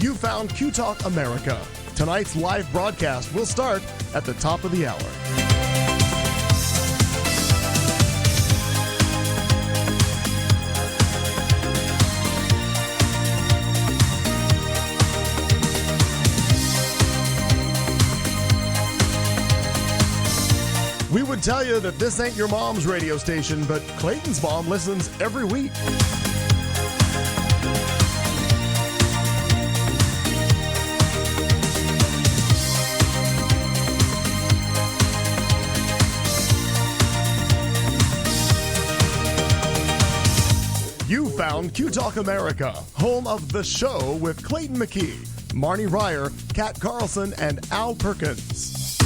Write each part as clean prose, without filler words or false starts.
You found Q Talk America. Tonight's live broadcast will start at the top of the hour. We would tell you that this ain't your mom's radio station, but Clayton's mom listens every week. You found Q Talk America, home of The Show with Clayton McKee, Marnie Ryer, Kat Carlson, and Al Perkins.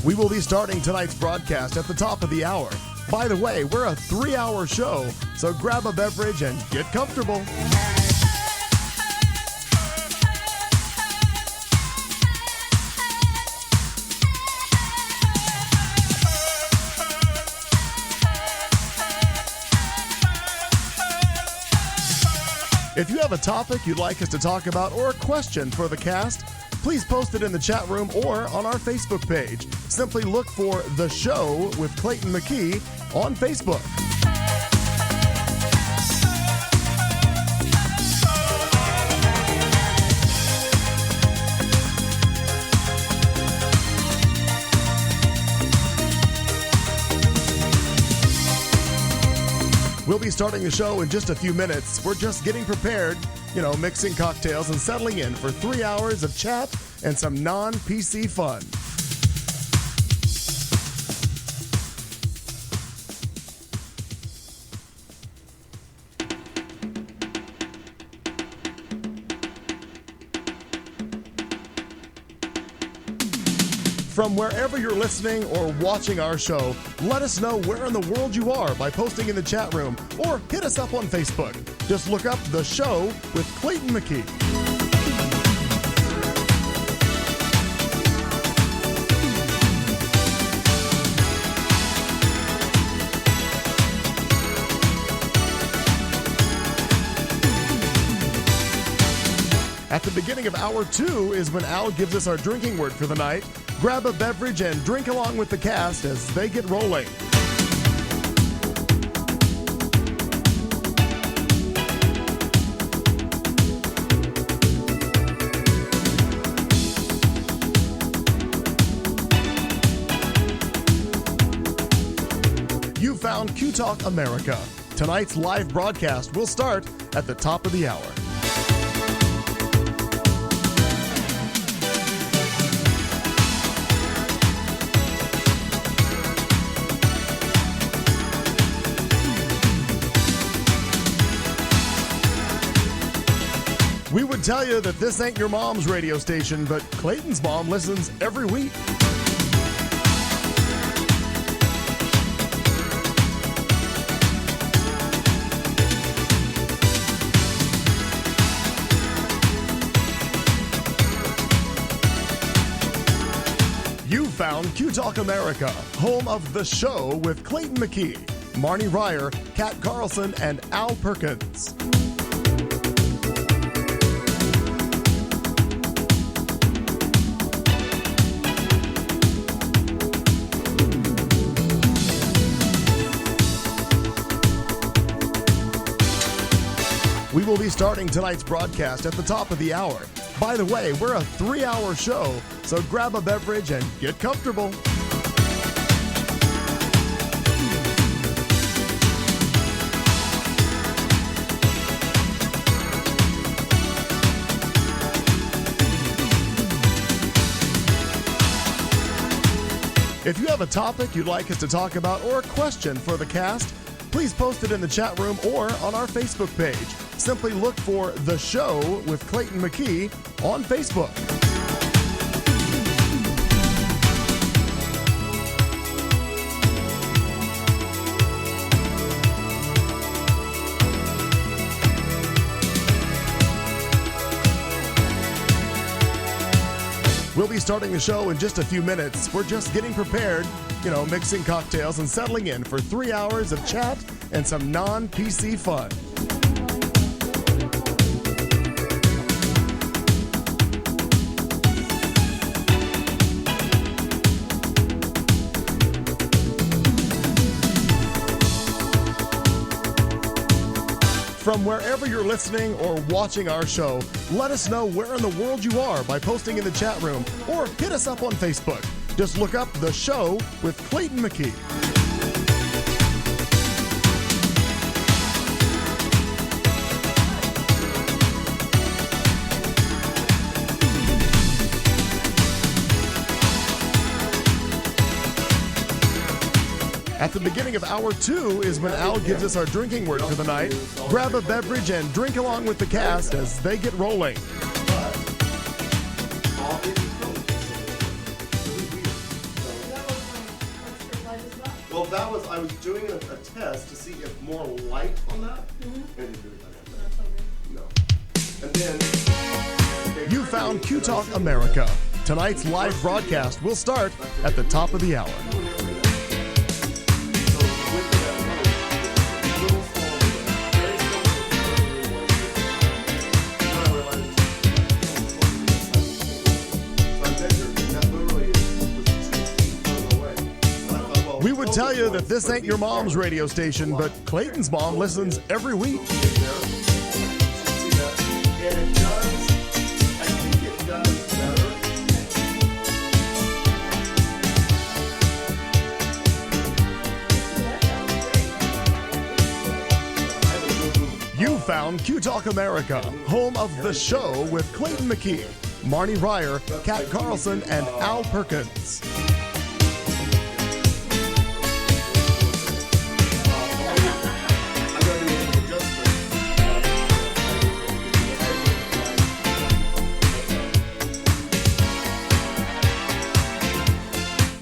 We will be starting tonight's broadcast at the top of the hour. By the way, we're a 3-hour show, so grab a beverage and get comfortable. If you have a topic you'd like us to talk about or a question for the cast, please post it in the chat room or on our Facebook page. Simply look for The Show with Clayton McKee on Facebook. We'll be starting the show in just a few minutes. We're just getting prepared, mixing cocktails and settling in for 3 hours of chat and some non-PC fun. From wherever you're listening or watching our show, let us know where in the world you are by posting in the chat room or hit us up on Facebook. Just look up The Show with Clayton McKee. At the beginning of hour 2 is when Al gives us our drinking word for the night. Grab a beverage and drink along with the cast as they get rolling. You found Q Talk America. Tonight's live broadcast will start at the top of the hour. We would tell you that this ain't your mom's radio station, but Clayton's mom listens every week. You found Q Talk America, home of The Show with Clayton McKee, Marnie Ryer, Kat Carlson, and Al Perkins. We will be starting tonight's broadcast at the top of the hour. By the way, we're a 3-hour show, so grab a beverage and get comfortable. If you have a topic you'd like us to talk about or a question for the cast, please post it in the chat room or on our Facebook page. Simply look for The Show with Clayton McKee on Facebook. We'll be starting the show in just a few minutes. We're just getting prepared, mixing cocktails and settling in for 3 hours of chat and some non-PC fun. From wherever you're listening or watching our show, let us know where in the world you are by posting in the chat room or hit us up on Facebook. Just look up The Show with Clayton McKee. At the beginning of hour 2 is when Al gives us our drinking word for the night. Grab a beverage and drink along with the cast as they get rolling. Well, I was doing a test to see if more light on that. And it didn't do it. No. And then You found Q Talk America. Tonight's live broadcast will start at the top of the hour. We would tell you that this ain't your mom's radio station, but Clayton's mom listens every week. You found Q Talk America, home of The Show with Clayton McKee, Marnie Ryer, Kat Carlson, and Al Perkins.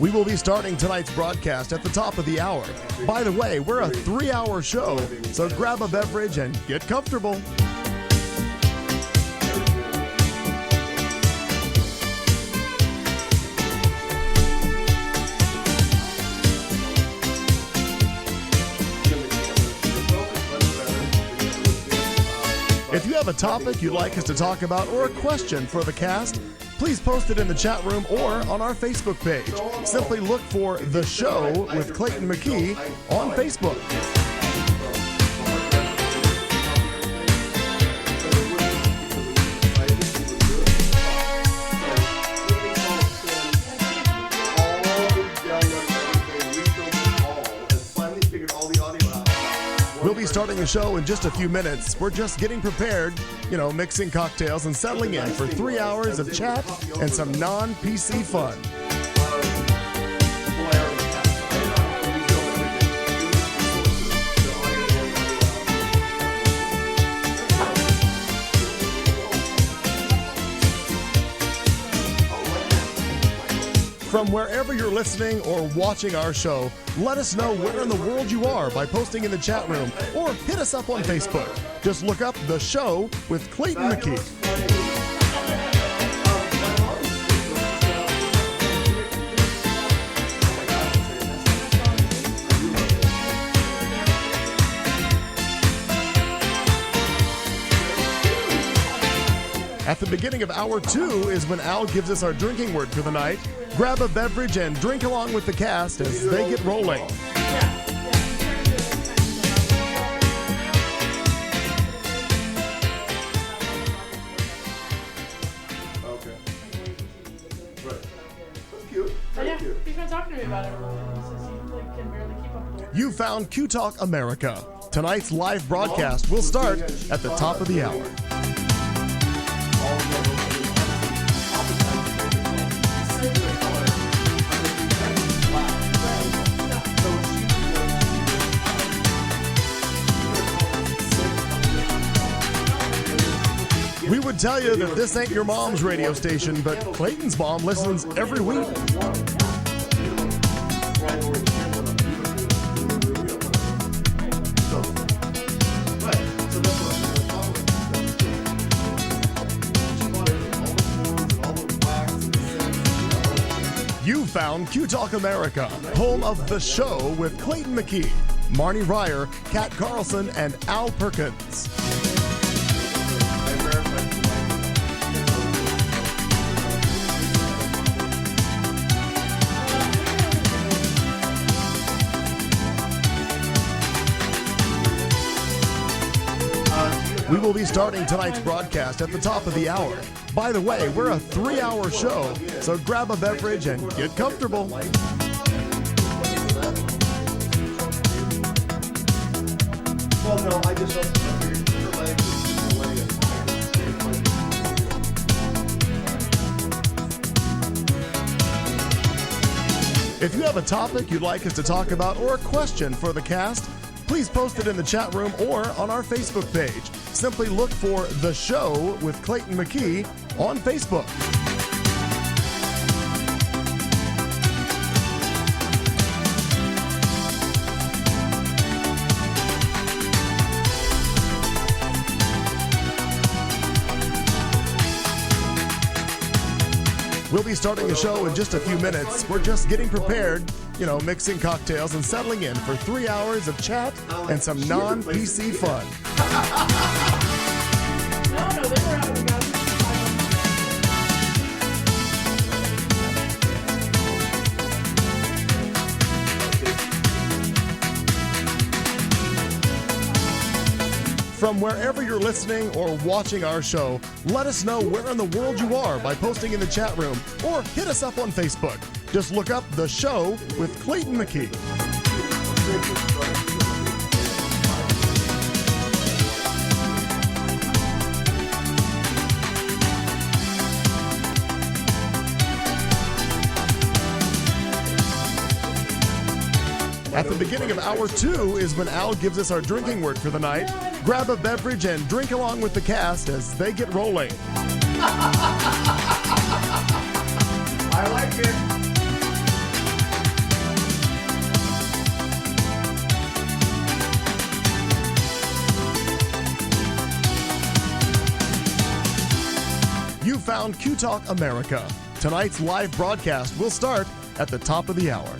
We will be starting tonight's broadcast at the top of the hour. By the way, we're a 3-hour show, so grab a beverage and get comfortable. If you have a topic you'd like us to talk about or a question for the cast, please post it in the chat room or on our Facebook page. Simply look for The Show with Clayton McKee on Facebook. We'll be starting the show in just a few minutes. We're just getting prepared, mixing cocktails and settling in for 3 hours of chat and some non-PC fun. From wherever you're listening or watching our show, let us know where in the world you are by posting in the chat room or hit us up on Facebook. Just look up The Show with Clayton McKee. At the beginning of hour 2 is when Al gives us our drinking word for the night. Grab a beverage and drink along with the cast as they get rolling. Okay. Right. That's cute. Very cute. He's been talking to me about it. He says he can barely keep up with the work. You found Q Talk America. Tonight's live broadcast will start at the top of the hour. We would tell you that this ain't your mom's radio station, but Clayton's mom listens every week. You found Q Talk America, home of The Show with Clayton McKee, Marnie Ryer, Kat Carlson, and Al Perkins. We will be starting tonight's broadcast at the top of the hour. By the way, we're a 3-hour show, so grab a beverage and get comfortable. Well, no, I just don't your leg is away If you have a topic you'd like us to talk about or a question for the cast, please post it in the chat room or on our Facebook page. Simply look for The Show with Clayton McKee on Facebook. We'll be starting the show in just a few minutes. We're just getting prepared, mixing cocktails and settling in for 3 hours of chat and some non-PC fun. No, they were out of the bathroom. From wherever you're listening or watching our show, let us know where in the world you are by posting in the chat room or hit us up on Facebook. Just look up The Show with Clayton McKee. At the beginning of hour 2 is when Al gives us our drinking word for the night. Grab a beverage and drink along with the cast as they get rolling. I like it. You found Q Talk America. Tonight's live broadcast will start at the top of the hour.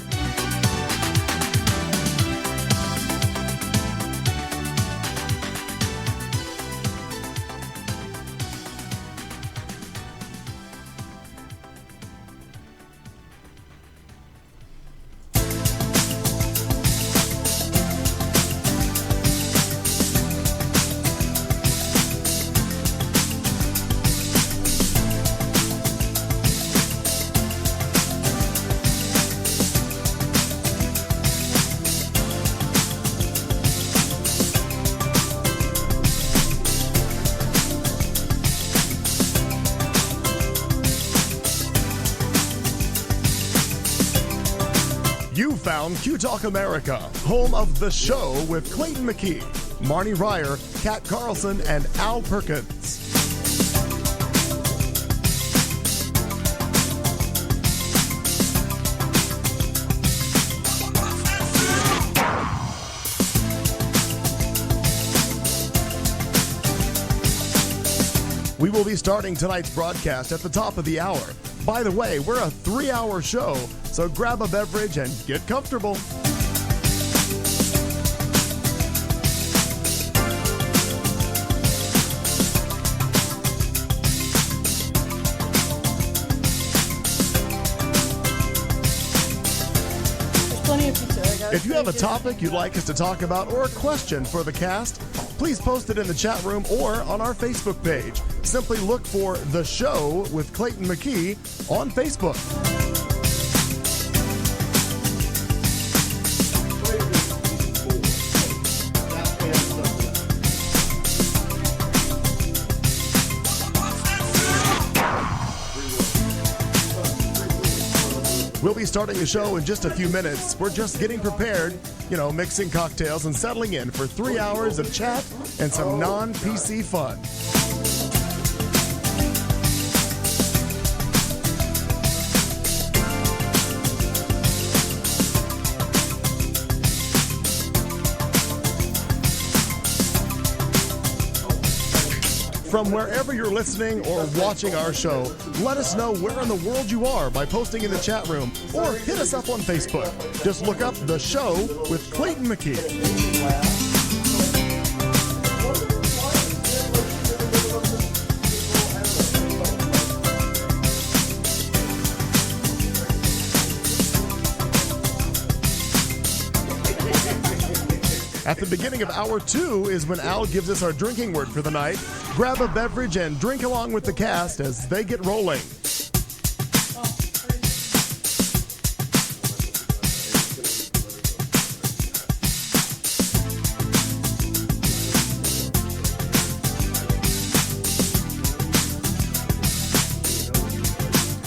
You found Q Talk America, home of The Show with Clayton McKee, Marnie Ryer, Kat Carlson, and Al Perkins. We will be starting tonight's broadcast at the top of the hour. By the way, we're a 3-hour show, so grab a beverage and get comfortable. There's plenty of pizza, guys. If you have a topic you'd like us to talk about or a question for the cast, please post it in the chat room or on our Facebook page. Simply look for The Show with Clayton McKee on Facebook. We'll be starting the show in just a few minutes. We're just getting prepared, mixing cocktails and settling in for 3 hours of chat and some non-PC fun. From wherever you're listening or watching our show, let us know where in the world you are by posting in the chat room or hit us up on Facebook. Just look up The Show with Clayton McKee. At the beginning of hour 2 is when Al gives us our drinking word for the night. Grab a beverage and drink along with the cast as they get rolling.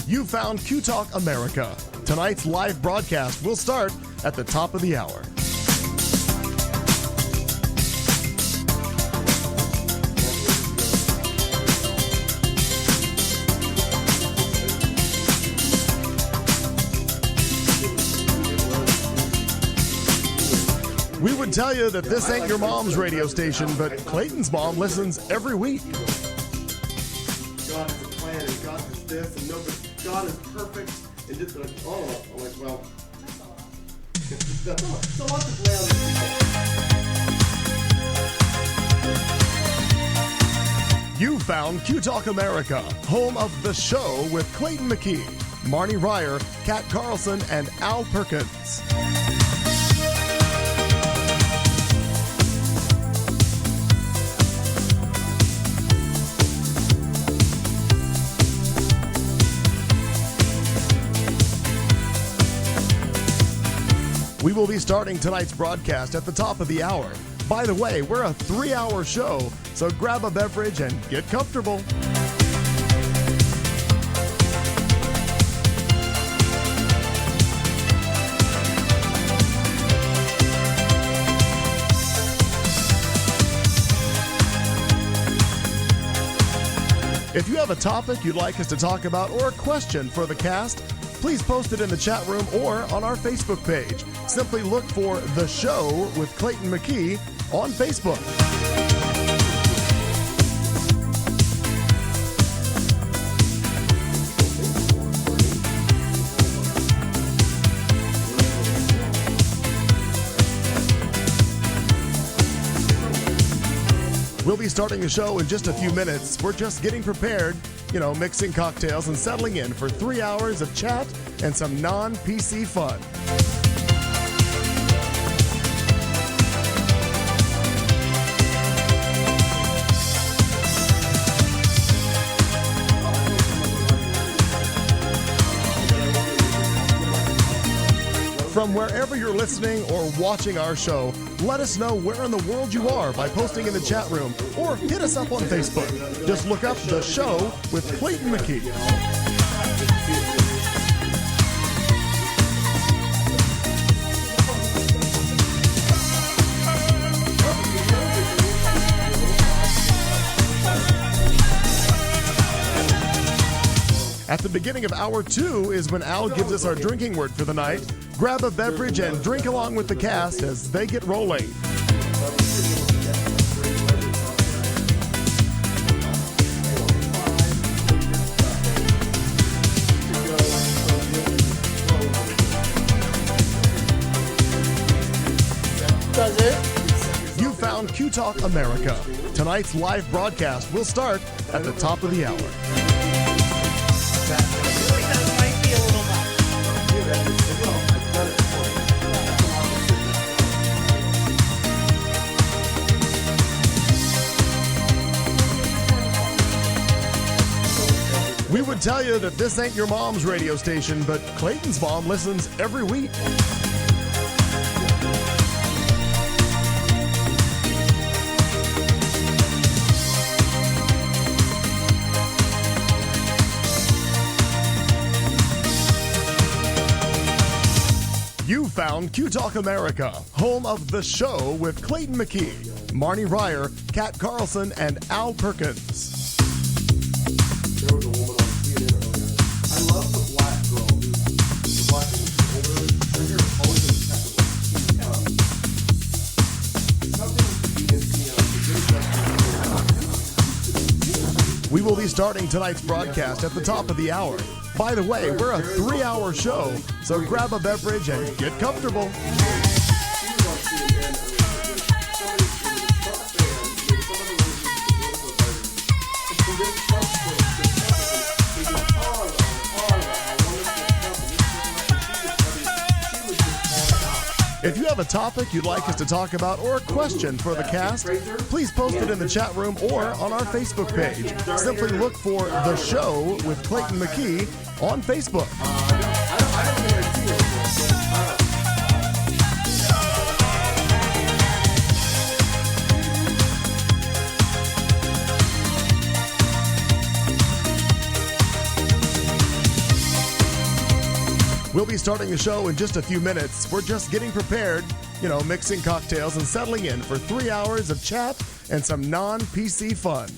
You found Q Talk America. Tonight's live broadcast will start at the top of the hour. We would tell you that this ain't your mom's radio station, but Clayton's mom listens every week. God has a plan, and God has this, and no, but God is perfect, and just like, oh, I'm like, well, that's a lot. It's a lot to play on these people. You found Q Talk America, home of The Show with Clayton McKee, Marnie Ryer, Kat Carlson, and Al Perkins. We will be starting tonight's broadcast at the top of the hour. By the way, we're a 3-hour show, so grab a beverage and get comfortable. If you have a topic you'd like us to talk about or a question for the cast, please post it in the chat room or on our Facebook page. Simply look for The Show with Clayton McKee on Facebook. We'll be starting the show in just a few minutes. We're just getting prepared, mixing cocktails and settling in for 3 hours of chat and some non-PC fun. From wherever you're listening or watching our show, let us know where in the world you are by posting in the chat room or hit us up on Facebook. Just look up The Show with Clayton McKee. At the beginning of hour 2 is when Al gives us our drinking word for the night. Grab a beverage and drink along with the cast as they get rolling. Does it? You found Q Talk America. Tonight's live broadcast will start at the top of the hour. Might be a little much. We would tell you that this ain't your mom's radio station, but Clayton's mom listens every week. You found Q Talk America, home of The Show with Clayton McKee, Marnie Ryer, Kat Carlson, and Al Perkins. There was a woman on CNN earlier. I love the black girl who's the black woman who's older. Her hair is always impeccable. Something with the BNC on the good be starting tonight's broadcast at the top of the hour. By the way, we're a 3-hour show, so grab a beverage and get comfortable. If you have a topic you'd like us to talk about or a question for the cast, please post it in the chat room or on our Facebook page. Simply look for The Show with Clayton McKee on Facebook. We'll be starting the show in just a few minutes. We're just getting prepared, mixing cocktails and settling in for 3 hours of chat and some non-PC fun.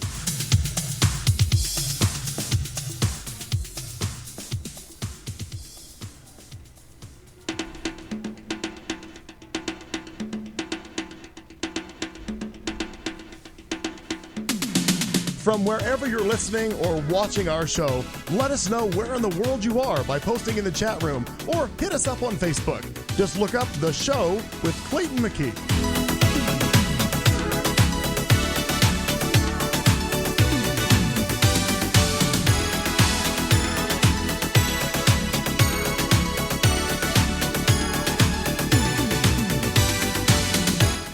From wherever you're listening or watching our show, let us know where in the world you are by posting in the chat room or hit us up on Facebook. Just look up The Show with Clayton McKee.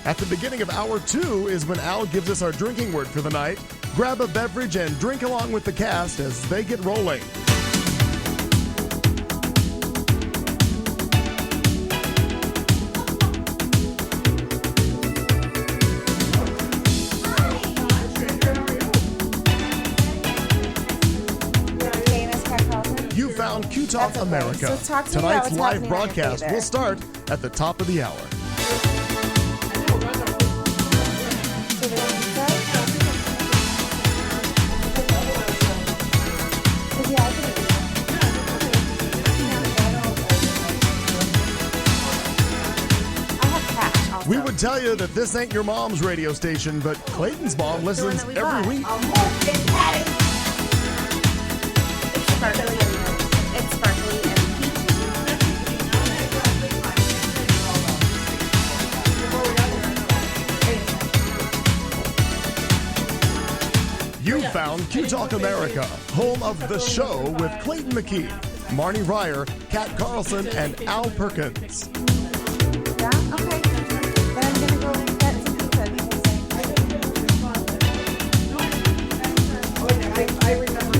At the beginning of hour 2 is when Al gives us our drinking word for the night. Grab a beverage and drink along with the cast as they get rolling. You found Q-Talk America. So talk to me Tonight's about what's live happening broadcast in the will start at the top of the hour. We would tell you that this ain't your mom's radio station, but Clayton's mom listens every week. It's sparkly. It's sparkly and peachy. You found Q-Talk America, home of The Show with Clayton McKee, Marnie Ryer, Kat Carlson, and Al Perkins. Yeah? Okay. Then I'm going to go get some pizza. I remember.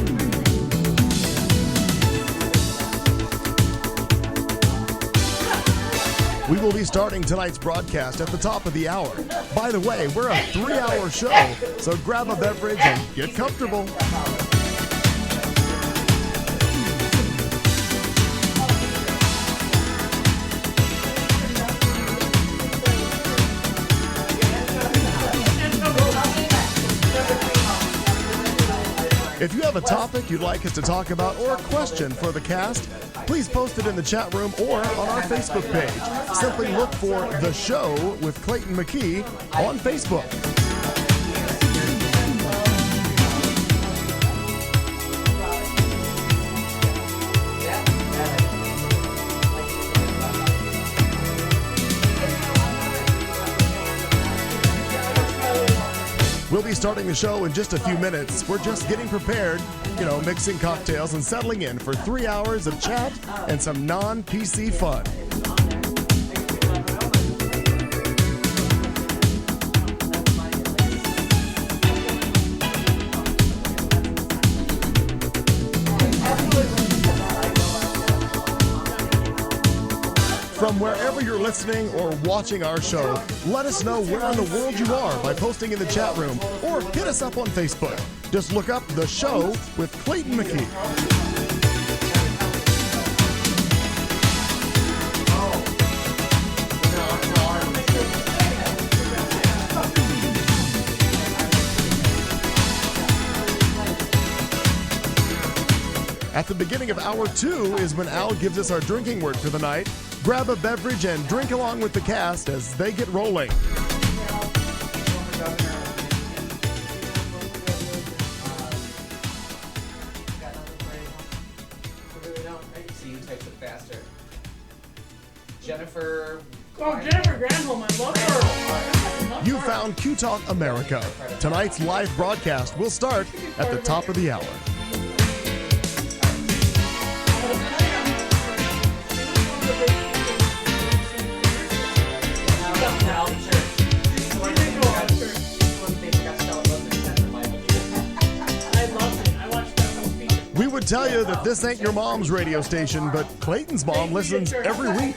We will be starting tonight's broadcast at the top of the hour. By the way, we're a 3-hour show, so grab a beverage and get comfortable. If you have a topic you'd like us to talk about or a question for the cast, please post it in the chat room or on our Facebook page. Simply look for The Show with Clayton McKee on Facebook. We'll be starting the show in just a few minutes. We're just getting prepared, mixing cocktails and settling in for 3 hours of chat and some non-PC fun. From wherever you're listening or watching our show, let us know where in the world you are by posting in the chat room or hit us up on Facebook. Just look up The Show with Clayton McKee. At the beginning of hour 2 is when Al gives us our drinking word for the night. Grab a beverage and drink along with the cast as they get rolling. so you typed it faster. Jennifer. Oh, Jennifer Granholm, I love her. You found Q Talk America. Tonight's live broadcast will start at the top of the hour. We would tell you that this ain't your mom's radio station, but Clayton's mom listens every week.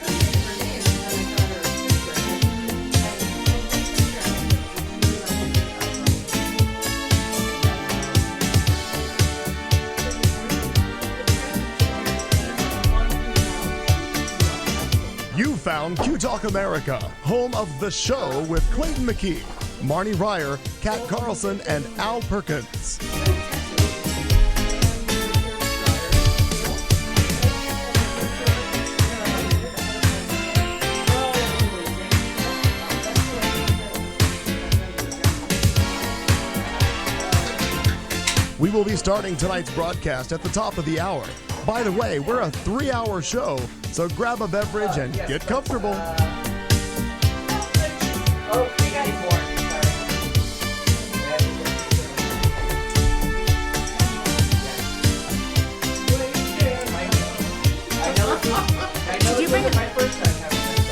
You found Q Talk America, home of The Show with Clayton McKee, Marnie Ryer, Kat Carlson, and Al Perkins. We will be starting tonight's broadcast at the top of the hour. By the way, we're a 3-hour show, so grab a beverage and get comfortable. Oh, we got more. Did you bring it? My first time having this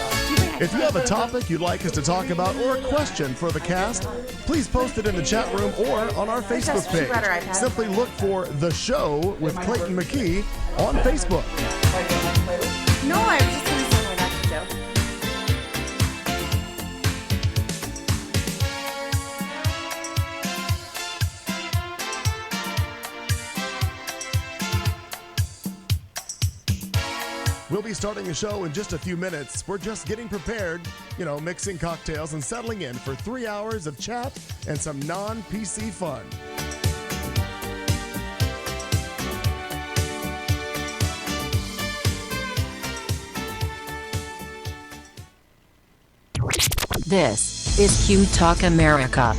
on. If you have a topic you'd like us to talk about or a question for the cast, please post it in the chat room or on our Facebook She brought her page. iPad. Simply look for The Show with Clayton McKee on Facebook. No, I was just going to say that to Joe. We'll be starting the show in just a few minutes. We're just getting prepared, mixing cocktails and settling in for 3 hours of chat and some non-PC fun. This is Q Talk America.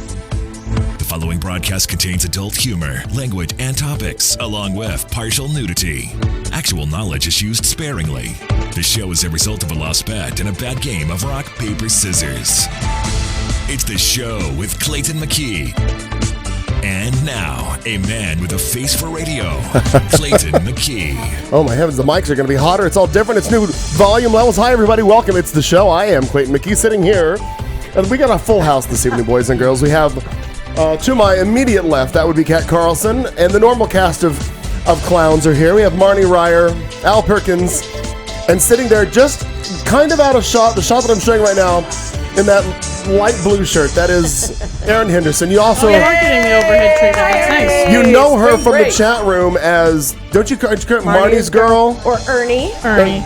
The following broadcast contains adult humor, language, and topics, along with partial nudity. Actual knowledge is used sparingly. The show is a result of a lost bet and a bad game of rock, paper, scissors. It's The Show with Clayton McKee. And now, a man with a face for radio, Clayton McKee. Oh my heavens, the mics are going to be hotter. It's all different. It's new volume levels. Hi everybody, welcome. It's The Show. I am Clayton McKee sitting here. And we got a full house this evening, boys and girls. We have to my immediate left, that would be Kat Carlson, and the normal cast of clowns are here. We have Marnie Ryer, Al Perkins, and sitting there just kind of out of shot, the shot that I'm showing right now, in that light blue shirt, that is Erin Henderson. You also... Oh, you're getting the overhead treatment. That's nice. You know her from the chat room as, don't you call Marnie's girl? Or Ernie. Ernie.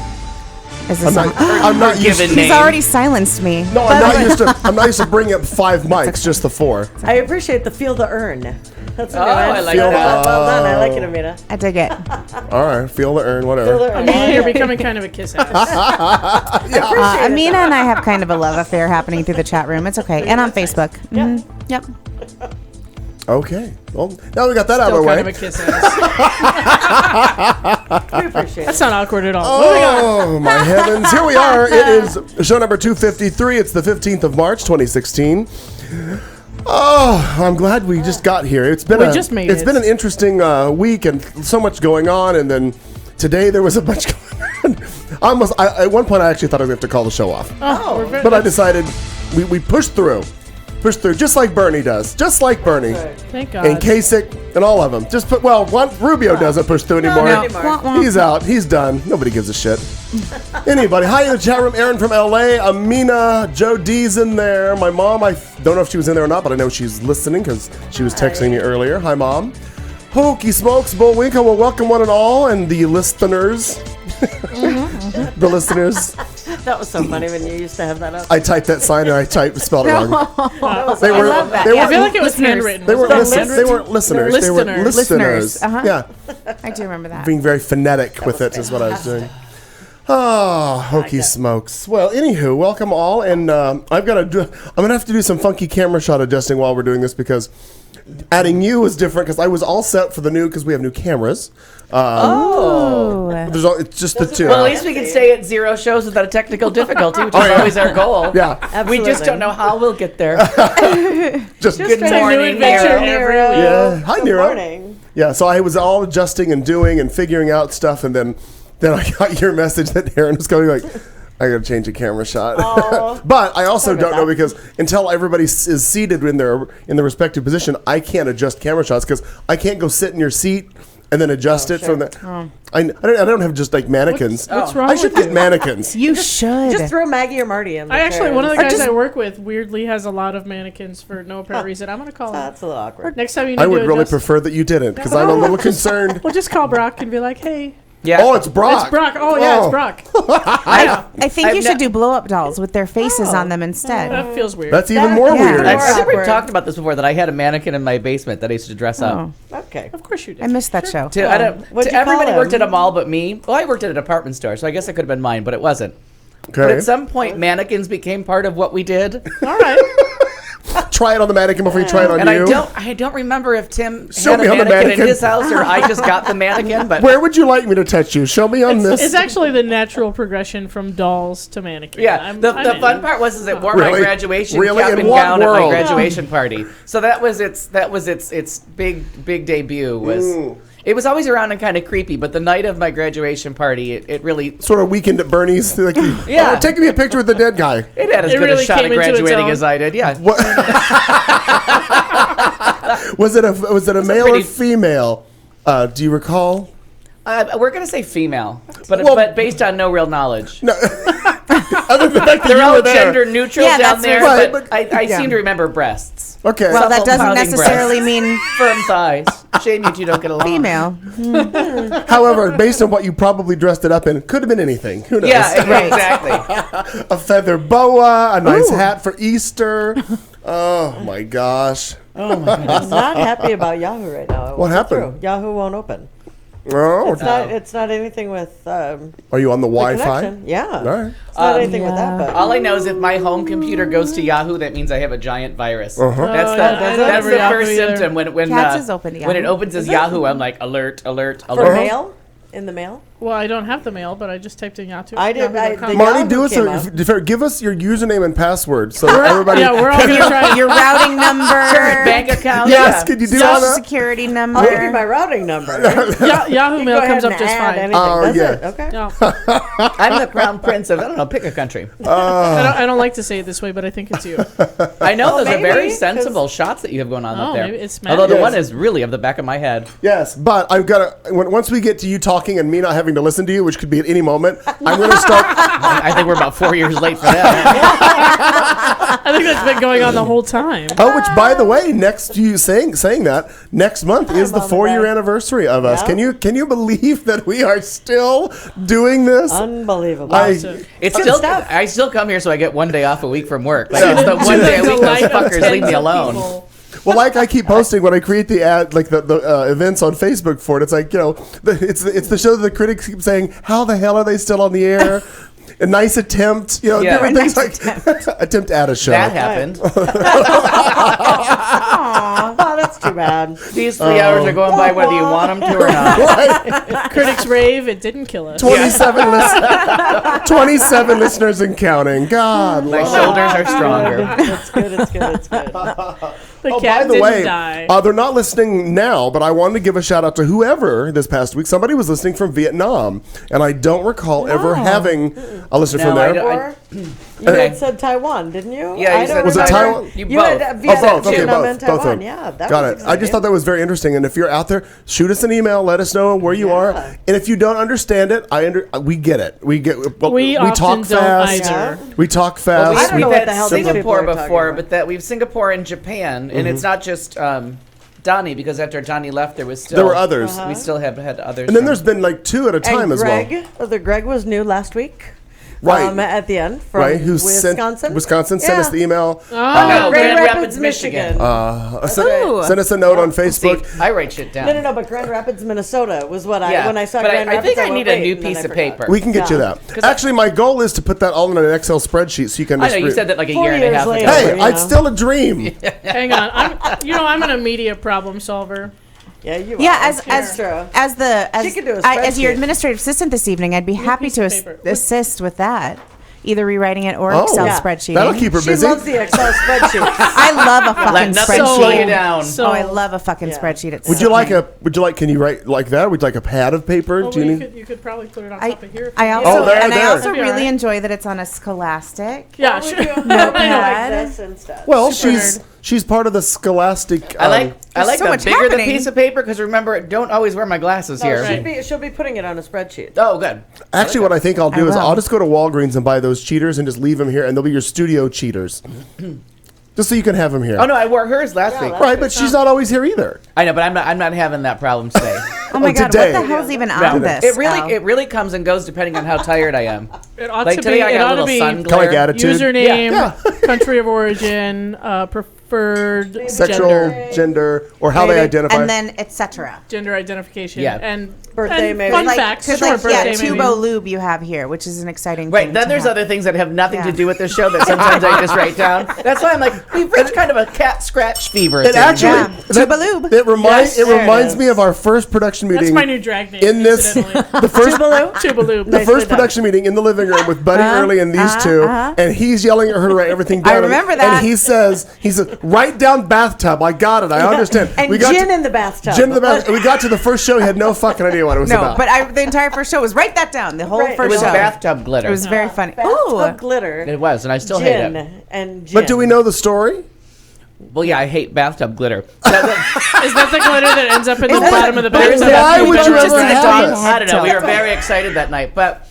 Is this I'm not used to... He's already silenced me. No, I'm not used to bringing up 5 mics, just the 4. I appreciate the feel the urn. That's a new one. I like Feel that. Well done. I like it, Amita. I dig it. All right, feel the urn, Feel whatever. the urn. Amina, you're becoming kind of a kiss ass. Amina and I have kind of a love affair happening through the chat room. It's okay. And on Facebook. Mhm. Yep. Okay. Well, now we got that out of Still the kind of way. a kiss ass. We appreciate it. That's not awkward at all. Moving on. Oh, my heavens. Here we are. It is show number 253. It's the 15th of March, 2016. Oh, I'm glad we just got here. It's been We just made it's it. been an interesting week and so much going on. And then today there was a bunch going on. At one point I actually thought I was going to have to call the show off. Oh, we're very, But I decided we pushed through. Pushed through, just like Bernie does. Just like Bernie. thank God. And Kasich and all of them. Rubio doesn't push through anymore. not anymore. Wah, wah. He's out. He's done. Nobody gives a shit. Anybody. Hi in the chat room. Aaron from LA. Amina. Joe D's in there. My mom, I don't know if she was in there or not, but I know she's listening because she was texting me earlier. Hi, Mom. Hokey Smokes, Bullwinkle. Well, welcome one and all, and the listeners. The listeners. That was so funny when you used to have that up. I typed that sign and I spelled it wrong. They were, love that. they I were, feel like it was Listeners. handwritten. they were, Was it they weren't listeners. They were Listeners. listeners. Listeners. Uh-huh. Yeah. I do remember that. Being very phonetic with it is what I was doing. Oh, hokey smokes. Well, anywho, welcome all, and I'm gonna have to do some funky camera shot adjusting while we're doing this because adding you was different because I was all set for the new because we have new cameras. It's just the two. Well, at least we can stay at 0 shows without a technical difficulty, which is always our goal. Yeah. We just don't know how we'll get there. Just Good a new morning, adventure Nero. every week. Yeah. Hi, Good Nero. morning. Yeah, so I was all adjusting and doing and figuring out stuff, and then I got your message that Aaron was going like, I got to change a camera shot. But I also don't know because until everybody is seated in their respective position, I can't adjust camera shots because I can't go sit in your seat and then adjust it from the. I don't have just like mannequins. What's wrong I should with get you? mannequins. You should. Just throw Maggie or Marty in the I actually, chair. one of the guys just- I work with weirdly has a lot of mannequins for no apparent reason. I'm gonna call him. That's a little awkward. Next time you need I would to really adjust, prefer that you didn't because I'm a little concerned. we'll just call Brock and be like, hey, Yeah. Oh, it's Brock. it's Brock. Oh, yeah, Oh. it's Brock. I think I've you should ne- do blow-up dolls with their faces on them instead. That feels weird. That's even That- more Yeah. weird. I think we awkward. talked about this before that I had a mannequin in my basement that I used to dress up. Oh, Okay. Of course you did. I missed that show. I don't, What'd you everybody call worked him? at a mall but me. Well, I worked at a department store, so I guess it could have been mine, but it wasn't. But Okay. at some point, mannequins became part of what we did. All right. Try it on the mannequin before you try it on And you. I don't remember if Tim Show had me a on the mannequin in mannequin. his house or I just got the mannequin. But Where would you like me to touch you? Show me on this. It's actually the natural progression from dolls to mannequins. yeah, I'm the in. fun part was it wore my Really? graduation Really? cap In and what gown at my world? graduation party. So that was its big debut. Was it was always around and kind of creepy, but the night of my graduation party, it really Sort of weekend at Bernie's. Like, Yeah. oh, take me a picture with the dead guy. it had as It good really a shot came at into its graduating own. as I did. Yeah. Was it a male or pretty- female? Do you recall? We're gonna say female, but Well- but based on no real knowledge. No. Other than the fact that They're you all were there. gender neutral Yeah, down that's there, right, but but- I yeah. seem to remember breasts. Okay. Well, that doesn't Pounding necessarily mean Firm thighs. Shame you two don't get along. female. However, based on what you probably dressed it up in, could have been anything. Who knows? Yeah, Right. exactly. A feather boa, a nice hat for Easter. Oh my gosh. I'm not happy about Yahoo right now. It What won't go happened? through. Yahoo won't open. Oh, It's not anything with are you on the Wi-Fi? connection. Yeah. All right. It's not anything with that. But All I know is if my home computer goes to Yahoo, that means I have a giant virus. Uh-huh. That's Oh, the, yeah, I don't that's have the Yahoo first either. symptom when Cats is open to when it Yahoo. opens as Yahoo. I'm like alert, alert, for alert. mail, in the mail. Well, I don't have the mail, but I just typed in Yahoo. I did- Yahoo.com. the- Marty, Yahoo do us came a give us your username and password so that everybody. Yeah, we're all gonna try. Your routing number, Bank account. Yes, yeah. could you do all social that? security number. I'll give you my routing number. Yahoo Mail Go comes ahead up and just add fine. anything, Oh, does yeah. it? Okay. Yeah. I'm the crown prince of I don't know. Pick a country. I don't like to say it this way, but I think it's you. I know those are maybe, very 'cause- sensible shots that you have going on Oh, up there. maybe it's Although the Yes. one is really of the back of my head. Yes, but I've got to. Once we get to you talking and me not having to listen to you, which could be at any moment, I'm going to start. I think we're about 4 years late for that. I think that's been going on the whole time. Oh, which by the way, next you saying that next month is the Mom and 4-year Dad. anniversary of us. Yeah. Can you believe that we are still doing this? Unbelievable. I- So- It's Good still. stuff. I still come here so I get one day off a week from work. Like Yeah. it's the one day a week those Delight of fuckers leave tens me of alone. people. Well, like I keep posting when I create the ad, like the events on Facebook for it. It's like it's the show that the critics keep saying, "How the hell are they still on the air?" A nice attempt, Yeah. different things Nice like attempt at a show. That happened. Oh, that's too bad. These 3 hours are going by whether you want them to or not. Right. Critics rave. It didn't kill us. 27 listeners and counting. God, My love. shoulders are stronger. It's good. It's good. It's good. The Oh, cat by the didn't way, die. they're not listening now, but I wanted to give a shout out to whoever this past week. Somebody was listening from Vietnam, and I don't recall ever having a listener from No, I there. don't- Or you had said Taiwan, didn't you? Yeah, you I said don't Was it remember. Taiwan? You You both. had Oh, Vietnam, both. Okay, Vietnam both. and Both of Taiwan. them. Yeah, that Got was it. I exciting. just thought that was very interesting. And if you're out there, shoot us an email. Let us know where you are. Yeah. And if you don't understand it, we get it. We often talk don't fast. either. We talk Well, fast. I don't know we've what had the hell these people Singapore are talking before, about. but that we've Singapore and Japan, and it's not just Donnie because after Donnie left, there was still There were others. We still have had others. And then from- there's been like 2 at a time and as well. Greg was new last week. Right. At the end from Right? Wisconsin. Wisconsin sent us the email. No, Grand Rapids, Michigan. Send us a note on Facebook. See, I write shit down. No, but Grand Rapids, Minnesota was what Yeah, when I saw but Grand I Rapids. think I went, need a "Wait," new and then piece I of forgot. paper. We can get you Yeah. that. Actually, my goal is to put that all in an Excel spreadsheet so you can I know you just said that like a 4 year and a years half ago. later. Hey, you it's know. still a dream. Hang on. I'm an immediate problem solver. Yeah, you Yeah, are. as Extra. as She could do a as your spreadsheet. administrative assistant this evening, I'd be happy piece to of paper. assist with that, either rewriting it or Oh, Excel yeah. spreadsheet. That'll keep her She busy. loves the Excel spreadsheet. I love a fucking Let nothing spreadsheet. slow you down. So, Oh, I love a fucking Yeah. spreadsheet. It's Would so you like fun. can you write like that? Would you like a pad of paper? well, Do you you need? could probably put it on I, top of here. I also Oh, there, and there. I also That'd be really alright. enjoy that it's on a Scholastic. Yeah, sure. Notepad. Like this and stuff. Well, Super she's part of the Scholastic. I like There's so the much bigger the happening. piece of paper because remember, don't always wear my glasses No, here. she'll be putting it on a spreadsheet. Oh, good. Actually, what I think I'll do I is will. I'll just go to Walgreens and buy those cheaters and just leave them here, and they'll be your studio cheaters, just so you can have them here. Oh no, I wore hers last week. Right, but she's not always here either. I know, but I'm not having that problem today. Oh my Oh, god, today. what the hell's even No, on this? Al? it really comes and goes depending on how tired I am. It ought Like to today, be. I It got a ought to little be sun Kind of glare. like attitude. username, Yeah. country of origin, preferred Sexual, gender, or how they identify. and then etc. gender identification, Yeah. and Birthday, and maybe. fun Like- facts. Because Short like, yeah, birthday, maybe. Tubo Lube you have here, which is an exciting Right, thing then to there's have. other things that have nothing to Yeah. do with the show that sometimes I just write down. That's why I'm like, we've reached kind of a cat scratch fever. it actually Yeah. that- Tuba Lube. It reminds Yes, there it reminds is. me of our first production meeting. That's my new drag name. in this incidentally. the first Tuba Lube. the Nicely first done. production meeting in the living room with Buddy Early and these two, and he's yelling at her to write everything down. I remember that. And he says, write down bathtub. I got it. I understand. And we got gin to, in the bathtub. gin in the bathtub. We got to the first show. He had no fucking idea what it was No, about. but the entire first show was write that down. The whole Right. It first was show. bathtub glitter. It was very funny. Bathtub Ooh, glitter. It was, and I still hate Gin it. and gin. But do we know the story? Well, yeah, I hate bathtub glitter. Is that the glitter that ends up in the Is that- bottom of the But bathtub? why would you Just ever in the have dog it? I don't know. We were Head very excited that night. But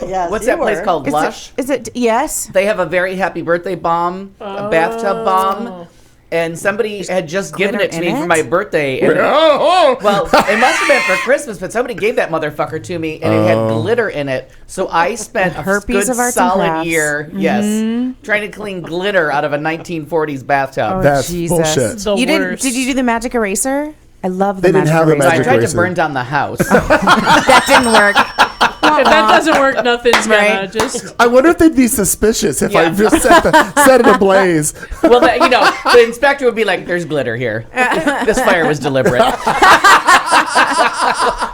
Yes, what's you that place were. called? is Lush? it yes? They have a very happy birthday bomb, a bathtub bomb. And somebody had just given Glitter it to in me for it? my birthday. And Oh, well, it must have been for Christmas, but somebody gave that motherfucker to me, and it had glitter in it. So I spent a herpes good of arts and solid crafts. year, yes, trying to clean glitter out of a 1940s bathtub. Oh, That's Jesus. bullshit. The You didn't? worst. Did you do the magic eraser? I love the They didn't magic have the eraser. So I magic tried to eraser. burn down the house. That didn't work. If that doesn't work, nothing's gonna Right. just. I wonder if they'd be suspicious if I Yeah. just set it ablaze. Well, the inspector would be like, "There's glitter here. This fire was deliberate."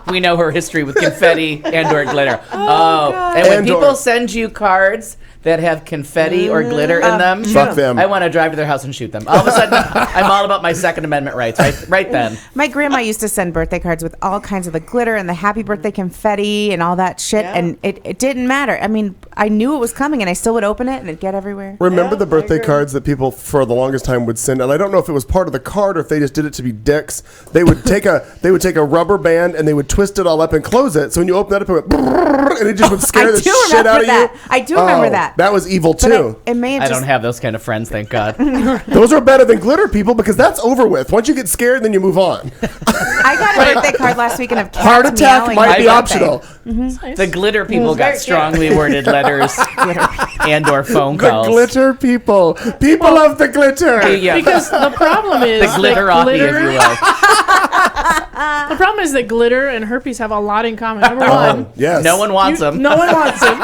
We know her history with confetti and/or glitter. Oh, and when And/or. people send you cards that have confetti or glitter in them, Fuck them. I want to drive to their house and shoot them. All of a sudden, I'm all about my Second Amendment rights. Right then. My grandma used to send birthday cards with all kinds of the glitter and the happy birthday confetti and all that shit, Yeah. and it didn't matter. I mean, I knew it was coming, and I still would open it, and it'd get everywhere. Remember Yeah, the birthday I agree. cards that people for the longest time would send, and I don't know if it was part of the card or if they just did it to be dicks. They would take a rubber band and they would twist it all up and close it. So when you open that up, it went brrrr, and it just would scare I the do shit remember out of that. you. I do remember Oh, that. That was evil But too. it may have I just. don't have those kind of friends, thank God. Those are better than glitter people because that's over with. Once you get scared, then you move on. I got a birthday card last weekend of cats Heart attack meowing might my be birthday. optional. The glitter people very got cute. strongly worded letters and/or phone The calls. glitter people. People of the glitter. Yeah. Because the problem is The glitterati, if you will. The problem is that glitter and herpes have a lot in common. Number one, Yes. No one wants them. no one wants them.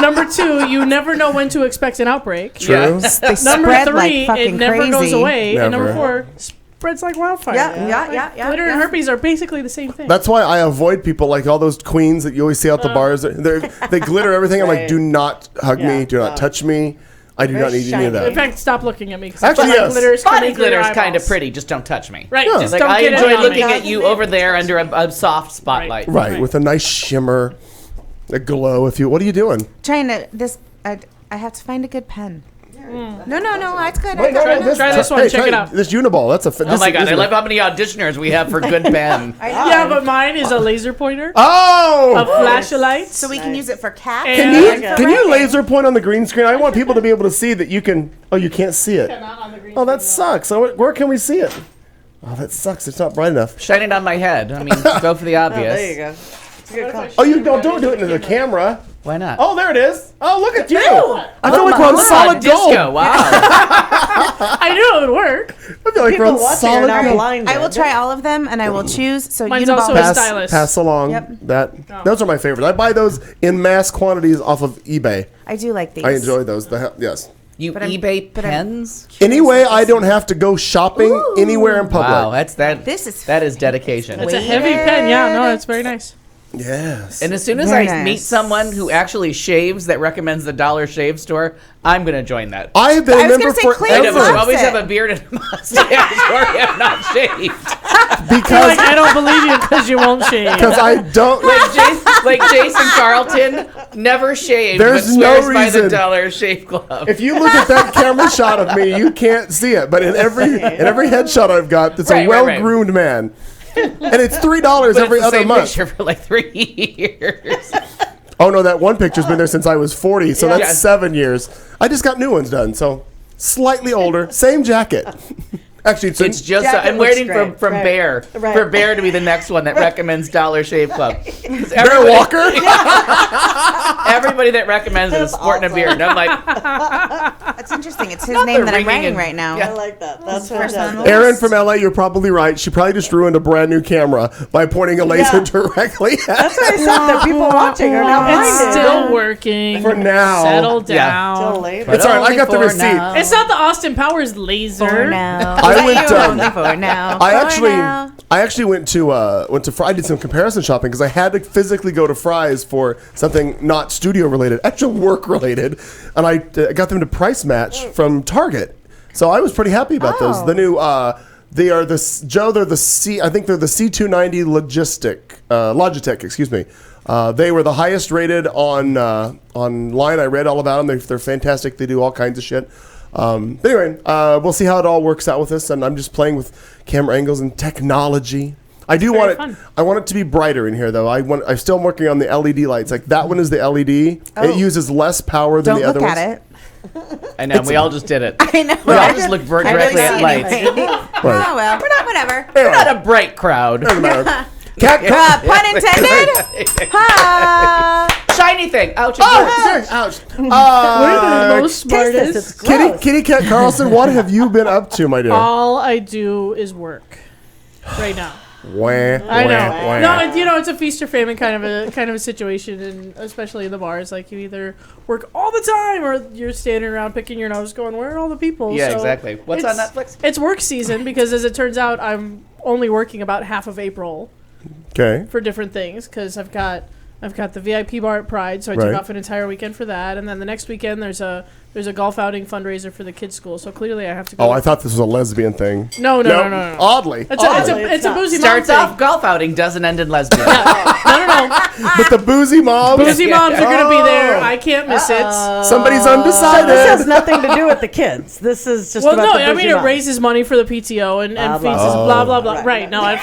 Number two, you never know when to expect an outbreak. True. Yeah. They Number spread three, like it fucking never crazy. goes away. And Never. number four, spreads like wildfire. Yeah. Glitter and herpes are basically the same thing. That's why I avoid people like all those queens that you always see out the bars. They glitter everything. I'm like, Right. do not hug me. Yeah, Do not no. touch me. I do not Very need any of shiny. In that. fact, stop looking at me. 'Cause Actually, body yes. glitter is Body coming through glitter your is kind of eyeballs. pretty. Just don't touch me. Right. Yeah. Just Like don't I get it enjoy on looking me. at you over there under a soft spotlight. Right, with a nice shimmer, a glow. If you, what are you doing? Trying to this. I have to find a good pen. No, it's good. Wait, Try this one, check it out. This Uniball. That's a. Oh my God! I love how many auditioners we have for good pen. Yeah, but mine is a laser pointer, a Oh. flashlight. So we can use it for cats. And- Can you Okay. can you laser point on the green screen? I want people to be able to see that you can. Oh, you can't see it. Oh, that sucks. So where can we see it? Oh, that sucks. It's not bright enough. Shine it on my head. I mean, go for the Oh, obvious. there you go. Oh, you don't do it into the camera. Why not? Oh, there it is. Oh, look at you. I Oh feel like we're on solid disco. gold. Wow. I knew it would work. I feel like we're on solid are gold. blind. I will try all of them, and I will choose. So Mine's Uniball. also a stylus. Pass along. Yep. Those are my favorites. I buy those in mass quantities off of eBay. I do like these. I enjoy those. Yes. You But I'm- eBay but I'm- pens? Anyway, I don't have to go shopping anywhere in public. Wow, that is dedication. It's a heavy pen. Yeah, no, it's very nice. Yes. And as soon as Very I meet nice. someone who actually shaves that recommends the Dollar Shave Store, I'm going to join that. I have been I a was member gonna say I Clayton know, forever but you loves always it. have a beard and a mustache or you have not shaved. because I don't believe you because you won't shave. I don't. Like Jason Carlton, never shaved, There's but swears no by the reason. Dollar Shave Club. If you look at that camera shot of me, you can't see it. But in every headshot I've got, it's Right, a right, right. well-groomed man, and it's $3 But every it's the other same month. picture for like 3 years. Oh no, that one picture's been there since I was 40, so that's Yeah. 7 years. I just got new ones done, so slightly older, same jacket. Actually, It's just Jacket I'm looks waiting great. from Right. Bear Right. for Bear to be the next one that recommends Dollar Shave Club. Bear Walker. Everybody that recommends it is sporting a beard. And I'm like, That's interesting. It's his Not name the that I'm ringing writing and- right now. Yeah. I like that. That's First fantastic. one. Aaron from LA, you're probably right. She probably just ruined a brand new camera by pointing a laser Yeah. directly at That's what I said. The people watching are now It's blinded. still working. For now. Settle Yeah. down. Till later. It's all right. I only got the for receipt. now. It's not the Austin Powers laser. For now. I Is that went, you? um, Only for now. I For now. actually went to I did some comparison shopping because I had to physically go to Fry's for something not studio related, actual work related, and I got them to price match from Target. So I was pretty happy about those. The new they are the Joe. They're the C. I think they're the C290 Logitech. Excuse me. They were the highest rated online. I read all about them. They're fantastic. They do all kinds of shit. But anyway, we'll see how it all works out with this. And I'm just playing with camera angles and technology. I do want it. fun. I want it to be brighter in here, though. I'm still working on the LED lights. Like that one is the LED. It uses less power than Don't the other look ones. at it. I know, we all just did it. I know. We all just looked I directly really at see lights. anything. Oh well, whatever. We're not a bright crowd. Doesn't matter. Cat. Pun intended. Ha! Shiny thing. Ouch. Oh, ouch. What are the most Taste this. smartest? It's gross. Kitty Cat Carlson, what have you been up to, my dear? All I do is work right now. Wah, I know. wah, No, wah. it's a feast or famine kind of a situation, and especially in the bars, like you either work all the time or you're standing around picking your nose, going, "Where are all the people?" Yeah, So exactly. What's on it's- Netflix? It's work season because, as it turns out, I'm only working about half of April Okay. for different things because I've got the VIP bar at Pride, so I Right. took off an entire weekend for that, and then the next weekend there's a golf outing fundraiser for the kids' school. So clearly I have to go. Oh, I thought this was a lesbian thing. No. Oddly. It's a boozy mom Starts thing. off golf outing, doesn't end in lesbian. No. But the boozy moms. Boozy moms are gonna be there. Oh. I can't miss it. Somebody's So undecided. this has nothing to do with the kids. This is just Well, about no, the I mean bougie it mom. raises money for the PTO and Blah, feeds blah, us blah. blah blah blah. Right, Right? No, I've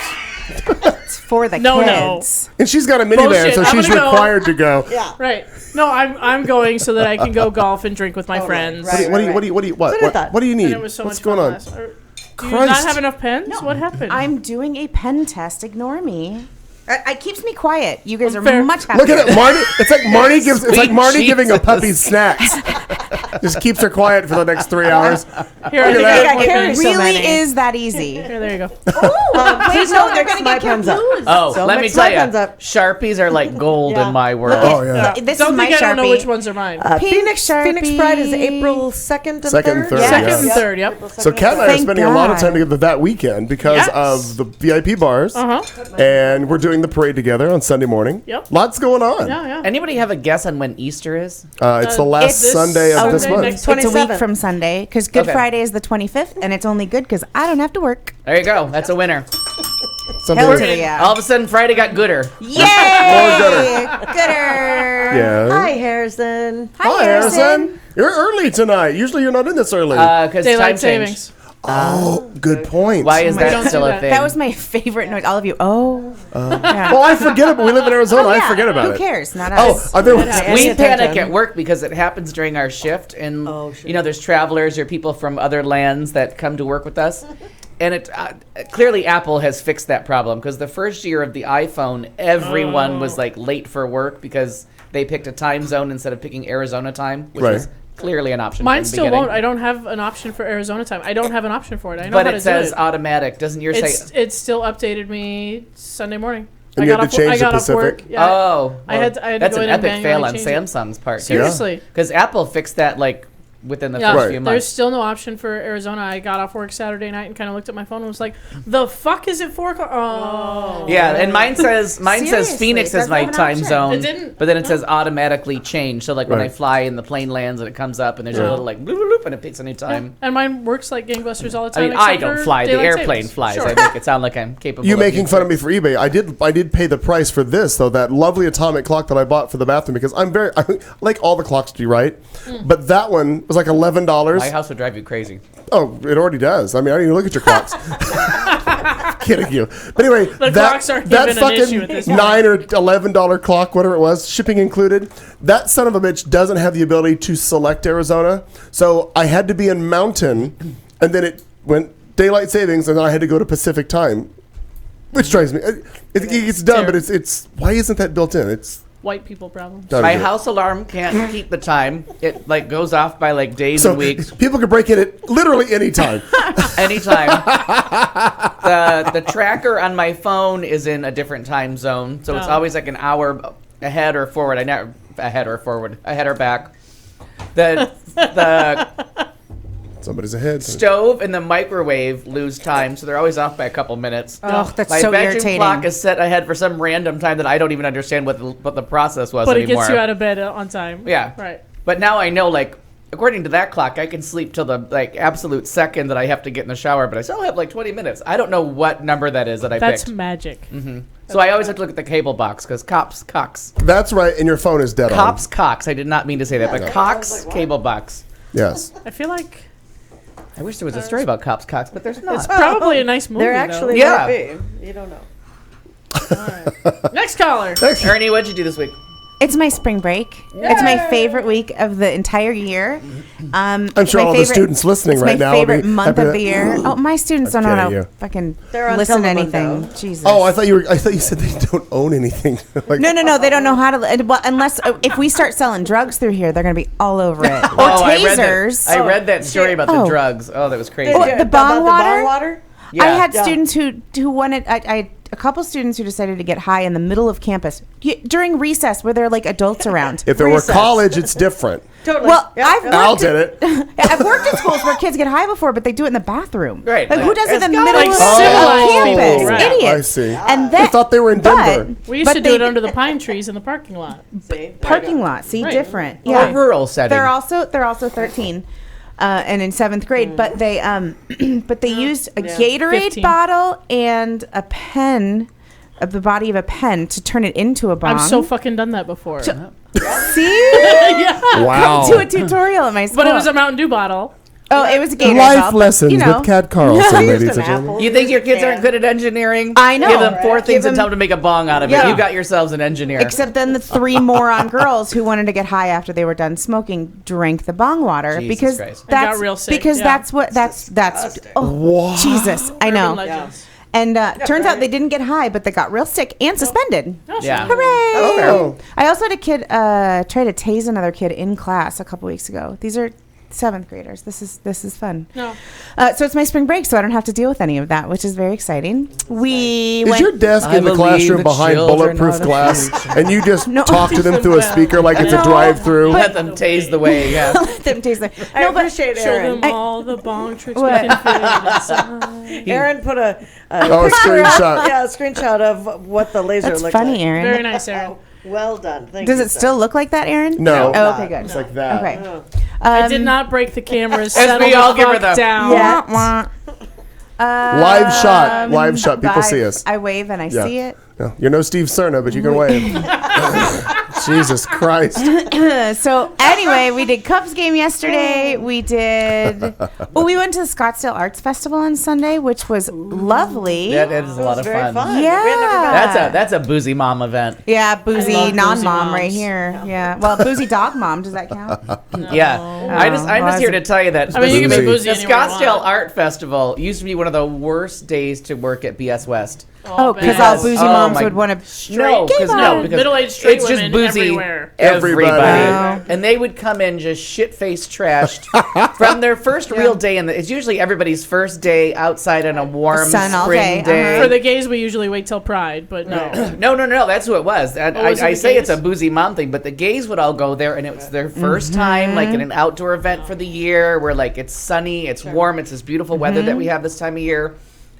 It's for the No. kids. And she's got a minivan, Bullshit. so I'm she's gonna go. required to go. Yeah. right. No, I'm going so that I can go golf and drink with my friends. right. What do you need? And it was so What's much going fun on? last. Do you not Christ. have enough pens? What happened? I'm doing a pen-test. Ignore me. It keeps me quiet. You guys are Fair. much happier. Look at it, Marty. It's like Marty gives. It's like Sweet Marty giving a Jesus. puppy snacks. Just keeps her quiet for the next 3 hours. Here, I Look think at I that. have more Carrie pens. so Really many. is that easy. Here, there you go. Please no, no, they're mix gonna my get pens up. confused. Oh, So let me mix tell my you, pens up. Sharpies are like gold Yeah. in my world. Oh yeah. This Don't is my think I don't know Sharpie. which ones are mine. Pink Phoenix Sharpie. Pride is April 2nd and 3rd. Second and third, Yes. Second yeah. and third. Yep. So Kat and I are Thank spending a lot of God. time together that weekend because Yes. of the VIP bars, Uh-huh. and we're doing the parade together on Sunday morning. Yep. Lots going on. Yeah. Anybody have a guess on when Easter is? It's the last It's this Sunday of this Sunday month. next It's a week 27th. from Sunday because Good Okay. Friday is the 25th, and it's only good because I don't have to work. There you go. That's a winner. Something Hell like- to the yeah. All of a sudden, Friday got gooder. Yay! gooder. Gooder. Yeah. Hi, Harrison. Hi, Harrison. You're early tonight. Usually you're not in this early. Because time Daylight change. savings. oh, good point. Why is Don't that do still a that. thing? That was my favorite noise. All of you. Oh. Yeah. Well, I forget it, but we live in Arizona. I Yeah. forget about Who it. cares? Not Oh, us. there was, Yeah. we Pay panic attention. at work because it happens during our shift, and Oh, sure. there's travelers or people from other lands that come to work with us, and it clearly Apple has fixed that problem, because the first year of the iPhone, everyone was like late for work because they picked a time zone instead of picking Arizona time, which was clearly an option. Mine from the still beginning. won't. I don't have an option for Arizona time. I don't have an option for it. I know But how it to says do it. automatic. Doesn't yours say? It still updated me Sunday morning. And I you got had to change the Pacific? work. Yeah, Oh, I had to that's go an in and epic fail manually on change it. Samsung's part. Seriously. Because Apple fixed that like within the Yeah, first few there's months. still no option for Arizona. I got off work Saturday night and kind of looked at my phone and was like, "The fuck is it 4 o'clock?" Oh, Yeah, and mine says Seriously, Phoenix doesn't is my have an time option. zone, It didn't- but then it says automatically change. So like when I Right. fly and the plane lands and it comes up and there's a little like bloop, bloop, bloop, and it picks a new time. And mine works like gangbusters all the I time. mean, I except don't for fly. The daylight airplane savings. flies. Sure. I make it sound like I'm capable. You of making doing fun of me things. for eBay? I did pay the price for this though. That lovely atomic clock that I bought for the bathroom because I like all the clocks do right, but that one was like $11. My house would drive you crazy. Oh, it already does. I mean, I didn't even look at your clocks. Kidding you. But anyway, clocks aren't that even an issue at fucking this point. $9 or $11 clock, whatever it was, shipping included, that son of a bitch doesn't have the ability to select Arizona. So I had to be in Mountain, and then it went daylight savings, and then I had to go to Pacific time, which drives me. It's dumb, but it's why isn't that built in? It's White people problem. My house alarm can't keep the time. It like goes off by like days so and weeks. people can break in at literally any time. Anytime. The tracker on my phone is in a different time zone, so it's Oh. always like an hour ahead or forward. I never ahead or forward, ahead or back. The Somebody's ahead. stove and the microwave lose time, so they're always off by a couple minutes. Oh, that's My so bedroom irritating. clock is set ahead for some random time that I don't even understand what the process was But it anymore. gets you out of bed on time. Yeah. Right. But now I know, like, according to that clock, I can sleep till the like absolute second that I have to get in the shower, but I still have like 20 minutes. I don't know what number that is that I That's picked. magic. So I always have to look at the cable box because Cox. That's right, and your phone is dead on. Cox. I did not mean to say that, but Cox cable box. Yes. I feel like I wish there was a story about Cox, but there's not. it's probably a nice movie. There though. actually Yeah. might be. You don't know. Next caller. Ernie, what'd you do this week? It's my spring break. It's my favorite week of the entire year. I'm sure all the students listening right now It's will my be favorite month happy of that- the year. Oh, my students don't know how kidding to you. fucking They're on listen to telemundo. anything. Jesus. Oh, I thought you said they don't own anything. Like, No, they don't know how to. Well, unless if we start selling drugs through here, they're gonna be all over it. Or tasers. I read that story about the Oh. drugs. Oh, that was crazy. Oh, the bong About water? The bong water? Yeah. I had Yeah. students who wanted. I had a couple students who decided to get high in the middle of campus during recess, where there are like adults around. if it were Recess. college, it's different. Totally. Well, Yeah, I've yeah. Al did it. I've worked in schools where kids get high before, but they do it in the bathroom. Right. Like who does it in the It's middle like of civilized campus? people, right. Idiots. I see. And then I thought they were in Denver. We used to do it under the pine trees in the parking lot. See? parking lot. See, Right. different. Or Yeah. rural setting. They're also 13, and in 7th grade. But they used a Gatorade 15. bottle and a pen, of the body of a pen, to turn it into a bong. I've so fucking done that before. See, yeah. Wow. do a tutorial at my school. But it was a Mountain Dew bottle. oh, it was a Gatorade Life bottle, lessons you know. with Kat Carlson, ladies and an gentlemen. apple. You think your kids aren't good at engineering? I know. Give them four Right. things Give and tell them to make a bong out of it. Yeah. You got yourselves an engineer. Except then the 3 moron girls who wanted to get high after they were done smoking drank the bong water Jesus because Christ. And got that's real sick, because yeah. that's oh Jesus, I Urban know. legends. And turns out they didn't get high, but they got real sick and suspended. Oh, Yeah. sure. Hooray! Oh. I also had a kid try to tase another kid in class a couple weeks ago. These are 7th graders. This is fun. No. So it's my spring break, so I don't have to deal with any of that, which is very exciting. We Is went. your desk I in the believe classroom the behind children bulletproof are the glass, future. and you just No. talk to them through a speaker like it's a No. drive-through? Let them tase the way. Yeah. Let them taste like. I No, but appreciate Show Aaron. them all the bong tricks we What? can fit inside. Aaron put a Oh, a screenshot. yeah, a screenshot of what the laser that's looked funny, like. Aaron. Very nice, Aaron. Well done. Thank Does you, it sir. still look like that, Aaron? No. Oh, okay, good. It's like that. Okay. Oh. I did not break the cameras. As Settle we the all give her fuck the- down. Yeah. Wah, wah. Live shot. Live shot. People I- see us. I wave and I Yeah. see it. No, you're no Steve Cerna, but you can wave. Jesus Christ. So anyway, we did Cubs game yesterday. We did. Well, we went to the Scottsdale Arts Festival on Sunday, which was lovely. That is a lot of Very fun. fun. Yeah. We had never been. That's a boozy mom event. Yeah, I boozy love non-mom boozy right moms. here. Yeah. Well, boozy dog mom. Does that count? Yeah, I'm well, just here to tell you that I mean, you can be Boozy. boozy the anywhere you Scottsdale want. Art Festival used to be one of the worst days to work at BS West. Oh, because all bad. boozy Oh moms my- would want to. No, because middle-aged straight it's just women boozy everywhere. everybody. Wow. And they would come in just shit-faced trashed from their first real day. It's usually everybody's first day outside on a warm Sun all spring day, For the gays, we usually wait till Pride, but no. No, that's who it was. And was it I the say it's gays? a boozy mom thing, but the gays would all go there, and it was their first time, like in an outdoor event for the year, where like it's sunny, it's warm, it's this beautiful weather that we have this time of year,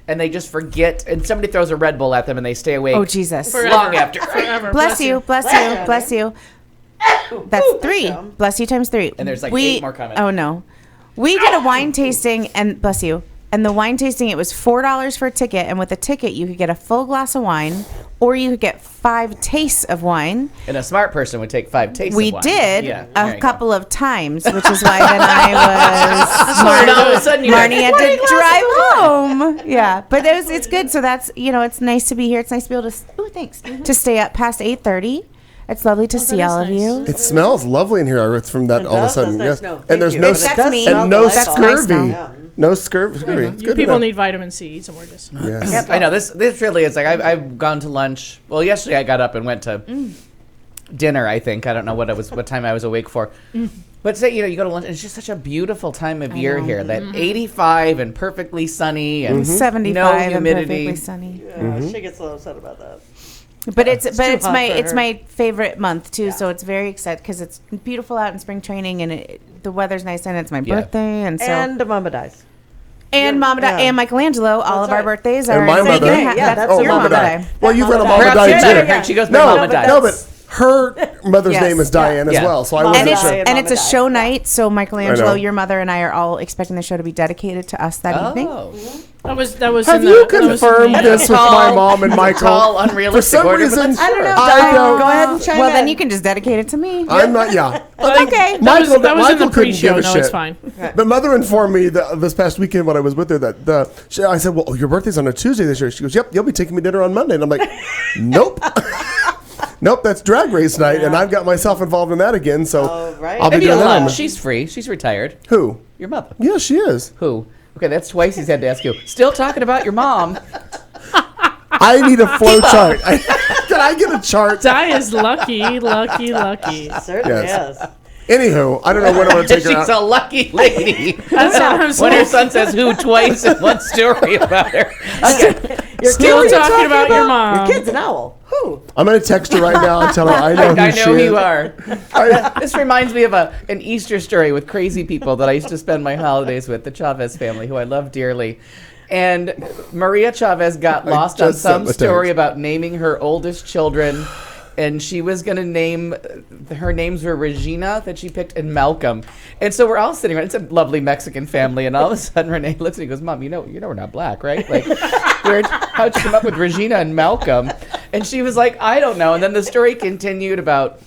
and they just forget, and somebody throws a Red Bull at them, and they stay awake. Oh Jesus! long after. Forever. Bless you, bless you, bless you. That's three. Bless you times three. And there's like 8 more coming. Oh no, we did a wine tasting, and bless you. And the wine tasting, it was $4 for a ticket, and with a ticket, you could get a full glass of wine, or you could get 5 tastes of wine. And a smart person would take 5 tastes We of wine. did Yeah, there a you couple of times, which is why then I was And all of a sudden you're Marnie like, had to drive home. Yeah, but it's good. So that's it's nice to be here. It's nice to be able to to stay up past 8:30. It's lovely to see is all of nice. you. It smells lovely in here from that It all of a does, sudden. that's Yes. nice. No, And there's thank no you. That's me. and no That's my scurvy. smell. No scurvy. It's You good people enough. need vitamin C. Eat some more just. Yes. I know this really is like I've gone to lunch. Well, yesterday I got up and went to dinner. I think I don't know what time I was awake for. But say you go to lunch. And it's just such a beautiful time of year here. That 85 and perfectly sunny and 75 no and humidity. perfectly sunny. Yeah, she gets a little upset about that. But it's too hot for it's her. my favorite month too. So it's very excited because it's beautiful out in spring training and the weather's nice and it's my Yeah. birthday and so And Mama dies. and Mama Di- yeah. and Michelangelo. All of our right. birthdays And are my same mother. day. Yeah, that's Oh, your Mama Mama died. Di. Well, you've read a Mama Mama Perhaps Died you too. better. She goes by No, Mama Died. no, but her mother's Yes. name is Diane as Yeah. well, so I Mama wasn't And sure. Died. it's Mama a Di. show night, so I know. Michelangelo, your mother and I are all expecting the show to be dedicated to us that evening. Oh. That was. Have in you the, that was in confirmed the- this with my mom and Michael? Tall, For unrealistic some order, but reason, that's I don't know. I Diane, don't. go ahead and chime Well, in. then you can just dedicate it to me. I'm not. Yeah. Okay. Michael, that was in Michael the couldn't give pre-show. a No, shit. it's fine. But mother informed me that this past weekend when I was with her that I said, "Well, your birthday's on a Tuesday this year." She goes, "Yep, you'll be taking me dinner on Monday." And I'm like, "Nope, nope, that's drag race night, and I've got myself involved in that again." So Oh, right. I'll be Maybe doing that. lunch. She's free. She's retired. Who? Your mother. Yeah, she is. Who? Okay, that's twice he's had to ask you. Still talking about your mom. I need a flow chart. Can I get a chart? Di is lucky. Certainly Yes. is. Anywho, I don't know when I'm going to take her She's out. a lucky lady. That's what I'm When her saying. son says who twice in one story about her. Okay. Still talking about your mom. Your kid's an owl. Who? I'm going to text her right now and tell her I know who I she know who is. you are. I- This reminds me of an Easter story with crazy people that I used to spend my holidays with, the Chavez family, who I love dearly. And Maria Chavez got lost on just sent some the story text. about naming her oldest children. And she was going to name, her names were Regina, that she picked, and Malcolm. And so we're all sitting around. It's a lovely Mexican family. And all of a sudden, Renee looks at me and goes, "Mom, you know we're not black, right? Like, how'd you come up with Regina and Malcolm?" And she was like, "I don't know." And then the story continued about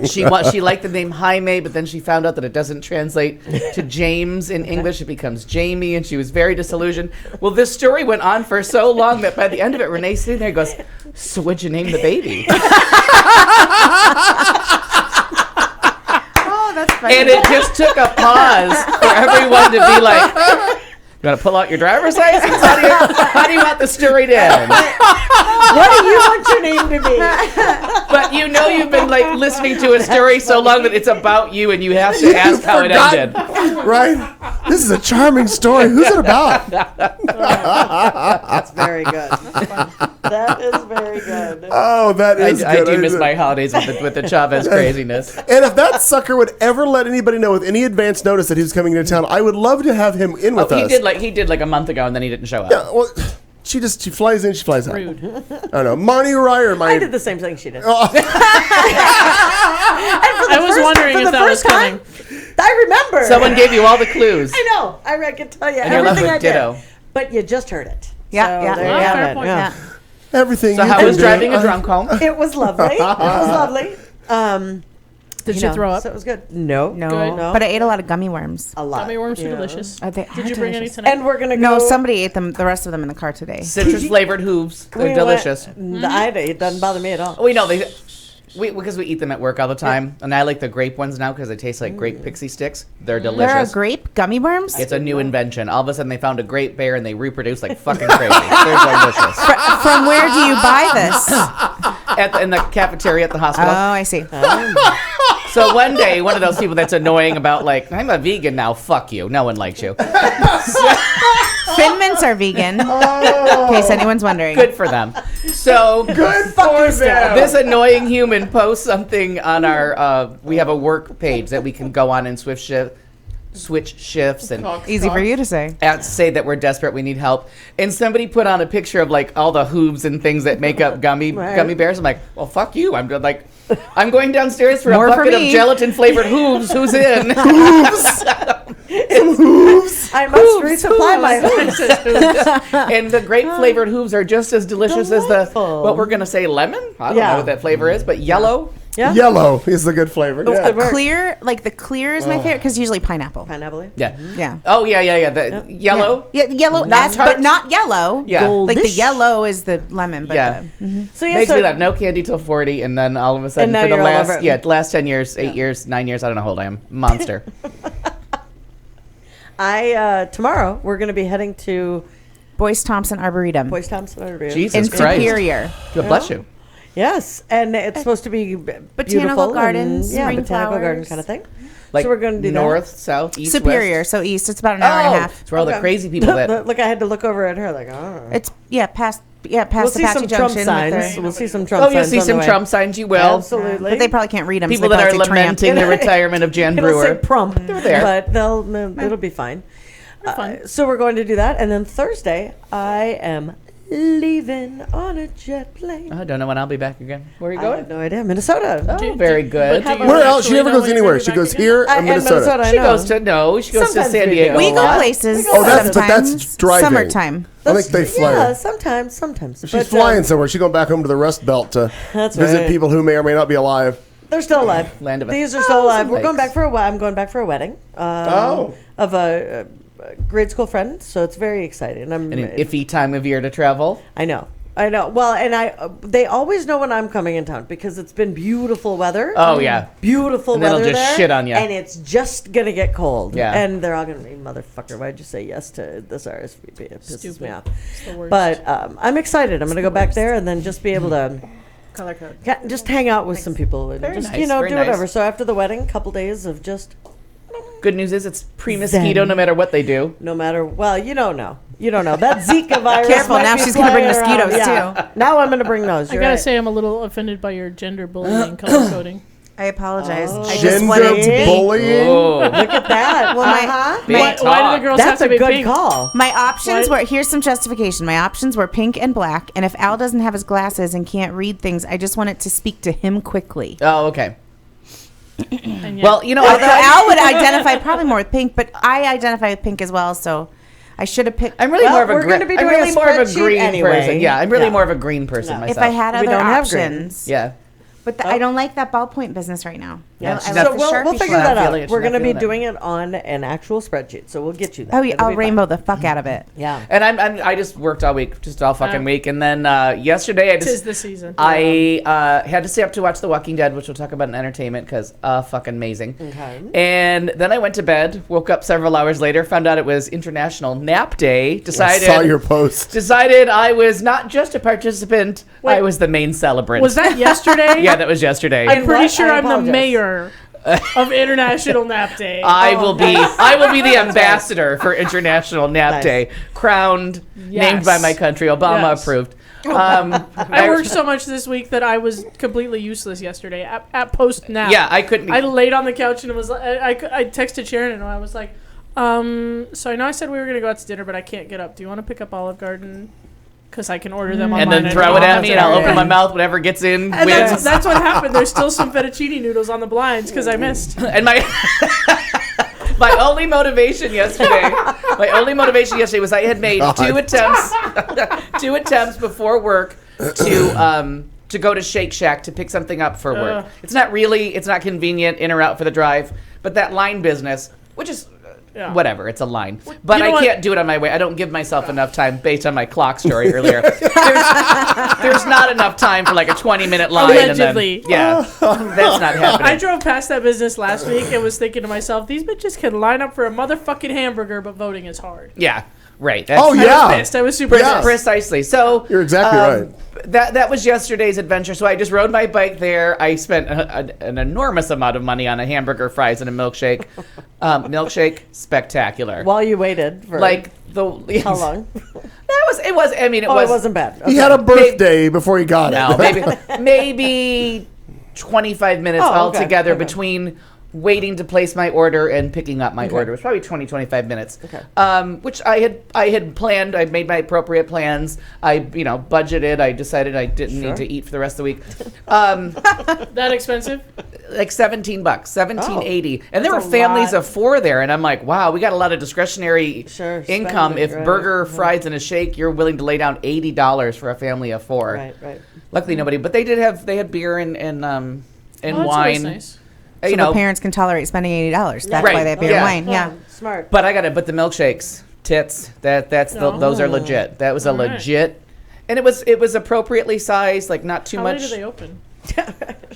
she liked the name Jaime, but then she found out that it doesn't translate to James in English. It becomes Jamie, and she was very disillusioned. Well, this story went on for so long that by the end of it, Renee's sitting there and goes, "So what'd you name the baby?" Oh, that's funny. And it just took a pause for everyone to be like, "You want to pull out your driver's license? How do you want the story to end?" What do you want your name to be? But you've been like listening to a story so long that it's about you, and you have to ask how it forgot. ended. Right? This is a charming story. Who's it about? That's very good. That is very good. Oh, that is I good. do miss my holidays with the Chavez craziness. And if that sucker would ever let anybody know with any advance notice that he was coming into town, I would love to have him in with us. He did like a month ago, and then he didn't show up. Yeah, well, she flies in, she flies out. Rude. I don't know. Marnie Ryer, I did the same thing she did. I was wondering if that was coming. I remember. Someone gave you all the clues. I know. I can tell you And you're left everything I with did. ditto. But you just heard it. Yeah, So yeah. there Well, you have fair it. point. Yeah. everything. So you how can was do. driving a drunk home? It was lovely. It was lovely. Did you throw up? So it was good. No. No, Good. No. but I ate a lot of gummy worms. A lot. Gummy worms are Yeah. delicious. They Did are you bring any delicious. tonight? And we're going to go. No, somebody ate them. The rest of them in the car today. Citrus flavored hooves. They're delicious. It doesn't bother me at all. We know because we eat them at work all the time, and I like the grape ones now because they taste like grape pixie sticks. They're There are delicious. grape gummy worms. It's a new invention. All of a sudden, they found a grape bear and they reproduce like fucking crazy. They're delicious. From where do you buy this? In the cafeteria at the hospital. Oh, I see. So one day, one of those people that's annoying about like, I'm a vegan now. Fuck you. No one likes you. Thin Mints are vegan. In case anyone's wondering. Good for them. So Good for them. this annoying human posts something on our. We have a work page that we can go on and switch shifts and Easy for you to say. say that we're desperate, we need help. And somebody put on a picture of like all the hooves and things that make up gummy bears. I'm like, well, fuck you. I'm going downstairs for More a for bucket of me. gelatin flavored hooves. Who's in? I must resupply my hooves. And the grape flavored hooves are just as delicious as the Delightful. what we're gonna say lemon. I don't Yeah. know what that flavor is, but yellow. Yeah. Yellow is the good flavor. Yeah. Clear, like the clear is my favorite because usually pineapple. Pineapple. Yeah. Yeah. Oh yeah. The yellow. Yeah, yellow, Not but tart. not yellow. Yeah. Like the Goldish. yellow is the lemon, but Yeah. So yeah, Makes so me laugh. No candy till 40, and then all of a sudden And now for the you're all over last it. last 10 years, 8 years, 9 years, I don't know how old I am. Monster. tomorrow we're going to be heading to Boyce Thompson Arboretum Boyce Thompson Arboretum. Jesus in Christ. Superior. God bless you. Yes, and it's supposed to be beautiful gardens, and, spring botanical garden flowers. kind of thing. Like so we're going to do north, south, east, Superior, west. so east. It's about an hour and a half. It's where all the Okay. crazy people that. Look, I had to look over at her like, oh. It's past We'll the see Apache some Trump Junction. signs. We'll see some Trump Oh, signs. you'll see on the some way. Trump signs. You will. Absolutely. But they probably can't read them. People so they that are probably say tramp. lamenting the retirement of Jan It'll say Brewer. Prump, there. but it'll be fine. So we're going to do that, and then Thursday I am leaving on a jet plane. I don't know when I'll be back again. Where are you I going? have no idea. Minnesota. Oh, very good. but do you Where else? actually She never know goes when you're anywhere. gonna She be goes back here I- in and Minnesota. I She know. goes to She goes to Sometimes San we Diego. do. We a go lot. places. Oh, that's but that's sometimes. driving. Summertime. I think they fly. Yeah, sometimes. She's But, flying somewhere. She's going back home to the Rust Belt to That's visit right. people who may or may not be alive. They're still alive. Land of These are still alive. We're going lakes. back for I'm going back for a wedding. Of a grade school friend. So it's very exciting. And an iffy time of year to travel. I know. Well, and they always know when I'm coming in town because it's been beautiful weather. Oh, yeah. Beautiful And then weather they'll just there, shit on ya. and it's just gonna get cold. Yeah. and they're all gonna be, motherfucker, why'd you say yes to this RSVP? It pisses Stupid. me off. It's the worst. But I'm excited. I'm gonna go back there and then just be able to Color code. just hang out with some people and Very just nice, do very whatever. nice. So after the wedding, couple days of just Good news is it's pre-mosquito Zen. no matter what they do. no matter. Well, you don't know. That Zika virus. Careful, might now be she's gonna bring flying around. mosquitoes, Yeah. Now I'm gonna bring those. I You're gotta right. say, I'm a little offended by your gender bullying color coding. I apologize. Oh. I just Gender wanted to be. bullying. Oh, Look at that. Well, my, big Why talk. do the girls That's have a to be good pink? call. my options What? were here's some justification. My options were pink and black, and if Al doesn't have his glasses and can't read things, I just wanted to speak to him quickly. Oh, okay. And yet- Well, you know, Although Al would identify probably more with pink, but I identify with pink as well, so I should have picked. I'm really Well, more of a we're green. gonna be I'm doing really a more of a spreadsheet green anyway. person. Yeah, I'm really Yeah. more of a green person No. myself. if I had We other don't have green. options. Yeah. But I don't like that ballpoint business right now. Yeah, I she's like not- the So we'll Sharpie figure not that out. feeling it. We're She's going to not be feeling it. doing it on an actual spreadsheet, so we'll get you that. Oh, yeah, It'll I'll be rainbow fun. the fuck out of it. Yeah. And I just worked all week, just all fucking week, and then yesterday I Tis just the season. I had to stay up to watch The Walking Dead, which we'll talk about in entertainment because fucking amazing. Okay. And then I went to bed, woke up several hours later, found out it was International Nap Day. I Decided saw your post. decided I was not just a participant, I was the main celebrant. Was that yesterday? Yeah, that was yesterday. I'm pretty what? sure I I'm the apologize. mayor of International Nap Day. I will be the ambassador for International Nap Nice. Day, crowned, named by my country, Obama Yes. approved. I worked so much this week that I was completely useless yesterday at post nap. Yeah, I couldn't. I laid on the couch and it was I texted Sharon and I was like, so I know I said we were gonna go out to dinner, but I can't get up. Do you want to pick up Olive Garden? Because I can order them online. and then throw it at me, and I'll open my mouth. Whatever gets in And wins. that's what happened. There's still some fettuccine noodles on the blinds because I missed. And my my only motivation yesterday was I had made two attempts before work to to go to Shake Shack to pick something up for work. Ugh. It's not convenient in or out for the drive, but that line business, which is whatever, it's a line. But I can't do it on my way. I don't give myself enough time based on my clock story earlier. There's not enough time for like a 20-minute line. Allegedly. And then, that's not happening. I drove past that business last week and was thinking to myself, these bitches can line up for a motherfucking hamburger, but voting is hard. Yeah, right. Oh, I yeah. was pissed. I was super pissed. Precisely. So You're exactly right. That was yesterday's adventure. So I just rode my bike there. I spent an enormous amount of money on a hamburger, fries, and a milkshake. Milkshake, spectacular. While you waited for how long? It wasn't bad. Okay. He had a birthday before he got No, it. maybe 25 minutes altogether okay. between waiting to place my order and picking up my order. It was probably 20-25 minutes. Okay. Which I had planned. I made my appropriate plans. I budgeted. I decided I didn't need to eat for the rest of the week. That expensive? Like $17, $17.80, and there were That's a families lot. of 4 there, and I'm like, wow, we got a lot of discretionary income. spending, If right. burger, fries, and a shake, you're willing to lay down $80 for a family of 4. Right. Luckily, nobody, but they had beer and Oh, that's always wine. nice. So the parents can tolerate spending $80. That's Right. why they have beer Yeah. and wine. Yeah. Smart. But the milkshakes, tits. Those are legit. That was a All right. legit, and it was appropriately sized, like not too How much. late do they open?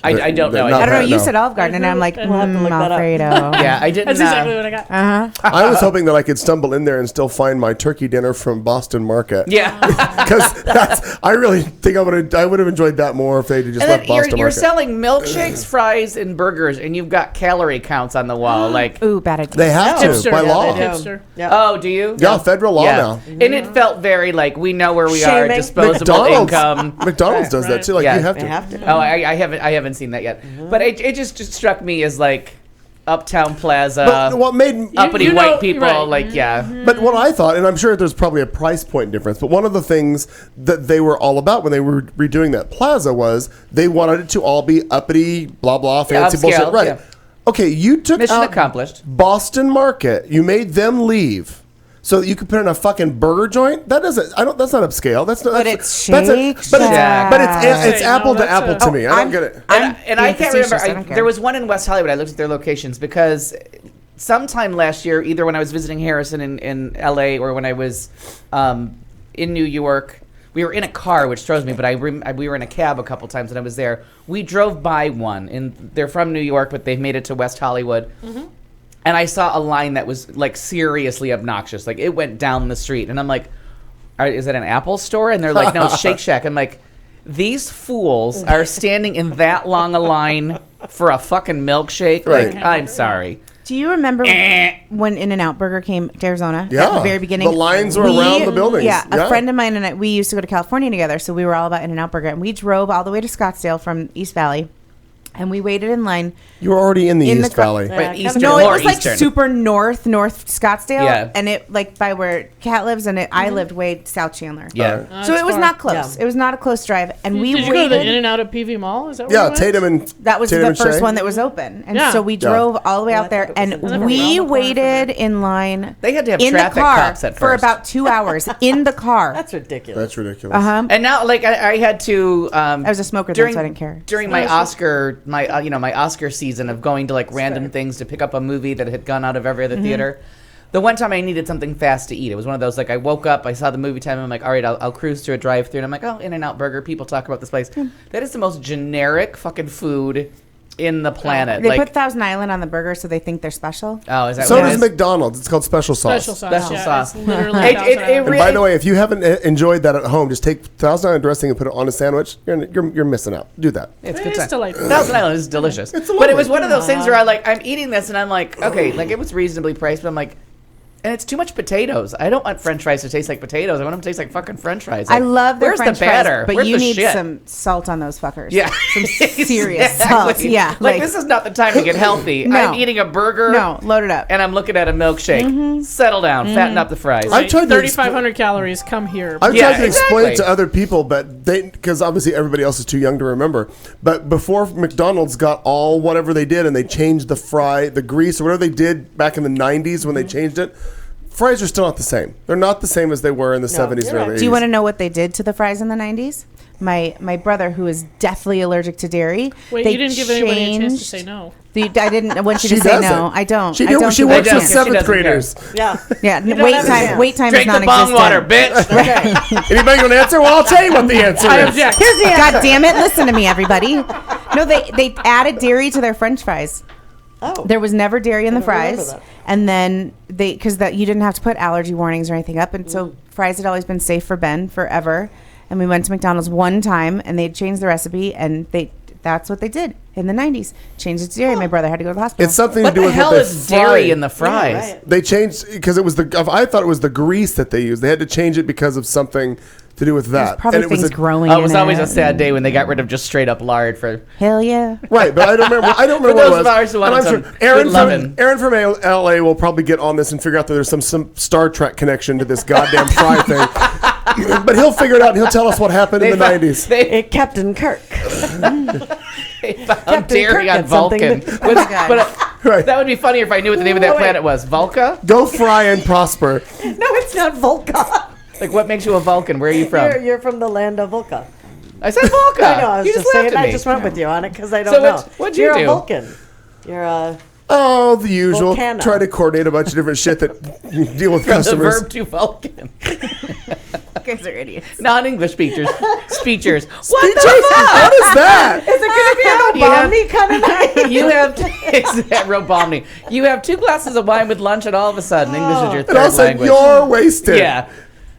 I don't know. They're I don't know. No. You said Olive Garden, and I'm like, We'll have to look that up. Alfredo. Yeah, I didn't. That's exactly what I got. I was hoping that I could stumble in there and still find my turkey dinner from Boston Market. Yeah. Because I really think I would have enjoyed that more if they'd just And left then Boston you're Market. selling milkshakes, fries, and burgers, and you've got calorie counts on the wall. Like, Ooh, bad idea. They have to Hipster, by yeah, law. they do. Hipster. Yeah. oh, do you? Yeah, federal law now. And it felt very like we know where we are, Shaming. disposable income. McDonald's does that too. Like Yeah. you have They to. have to. Oh, I haven't seen that yet. But it just struck me as like Uptown Plaza, But what made uppity You know- white people. right. Like, yeah. But what I thought, and I'm sure there's probably a price point difference, but one of the things that they were all about when they were redoing that plaza was they wanted it to all be uppity, blah, blah, fancy upscale, bullshit. Right. yeah. Okay, you took Mission out accomplished. Boston Market. You made them leave. So that you could put in a fucking burger joint? That's not upscale. That's not. But that's- it's that's a- Shake but it's, Shack. but it's Say, apple no, to that's apple a- to me. I don't I'm- get it. And I being can't remember. facetious, I don't care. There was one in West Hollywood. I looked at their locations because sometime last year, either when I was visiting Harrison in L.A. or when I was in New York, we were in a car, which throws me. But we were in a cab a couple times when I was there. We drove by one, and they're from New York, but they've made it to West Hollywood. Mm-hmm. And I saw a line that was like seriously obnoxious. Like it went down the street, and I'm like, "Is it an Apple store?" And they're like, "No, it's Shake Shack." I'm like, "These fools are standing in that long a line for a fucking milkshake." Right. Like, I'm sorry. Do you remember when In-N-Out Burger came to Arizona at Yeah. the very beginning? The lines were around the buildings. Yeah, Yeah. a friend of mine and I, we used to go to California together, so we were all about In-N-Out Burger. And we drove all the way to Scottsdale from East Valley, and we waited in line. You were already in the In the East car- Valley. Yeah, But kinda Eastern No, or it was like Eastern. super north Scottsdale. Yeah. And it like by where Kat lives, and I lived way South Chandler. Yeah. So it was far. not close. Yeah. It was not a close drive, and we Did you go to the waited. In-N-Out at PV Mall? Is that where Yeah, you went? Tatum and That was Tatum the and first Shay. one that was open, and Yeah. so we Yeah. drove all the way Oh, out there, I thought it was and in the we around the corner waited in line. They had to have in traffic the car cops at for first. about 2 hours in the car. That's ridiculous. That's ridiculous. And now, like, I had to. I was a smoker then, so I didn't care. During my Oscar, my Oscar season of going to like random things to pick up a movie that had gone out of every other theater. The one time I needed something fast to eat, it was one of those like I woke up, I saw the movie time, and I'm like, all right, I'll cruise to a drive-thru, and I'm like, oh, In-N-Out Burger. People talk about this place. That is the most generic fucking food in the planet. They like, put Thousand Island on the burger, so they think they're special. oh, is that So what it does is? McDonald's. It's called special sauce. Special sauce. Special yeah, sauce. It's literally It- Thousand it Island. And by the way, if you haven't enjoyed that at home, just take Thousand Island dressing and put it on a sandwich. You're missing out. Do that. It's It good is time. delightful. Thousand Island is delicious. It's but it lovely. was one of those things where I'm eating this and I'm like, okay, like it was reasonably priced, but I'm like, and it's too much potatoes. I don't want French fries to taste like potatoes. I want them to taste like fucking French fries. I Like, love their where's French the batter? fries, but Where's you the need shit? some salt on those fuckers. Yeah, some serious Exactly. salt. Yeah, like this is not the time to get healthy. No. I'm eating a burger. no, load it up. And I'm looking at a milkshake. Settle down, fatten up the fries. I've tried to 3,500 calories. Come here. I've Yeah, tried to explain it exactly. to other people, but because obviously everybody else is too young to remember. But before McDonald's got all whatever they did and they changed the grease or whatever they did back in the 90s when they changed it, fries are still not the same. They're not the same as they were in the 70s and you're early right. 80s. Do you want to know what they did to the fries in the 90s? my brother, who is deathly allergic to dairy. Wait, they you didn't give anybody a chance to say changed- no. I didn't want you She to say doesn't. no. I don't. She I don't she give her works a with does. chance. She 7th doesn't graders. Yeah. Yeah, don't wait have a time. chance. Wait time Drink is the bong non-existent. water, bitch. Anybody going to answer? Well, I'll tell you what the answer I is. object. Here's the answer. God damn it! Listen to me, everybody. No, they added dairy to their French fries. Oh. There was never dairy in the don't remember fries, that. and then because you didn't have to put allergy warnings or anything up, and so fries had always been safe for Ben forever. And we went to McDonald's one time, and they changed the recipe, and that's what they did in the 90s. Changed it to dairy. My brother had to go to the hospital. It's something What to do the with hell what they is dairy fry. in the fries? Yeah, right. They changed because it was I thought it was the grease that they used. They had to change it because of something to do with that. Probably and it was things a, growing. Oh, it was in always a it. sad day when they got rid of just straight up lard for. Hell yeah. Right, but I don't remember. I don't remember those what it of was. ours who And wanted I'm some Aaron good lovin'. from LA will probably get on this and figure out that there's some Star Trek connection to this goddamn fry thing. But he'll figure it out and he'll tell us what happened in the 90s. Captain Kirk. They found Captain dairy Kirk on had something Vulcan. to- Right. That would be funnier if I knew what the name of that wait. planet was. Vulca? Go fry and prosper. No, it's not Volca. Like, what makes you a Vulcan? Where are you from? You're from the land of Volca. I said Vulca. I know. I was you just laughed saying. at I me. just went with you on it because I don't So know. what'd you You're do? a Vulcan. You're a. Oh, the usual. Volcano. Try to coordinate a bunch of different shit that you deal with From the customers. verb to Vulcan. You guys are idiots. Non-English speakers. Speechers. What Speeches? the fuck? What is that? Is it You going have- to be a Bomni kind of night? You have is that Robomni. You have 2 glasses of wine with lunch, and all of a sudden, English is your And third also, language. you're wasted. Yeah.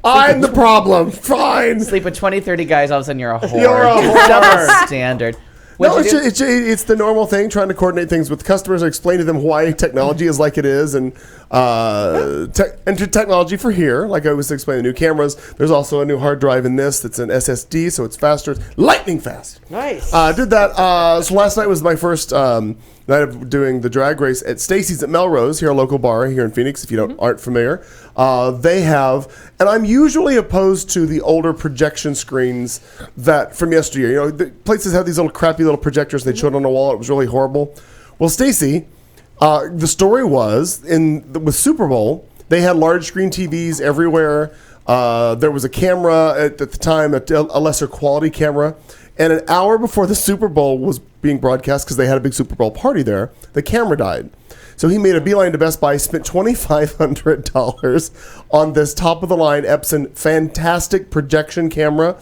I'm the problem. Fine. Sleep with 20, 30 guys, all of a sudden you're a whore. You're a whore. Double standard. No, What'd you do? it's the normal thing, trying to coordinate things with customers and explain to them why technology is like it is, and technology for here, like I was explaining, the new cameras. There's also a new hard drive in this that's an SSD, so it's faster, lightning fast. Nice. Did that. So last night was my first night of doing the drag race at Stacy's at Melrose, here, a local bar here in Phoenix. If you aren't familiar, they have, and I'm usually opposed to the older projection screens that from yesteryear. You know, the places have these little crappy little projectors. They showed on a wall. It was really horrible. Well, Stacy, the story was with Super Bowl, they had large screen TVs everywhere. There was a camera at the time, a lesser quality camera. And an hour before the Super Bowl was being broadcast, because they had a big Super Bowl party there, the camera died. So he made a beeline to Best Buy, spent $2,500 on this top-of-the-line Epson fantastic projection camera.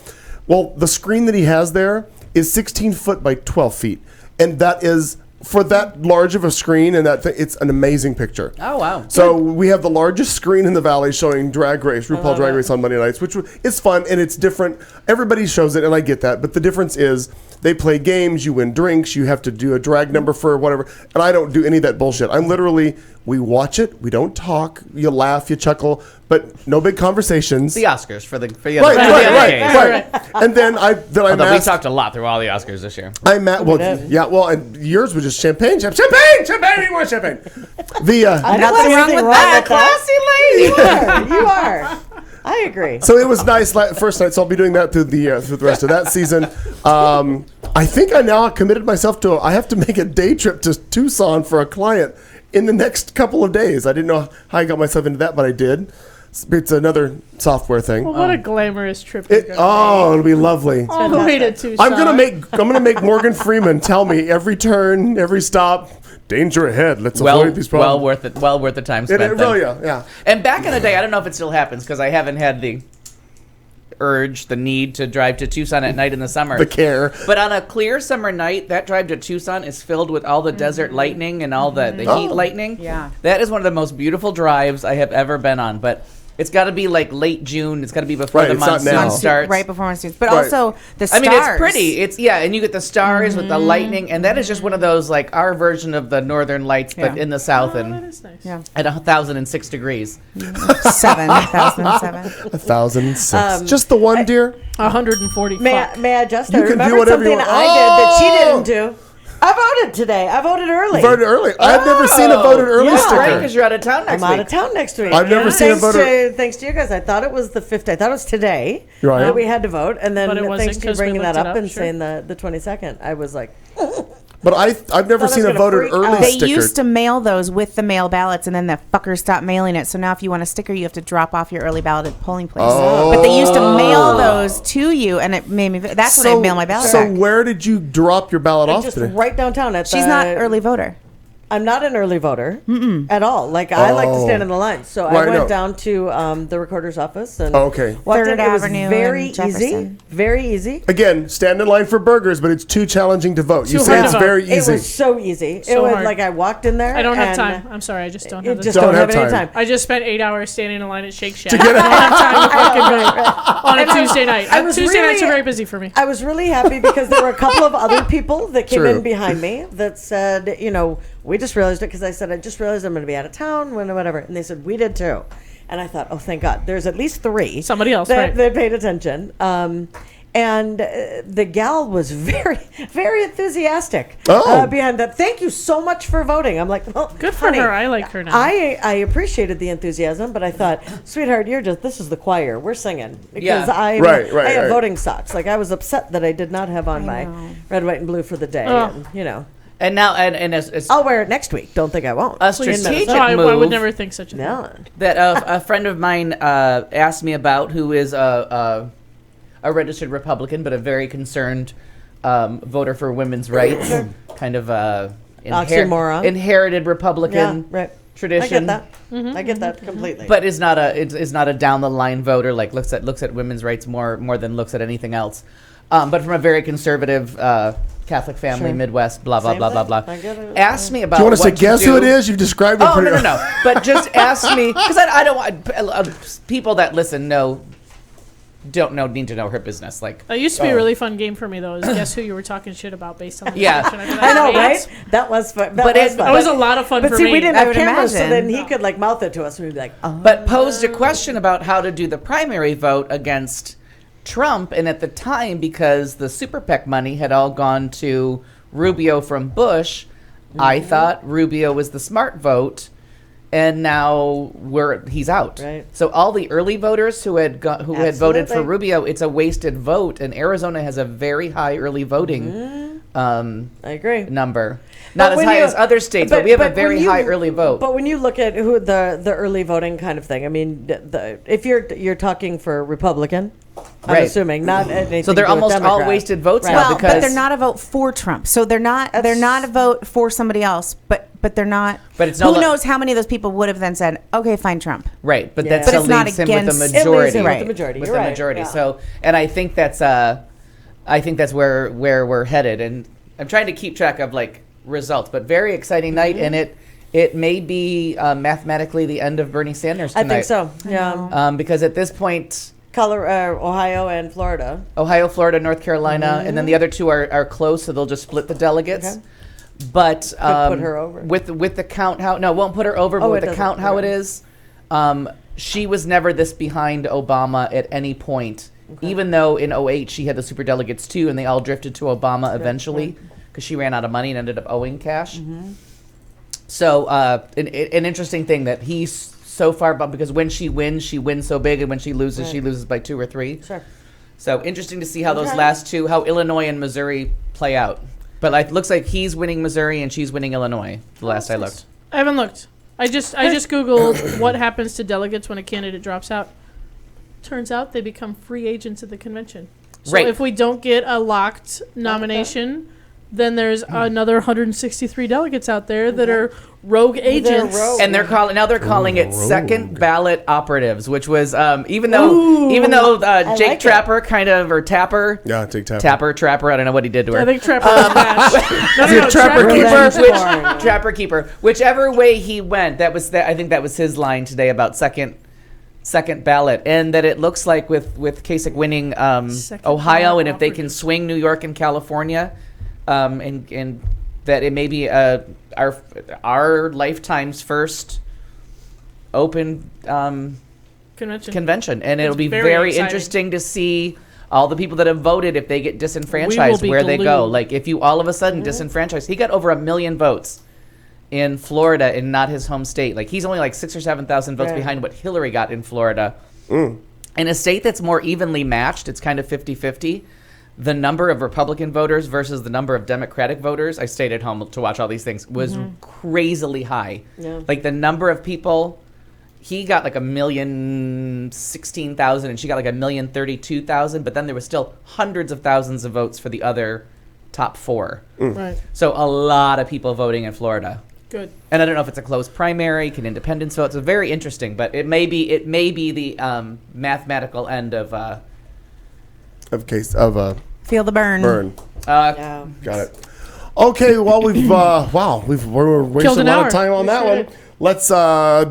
Well, the screen that he has there is 16 foot by 12 feet. And that is, for that large of a screen, and it's an amazing picture. Oh, wow. So we have the largest screen in the valley showing Drag Race, RuPaul Drag Race on Monday nights, which is fun and it's different. Everybody shows it, and I get that. But the difference is they play games, you win drinks, you have to do a drag number for whatever. And I don't do any of that bullshit. I'm literally, we watch it, we don't talk, you laugh, you chuckle, but no big conversations. The Oscars for the Right. And then Although I'm we asked, talked a lot through all the Oscars this year. and yours was just champagne, we want champagne. Nothing wrong with that. Classy lady. You are. I agree. So it was nice first night. So I'll be doing that through the rest of that season. I think I now committed myself to. I have to make a day trip to Tucson for a client in the next couple of days. I didn't know how I got myself into that, but I did. It's another software thing. Well, what a glamorous trip. you're gonna It'll be lovely. make. All the way to Tucson. I'm gonna make Morgan Freeman tell me every turn, every stop. Danger ahead. Let's avoid these problems. Well worth the time spent. Really, then. yeah. And back in the day, I don't know if it still happens because I haven't had the urge, the need to drive to Tucson at night in the summer. The care. But on a clear summer night, that drive to Tucson is filled with all the desert lightning and all the heat lightning. Yeah. That is one of the most beautiful drives I have ever been on. But it's got to be like late June. It's got to be before Right, the it's not monsoon now. starts. Right before monsoon. But Right. also the I stars. mean, it's pretty. It's and you get the stars with the lightning, and that is just one of those like our version of the Northern Lights, but Yeah. in the south That and is nice. Yeah. at 1,006 degrees. 7,007. 1,006. Just the one, dear. 140. May I just? You I can do remembered whatever you something want. I did that she Oh! didn't do. I voted today. I voted early. Voted early. I've never seen a voted early yeah. Right, sticker. because you're out of town next I'm week. out of town next week. I've never seen a voter- Thanks to you guys. I thought it was the 5th. I thought it was today Right. that we had to vote. And then But it wasn't thanks to you 'cause we bringing that looked it up up, and sure. saying the 22nd, I was like, But I've never Thought I seen was a gonna voter freak early out. They sticker. used to mail those with the mail ballots, and then the fuckers stopped mailing it. So now, if you want a sticker, you have to drop off your early ballot at the polling place. Oh. But they used to mail those to you, and it made me. That's when I mail my ballot So back. where did you drop your ballot off Just today? right downtown at She's the, not early voter. I'm not an early voter at all. Like I like to stand in the line, so I Right, went no. down to the recorder's office and Okay. walked Third in. It was Avenue very and Jefferson. very easy. Again, stand in line for burgers, but it's too challenging to vote. You Too say hard it's to vote. very It easy. was so easy. So it was hard. like I walked in there. I don't have and time. I'm sorry, I just don't You have the just time. don't have have any time. time. I just spent 8 hours standing in line at Shake Shack. I don't have time to fucking vote on a Tuesday night. I was Tuesday nights are really- very busy for me. I was really happy because there were a couple of other people that came True. in behind me that said, we just realized it because I said, I just realized I'm going to be out of town, whatever. And they said, we did too. And I thought, oh, thank God. There's at least 3. Somebody else, that, right. that paid attention. And the gal was very, very enthusiastic behind that. Thank you so much for voting. I'm like, well, Good for honey, her. I like her now. I appreciated the enthusiasm, but I thought, sweetheart, this is the choir. We're singing. Because Yeah. I Right, have right. voting socks. Like I was upset that I did not have on my know. red, white, and blue for the day. Oh. And, And now, and as I'll wear it next week. Don't think I won't. a In strategic Minnesota. No, I move would never think such a thing. No. that a friend of mine asked me about, who is a registered Republican, but a very concerned voter for women's rights, kind of Oxymoron. inherited Yeah, Republican right. tradition. I get that. I get that completely. But is not a down the line voter. Like looks at women's rights more than looks at anything else. But from a very conservative Catholic family, Sure. Midwest, blah blah Same blah blah thing. blah. I get it. Asked me about. Do you want to say what guess do. who it is? You've described it Oh pretty no. But just ask me because I don't want people that listen need to know her business. Like That used to be a really fun game for me, though. Is guess who you were talking shit about based on the Yeah. description. I'd be like, I know, "Wait." right? That was fun. But was it- fun. That was a lot of fun But for see, me. we didn't I have would cameras, so imagine. then he could mouth it to us, and we'd be like, oh. but posed a question about how to do the primary vote against Trump, and at the time, because the super PAC money had all gone to Rubio from Bush, I thought Rubio was the smart vote, and now he's out. Right. So all the early voters who had voted for Absolutely. Rubio, it's a wasted vote, and Arizona has a very high early voting I agree. number. Not But as when high you- as other states, but we have a when very you- high early vote. But when you look at who the early voting kind of thing, I mean, if you're talking for Republican, I'm Right. assuming not anything. So they're to do with almost all Democrat. wasted votes Right. now Well, because but they're not a vote for Trump, so they're not a vote for somebody else. But they're not. But it's not who like- knows how many of those people would have then said, "Okay, fine, Trump." right, but Yeah. that But still it's not leaves him with the against- It leaves majority. him Right. with the majority. With You're the right, majority. yeah. So, and I think that's where we're headed, and I'm trying to keep track of like results. But very exciting night, Mm-hmm. and it may be mathematically the end of Bernie Sanders I tonight. think so. Yeah. Because at this point, Ohio and Florida. Ohio, Florida, North Carolina, and then the other two are close, so they'll just split the delegates. Okay. But put her over. with the count how no, won't put her over, but Oh, with it the doesn't. count how it Okay. is, she was never this behind Obama at any point. Even though in 2008 she had the super delegates too, and they all drifted to Obama eventually because she ran out of money and ended up owing cash. Mm-hmm. So an interesting thing that he's so far, but because when she wins so big, and when she loses, she loses by 2 or 3. Sure. So interesting to see how those Okay. last two, how Illinois and Missouri play out. But it looks like he's winning Missouri and she's winning Illinois. The last I looked. I haven't looked. I just googled what happens to delegates when a candidate drops out. Turns out they become free agents at the convention. So Right. if we don't get a locked nomination, then there's another 163 delegates out there that are rogue agents. rogue. And they're calling it second ballot operatives, which was even though Jake like it. Trapper Tapper. Yeah, take time. Trapper, I don't know what he did to her. I think Trapper was smashed. No, Trapper Revenge Which, porn. Trapper Keeper. Whichever way he went, I think that was his line today about second ballot, and that it looks like with Kasich winning Second Ohio, ballot and if they can operative. swing New York and California, and that it may be our lifetime's first open convention, and it'll be very very exciting. interesting to see all the people that have voted if they get disenfranchised, be where they go. glued. Like if you all of a sudden disenfranchised, he got over 1 million votes in Florida and not his home state. Like he's only like 6,000 or 7,000 votes Right. behind what Hillary got in Florida. In a state that's more evenly matched, it's kind of 50-50. the number of Republican voters versus the number of Democratic voters, I stayed at home to watch all these things, was crazily high. Yeah. Like the number of people, he got like 1,016,000 and she got like 1,032,000, but then there was still hundreds of thousands of votes for the other top 4. Right. So a lot of people voting in Florida. Good. And I don't know if it's a closed primary, can independents vote? It's very interesting, but it may be the mathematical end of Feel the burn. Yeah. Got it. Okay, well we're wasting an a lot hour. of time on that one. Let's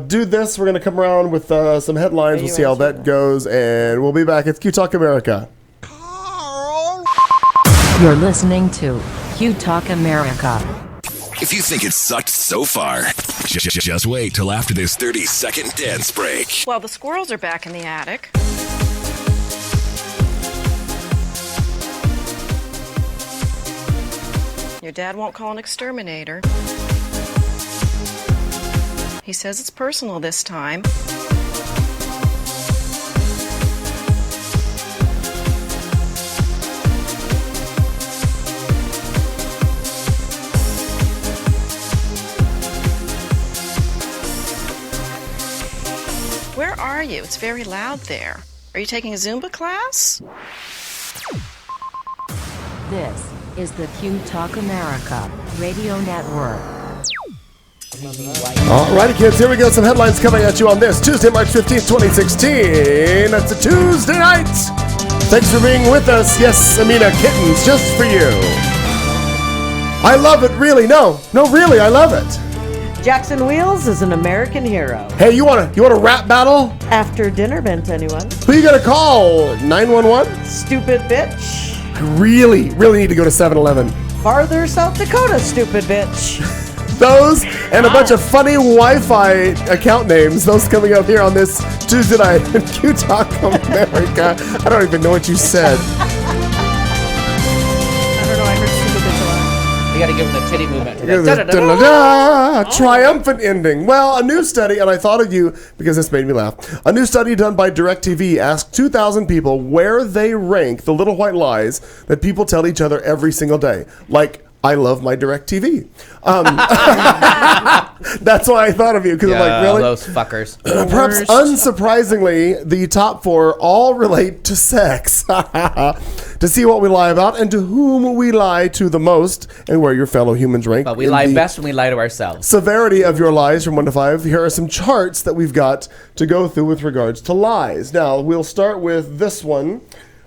do this. We're gonna come around with some headlines. We'll see how that goes, and we'll be back. It's Q Talk America. You're listening to Q Talk America. If you think it sucked so far, just wait till after this 30-second dance break. Well, the squirrels are back in the attic. Your dad won't call an exterminator. He says it's personal this time. Where are you? It's very loud there. Are you taking a Zumba class? This is the Q Talk America Radio Network. Alrighty, kids, here we go. Some headlines coming at you on this Tuesday, March 15th, 2016. That's a Tuesday night. Thanks for being with us. Yes, Amina Kittens, just for you. I love it, really. No, really, I love it. Jackson Wheels is an American hero. Hey, you want a rap battle? After dinner, bent anyone? Who you gonna call? 911? Stupid bitch. I really need to go to 7-Eleven. Farther South Dakota, stupid bitch. Those and a bunch of funny Wi-Fi account names. Those coming up here on this Tuesday night in Q Talk America. I don't even know what you said. I don't know. I heard stupid bitch a lot. You got to give them the titty movement. Triumphant ending. Well, a new study, and I thought of you because this made me laugh. A new study done by DirecTV asked 2,000 people where they rank the little white lies that people tell each other every single day. Like, I love my DirecTV. That's why I thought of you, because I'm like, really? Those fuckers. Perhaps unsurprisingly, the top 4 all relate to sex. To see what we lie about and to whom we lie to the most and where your fellow humans rank. But we in lie the best when we lie to ourselves. severity of your lies from 1 to 5. Here are some charts that we've got to go through with regards to lies. Now, we'll start with this one.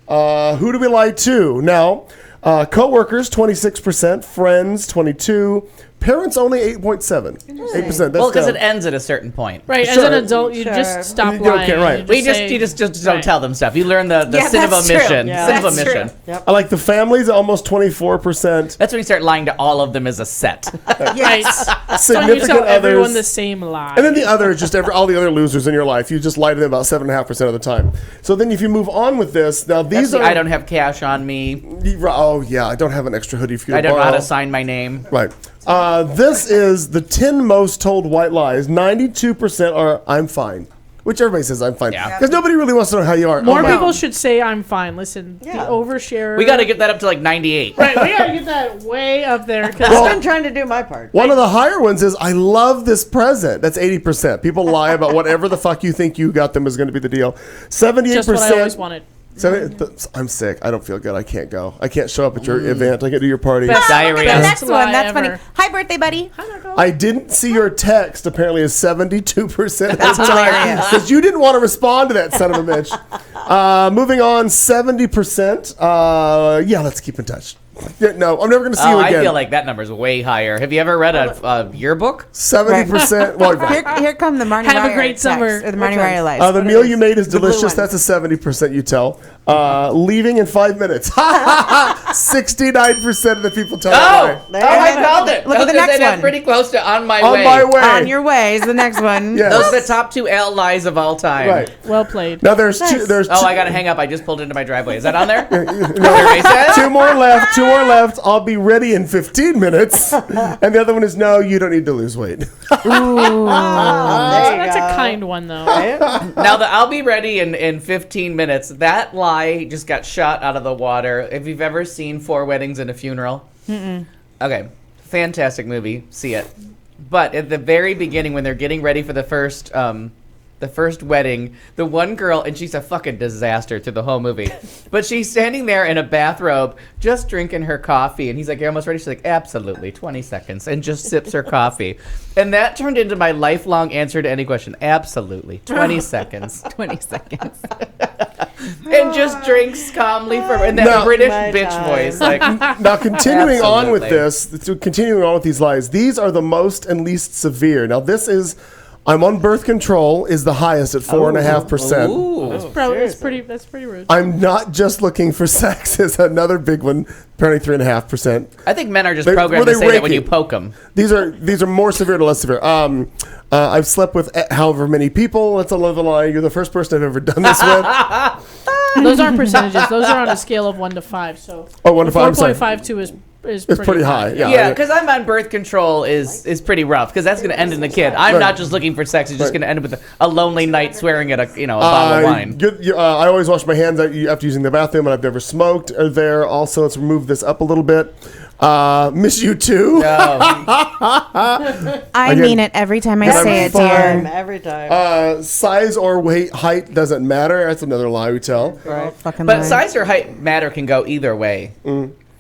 Who do we lie to? Now, co-workers, 26%, friends, 22%, parents, only 8.7%. 8%. That's Well, because down. it ends at a certain point. Right. As Sure. an adult, you just stop You don't lying. care, right. You just don't Right. tell them stuff. You learn the Yeah, sin of that's true. omission. Yeah. Sin of That's omission. true. I like the families, almost 24%. That's when you start lying to all of them as a set. Right. So you Significant tell everyone others. the same lie. And then the other is just all the other losers in your life. You just lie to them about 7.5% of the time. So then if you move on with this, now That's these the are... I don't have cash on me. Oh, yeah, I don't have an extra hoodie for you to I don't know how borrow. to sign my name. Right. This is the 10 most told white lies. 92% are I'm fine, which everybody says I'm fine. Yeah. Because nobody really wants to know how you are. More Oh, my- people should say I'm fine. Listen, the overshare. We got to get that up to like 98. Right, we gotta get that way up there. Cause I've been trying to do my part. One of the higher ones is I love this present. That's 80%. People lie about whatever the fuck you think you got them is going to be the deal. 78%. just what I always wanted. I'm sick. I don't feel good. I can't go. I can't show up at your event. I can't do your party. Best Diarrhea. The best next lie one. That's ever. funny. Hi, birthday buddy. I didn't see your text. Apparently, is 72% of the That's time hilarious. because you didn't want to respond to that son of a bitch. Moving on, 70%. Yeah, let's keep in touch. Yeah, no, I'm never going to see you I again. feel like that number's way higher. Have you ever read a yearbook? 70%. Well, Here come the Marnie Have a Ryer great text, summer. or the Marnie Ryer lies. the What meal it you is. made is The blue delicious. one. That's a 70% you tell. Leaving in 5 minutes. 69% of the people tell a lie. There I you go. called it. Look at the Those- next that's one. pretty close to on my On way. my way. On your way is the next one. Yes. Those are the top 2 L lies of all time. Right. Well played. Now there's two. There's Oh, two, I gotta hang up. I just pulled into my driveway. Is that on there? Everybody says? two more left. Two more left. I'll be ready in 15 minutes. And the other one is no, you don't need to lose weight. There you That's go. a kind one, though. Now, I'll be ready in 15 minutes. That lie lie just got shot out of the water. If you've ever seen 4 Weddings and a Funeral, okay, fantastic movie. See it. But at the very beginning, when they're getting ready for the first wedding, the one girl, and she's a fucking disaster through the whole movie, but she's standing there in a bathrobe just drinking her coffee, and he's like, "You're almost ready?" She's like, "Absolutely, 20 seconds," and just sips her coffee. And that turned into my lifelong answer to any question. Absolutely, 20 seconds. 20 seconds. And just drinks calmly in that No. British My bitch time. voice. Like, Now, continuing on with Absolutely. continuing on with these lies, these are the most and least severe. Now, this is, I'm on birth control is the highest at 4.5%. ooh. That's pretty rude. I'm not just looking for sex is another big one, apparently 3.5%. I think men are just Were programmed they to say that when you raking? poke them. These are more severe to less severe. I've slept with however many people. That's another lie. You're the first person I've ever done this with. Those aren't percentages. Those are on a scale of 1 to 5. So Oh, 1 to 5, I'm sorry. 4.52 is It's pretty high. Yeah. Yeah, because I'm on birth control is pretty rough because that's going to end in a kid. I'm not just looking for sex; it's just going to end up with a lonely night swearing at a bottle of wine. I always wash my hands after using the bathroom, and I've never smoked there. Also, let's remove this up a little bit. Miss you too. I Again, mean it every time I say it, dear. Every time. Size or weight, height doesn't matter. That's another lie we tell. Right. Fucking But lie. size or height matter can go either way.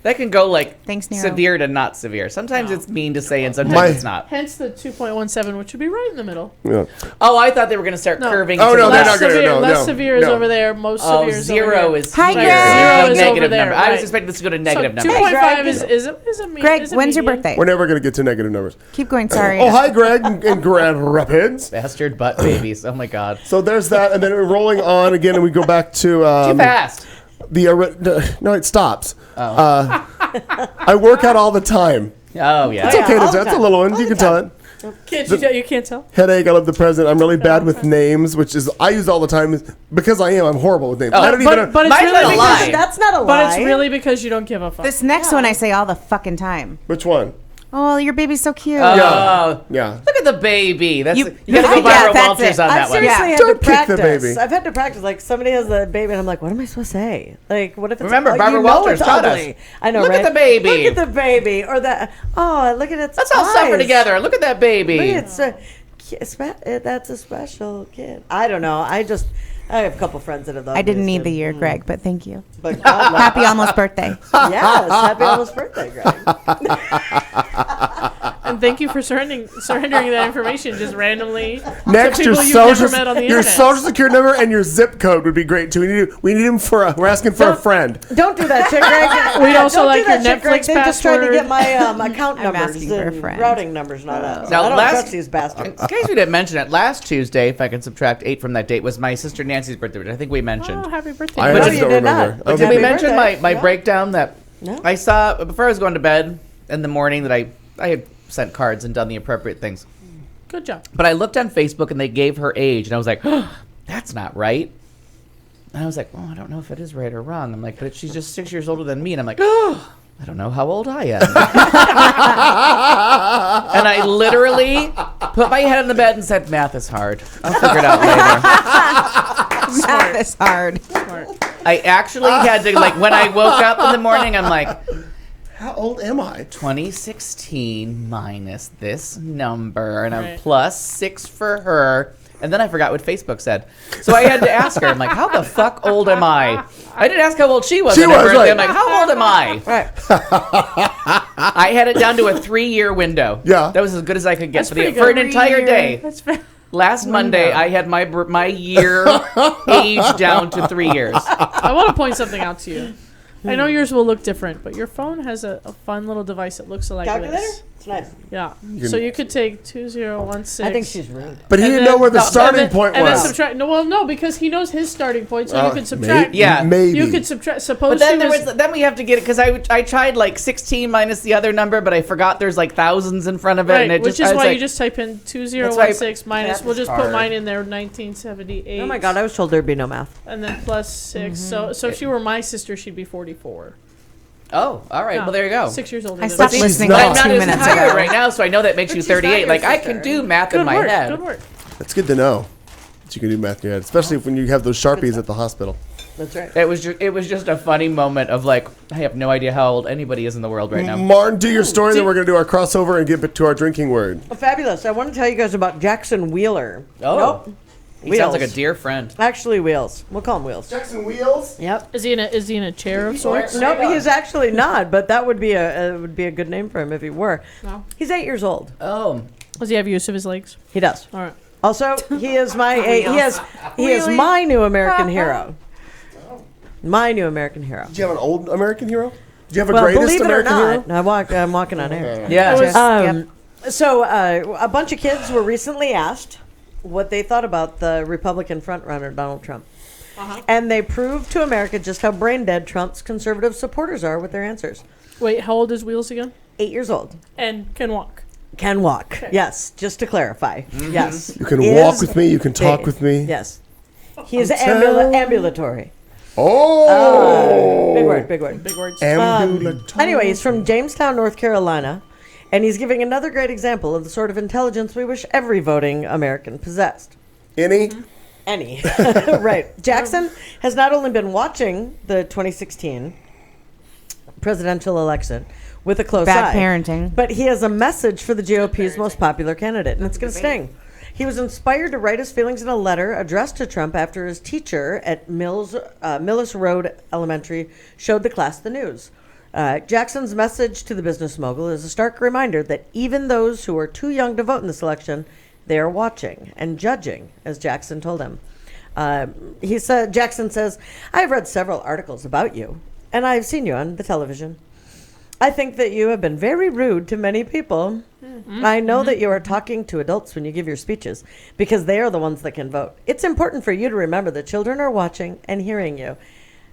That can go like Thanks, Nero. severe to not severe. Sometimes it's mean to say, and sometimes My- it's not. Hence the 2.17, which would be right in the middle. Yeah. Oh, I thought they were going to start No. curving. Oh, to no, the they're left. not gonna- Less severe is no. over there. Most Oh, severe is over zero here. is Hi, here. Greg. Zero is Negative over there, number. I was right. expecting this to go to So negative number. 2.5 is a mean. Greg, is a when's your median. birthday? We're never going to get to negative numbers. Keep going. Sorry. Oh, hi, Greg in Grand Rapids. Bastard butt babies. Oh my god. So there's that, and then rolling on again, and we go back to Too fast. no, it stops. I work out all the time. Oh yeah. It's okay. all the That's a time. little one. You can tell it. You can't tell. Headache. I love the present. I'm really bad with names, which is I use all the time because I'm horrible with names. I don't even know. But it's Mine's really not a lie. That's not a lie. But it's really because you don't give a fuck. This next one I say all the fucking time. Which one? Oh, your baby's so cute. Oh, Yeah. look at the baby. That's You- you gotta go Yeah, Barbara that's Walters it. on I've that one. seriously had Don't to kick the practice. baby. I've had to practice. Like somebody has a baby, and I'm like, what am I supposed to say? Like, what if it's Remember, you Barbara know Walters it's taught us. ugly. I know, Look at right? the baby. Look at the baby, or that. Oh, look at its. Let's all suffer eyes. together. Look at that baby. Look, that's a special kid. I don't know. I have a couple friends that have done I didn't this, need the and- year, Greg, but thank you. But God love- Happy almost birthday. yes, happy almost birthday, Greg. And thank you for surrendering that information just randomly. Next, to your people you've never social met on the your internet. social security number and your zip code would be great too. We need him we're asking for a friend. Don't do that shit, Greg. We'd also Don't like do that your shit, Greg. Netflix They just tried to password. get my account I'm numbers asking for a and friend. routing numbers and all that. Now, I don't last- trust these bastards. In case we didn't mention it, last Tuesday, if I can subtract 8 from that date, was my sister Nancy's birthday, which I think we mentioned. Oh, happy birthday. I No, just you don't did remember. not. Okay. Did we Happy mention birthday. my Yeah. breakdown that No. I saw before I was going to bed in the morning that I had sent cards and done the appropriate things. Good job. But I looked on Facebook and they gave her age, and I was like, oh, that's not right. And I was like, well, I don't know if it is right or wrong. I'm like, but she's just 6 years older than me. And I'm like, oh, I don't know how old I am. And I literally put my head on the bed and said, math is hard. I'll figure it out later. Math is hard. I actually had to, like, when I woke up in the morning, I'm like, How old am I? 2016 minus this number, and I'm Right. plus 6 for her. And then I forgot what Facebook said. So I had to ask her, I'm like, how the fuck old am I? I didn't ask how old she was. She on her was, birthday. right. I'm like, how old am I? Right. I had it down to a 3-year window. Yeah. That was as good as I could get That's for, pretty for an good. entire day. That's fair. Last Monday, I had my year age down to 3 years. I want to point something out to you. I know yours will look different, but your phone has a fun little device that looks like Calculator? this. It's nice. Yeah. So you could take 2016. I think she's rude. But he and didn't then- know where the no, starting and then- point and then was. subtract. No, because he knows his starting point, so you could subtract. Yeah. Maybe. You could subtract. Suppose But then she then we have to get it because I tried like 16 minus the other number, but I forgot there's like thousands in front of it, right, and it which just is I was why like, you just type in That's 2016 why- minus. Math We'll is just hard. put mine in there, 1978. Oh my God, I was told there'd be no math. And then plus 6. So if she were my sister, she'd be 44. Oh, all right. Yeah. Well, there you go. 6 years older. I than stopped me. listening not. like I'm not 2 as minutes tired ago. right now, so I know that makes you she's not 38. your Like I can sister. do math in Good my work. head. Good work. That's good to know that you can do math in your head, especially when you have those Sharpies at the hospital. That's right. It was just a funny moment of like, I have no idea how old anybody is in the world right now. Martin, do your story, then we're going to do our crossover and get to our drinking word. Fabulous. I want to tell you guys about Jackson Wheeler. Oh. Nope. He sounds like a dear friend. Actually, Wheels. We'll call him Wheels. Jackson Wheels? Yep. Is he in a chair of sorts? Nope, he's actually not, but that would be a good name for him if he were. No. He's 8 years old. Oh. Does he have use of his legs? He does. All right. Also, he is my new American hero. My new American hero. Do you have an old American hero? Do you have a Well, greatest believe it American or hero? not, I'm walking on air. Yeah. So a bunch of kids were recently asked what they thought about the Republican frontrunner, Donald Trump. And they proved to America just how brain dead Trump's conservative supporters are with their answers. Wait, how old is Wheels again? 8 years old. And can walk. Can walk. Okay. Yes, just to clarify. Yes. You can walk with me. You can talk with me. Yes. He is ambulatory. Oh! Big word, big word. Big words. Ambulatory. Anyway, he's from Jamestown, North Carolina, and he's giving another great example of the sort of intelligence we wish every voting American possessed. Any? Any. Right. Jackson has not only been watching the 2016 presidential election with a close Bad eye, parenting. but he has a message for the GOP's most popular candidate, and it's going to sting. He was inspired to write his feelings in a letter addressed to Trump after his teacher at Millis Road Elementary showed the class the news. Jackson's message to the business mogul is a stark reminder that even those who are too young to vote in this election, they are watching and judging, as Jackson told him. Jackson says, "I have read several articles about you, and I have seen you on the television. I think that you have been very rude to many people. I know that you are talking to adults when you give your speeches because they are the ones that can vote. It's important for you to remember that children are watching and hearing you.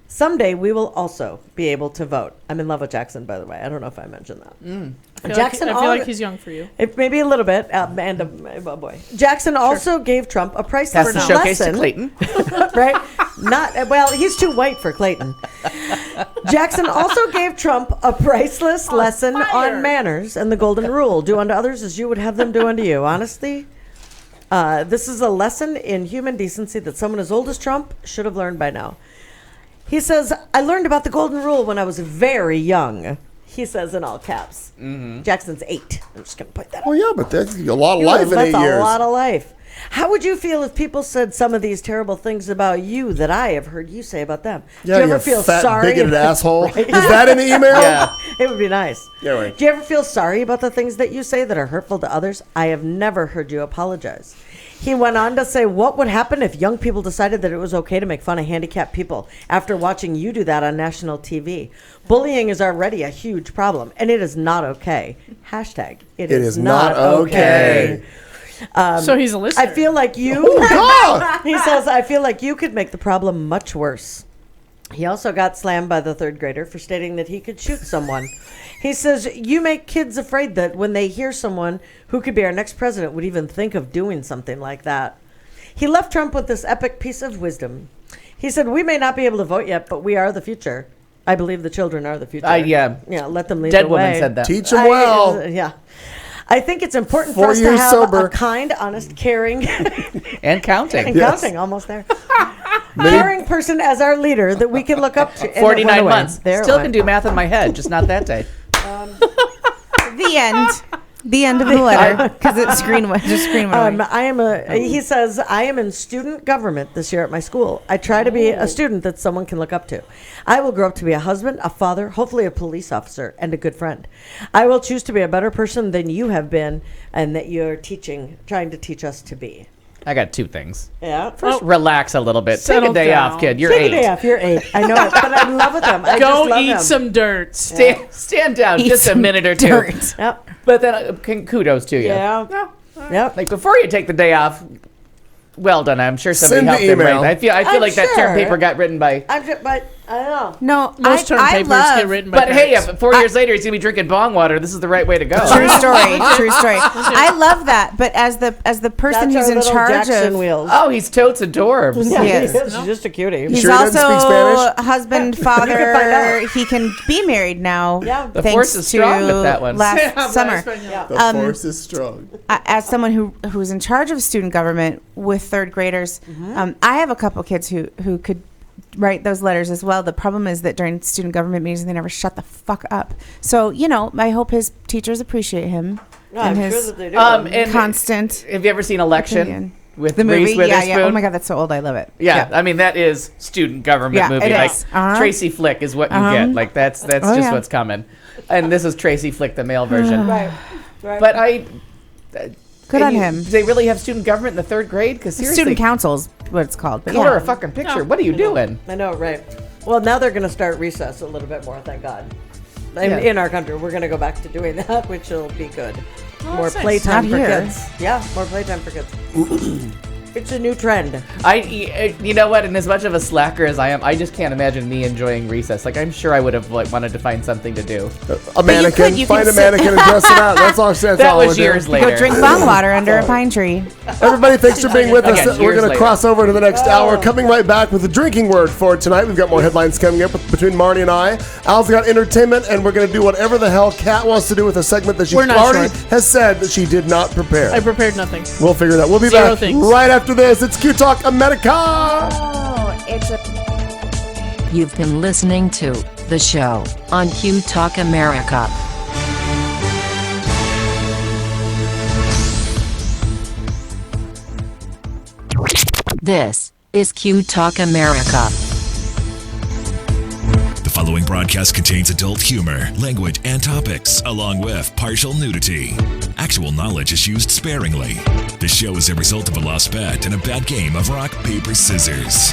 Someday we will also be able to vote." I'm in love with Jackson, by the way. I don't know if I mentioned that. Jackson, I feel like he's young for you. maybe a little bit, oh boy. Jackson also gave Trump a priceless That's the showcase to lesson. Clayton. Right? He's too white for Clayton. Jackson also gave Trump a priceless lesson on manners and the golden rule: do unto others as you would have them do unto you. Honestly, this is a lesson in human decency that someone as old as Trump should have learned by now. He says, "I learned about the golden rule when I was very young." He says in all caps. Jackson's 8. I'm just going to put that. Oh, yeah, but that's a lot of life in 8 years. That's a lot of life. How would you feel if people said some of these terrible things about you that I have heard you say about them? Yeah, do you ever you feel fat, sorry? bigoted asshole. Right. Is that in the email? Yeah. It would be nice. Yeah, right. Do you ever feel sorry about the things that you say that are hurtful to others? I have never heard you apologize. He went on to say, what would happen if young people decided that it was okay to make fun of handicapped people after watching you do that on national TV? Bullying is already a huge problem, and it is not okay. Hashtag, it is not okay. So he's a listener. I feel like you, he says, I feel like you could make the problem much worse. He also got slammed by the third grader for stating that he could shoot someone. He says, you make kids afraid that when they hear someone who could be our next president would even think of doing something like that. He left Trump with this epic piece of wisdom. He said, we may not be able to vote yet, but we are the future. I believe the children are the future. Yeah. Yeah, let them lead Dead the woman way. said that. Teach them well. Yeah. I think it's important 4 for us to years have sober. a kind, honest, caring, And counting. and Yes. counting, almost there. Caring person as our leader that we can look up to. And it went 49 away. months. There it Still went. can do math in my head, just not that day. The end. The end of the letter because it's screen went away. He says, I am in student government this year at my school. I try to be a student that someone can look up to. I will grow up to be a husband, a father, hopefully a police officer, and a good friend. I will choose to be a better person than you have been and that you're trying to teach us to be. I got 2 things. Yeah. First, relax a little bit. Take Settle a day down. off, kid. You're Take 8. a day off. You're 8. I know it, but I'm in love with them. I just Go love eat them. some dirt. Stand down Eat just a some minute or 2. dirt. Yep. But then kudos to you. Yeah. Yep. Like before you take the day off, well done. I'm sure somebody Send the helped them email. write. I feel I'm like that term sure. paper got written by. But I don't know. No, Most term I papers love. get written by But hey, parents. if 4 years later he's gonna be drinking bong water, this is the right way to go. True story. True story. I love that. But as the person That's who's our in little charge Jackson of, Wheels. Oh, he's totes adorbs. Yeah, Yes. he is. He's just a cutie. he's sure he doesn't speak also Spanish? husband, You can find father. out. He can be married now. Yeah. The thanks force is strong to with that one. Last summer. The force is strong. As someone who's in charge of student government with third graders, I have a couple kids who could write those letters as well. The problem is that during student government meetings, they never shut the fuck up. So, you know, I hope his teachers appreciate him. No, and I'm his sure that they do. And constant. Have you ever seen Election opinion. with The movie? Reese Witherspoon? Yeah. Oh my God, that's so old. I love it. Yeah, I mean that is student government Yeah, movie. it Like is. Uh-huh. Tracy Flick is what you Uh-huh. get. Like that's Oh, just yeah. what's coming. And this is Tracy Flick, the male version. Right. But I. Good on him. Do they really have student government in the third grade? Because seriously, Student council's what it's called. But color yeah. a fucking picture. What are you doing? I know, right? Well, now they're going to start recess a little bit more. Thank God. Yeah. In our country, we're going to go back to doing that, which will be good. More that's nice. playtime Not for here. kids. Yeah, more playtime for kids. It's a new trend. You know what? And as much of a slacker as I am, I just can't imagine me enjoying recess. Like I'm sure I would have wanted to find something to do. A mannequin. you Find could a mannequin and dress it out. That's all. That's That all was we're doing. years later. Go drink bong water under a pine tree. Everybody, thanks for being with us. Okay, We're years going to later. cross over to the next hour. Coming right back with the drinking word for tonight. We've got more headlines coming up between Marnie and I. Al's got entertainment, and we're going to do whatever the hell Kat wants to do with a segment that she We're not already sure. has said that she did not prepare. I prepared nothing. We'll figure it out. We'll be Zero back things. right after this. It's Q Talk America. Oh, it's a. You've been listening to the show on Q Talk America. This is Q Talk America. The following broadcast contains adult humor, language, and topics, along with partial nudity. Actual knowledge is used sparingly. The show is a result of a lost bet and a bad game of rock, paper, scissors.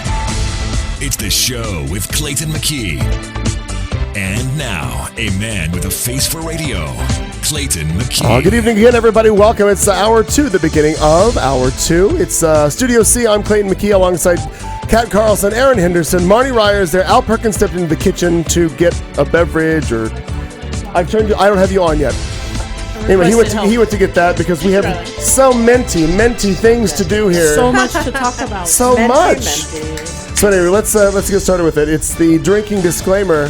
It's the show with Clayton McKee. And now, a man with a face for radio, Clayton McKee. Good evening again, everybody. Welcome. It's hour two, the beginning of hour two. It's Studio C. I'm Clayton McKee alongside Kat Carlson, Aaron Henderson, Marnie Ryers there. Al Perkins stepped into the kitchen to get a beverage, or I don't have you on yet. Anyway, he went to get that because we have so many things to do here. So much to talk about. So much. So anyway, let's get started with it. It's the drinking disclaimer.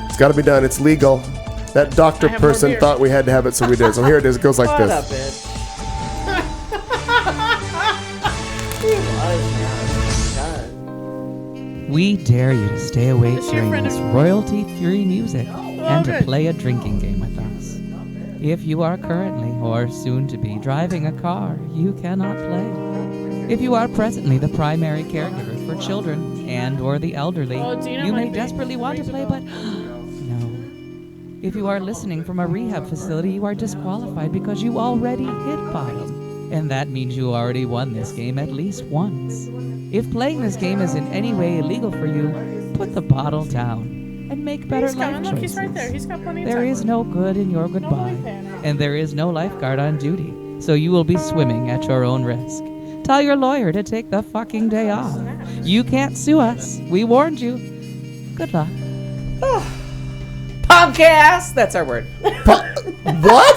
It's got to be done. It's legal. That doctor I have more person beer. thought we had to have it, so we did. So here it is. It goes like What this. up, bitch? We dare you to stay awake Is she a during friend this of- royalty-free music and to good. play a drinking game with us. If you are currently or soon to be driving a car, you cannot play. If you are presently the primary caregiver for children and or the elderly, Oh, Dina you might may be. desperately want to play, but no. If you are listening from a rehab facility, you are disqualified because you already hit bottom. And that means you already won this game at least once. If playing this game is in any way illegal for you, put the bottle down and make better He's life coming. choices. Look, he's right there. He's got plenty of time. There is no good in your goodbye, Panic. and there is no lifeguard on duty, so you will be swimming at your own risk. Tell your lawyer to take the fucking day off. You can't sue us. We warned you. Good luck. Podcast. That's our word. What?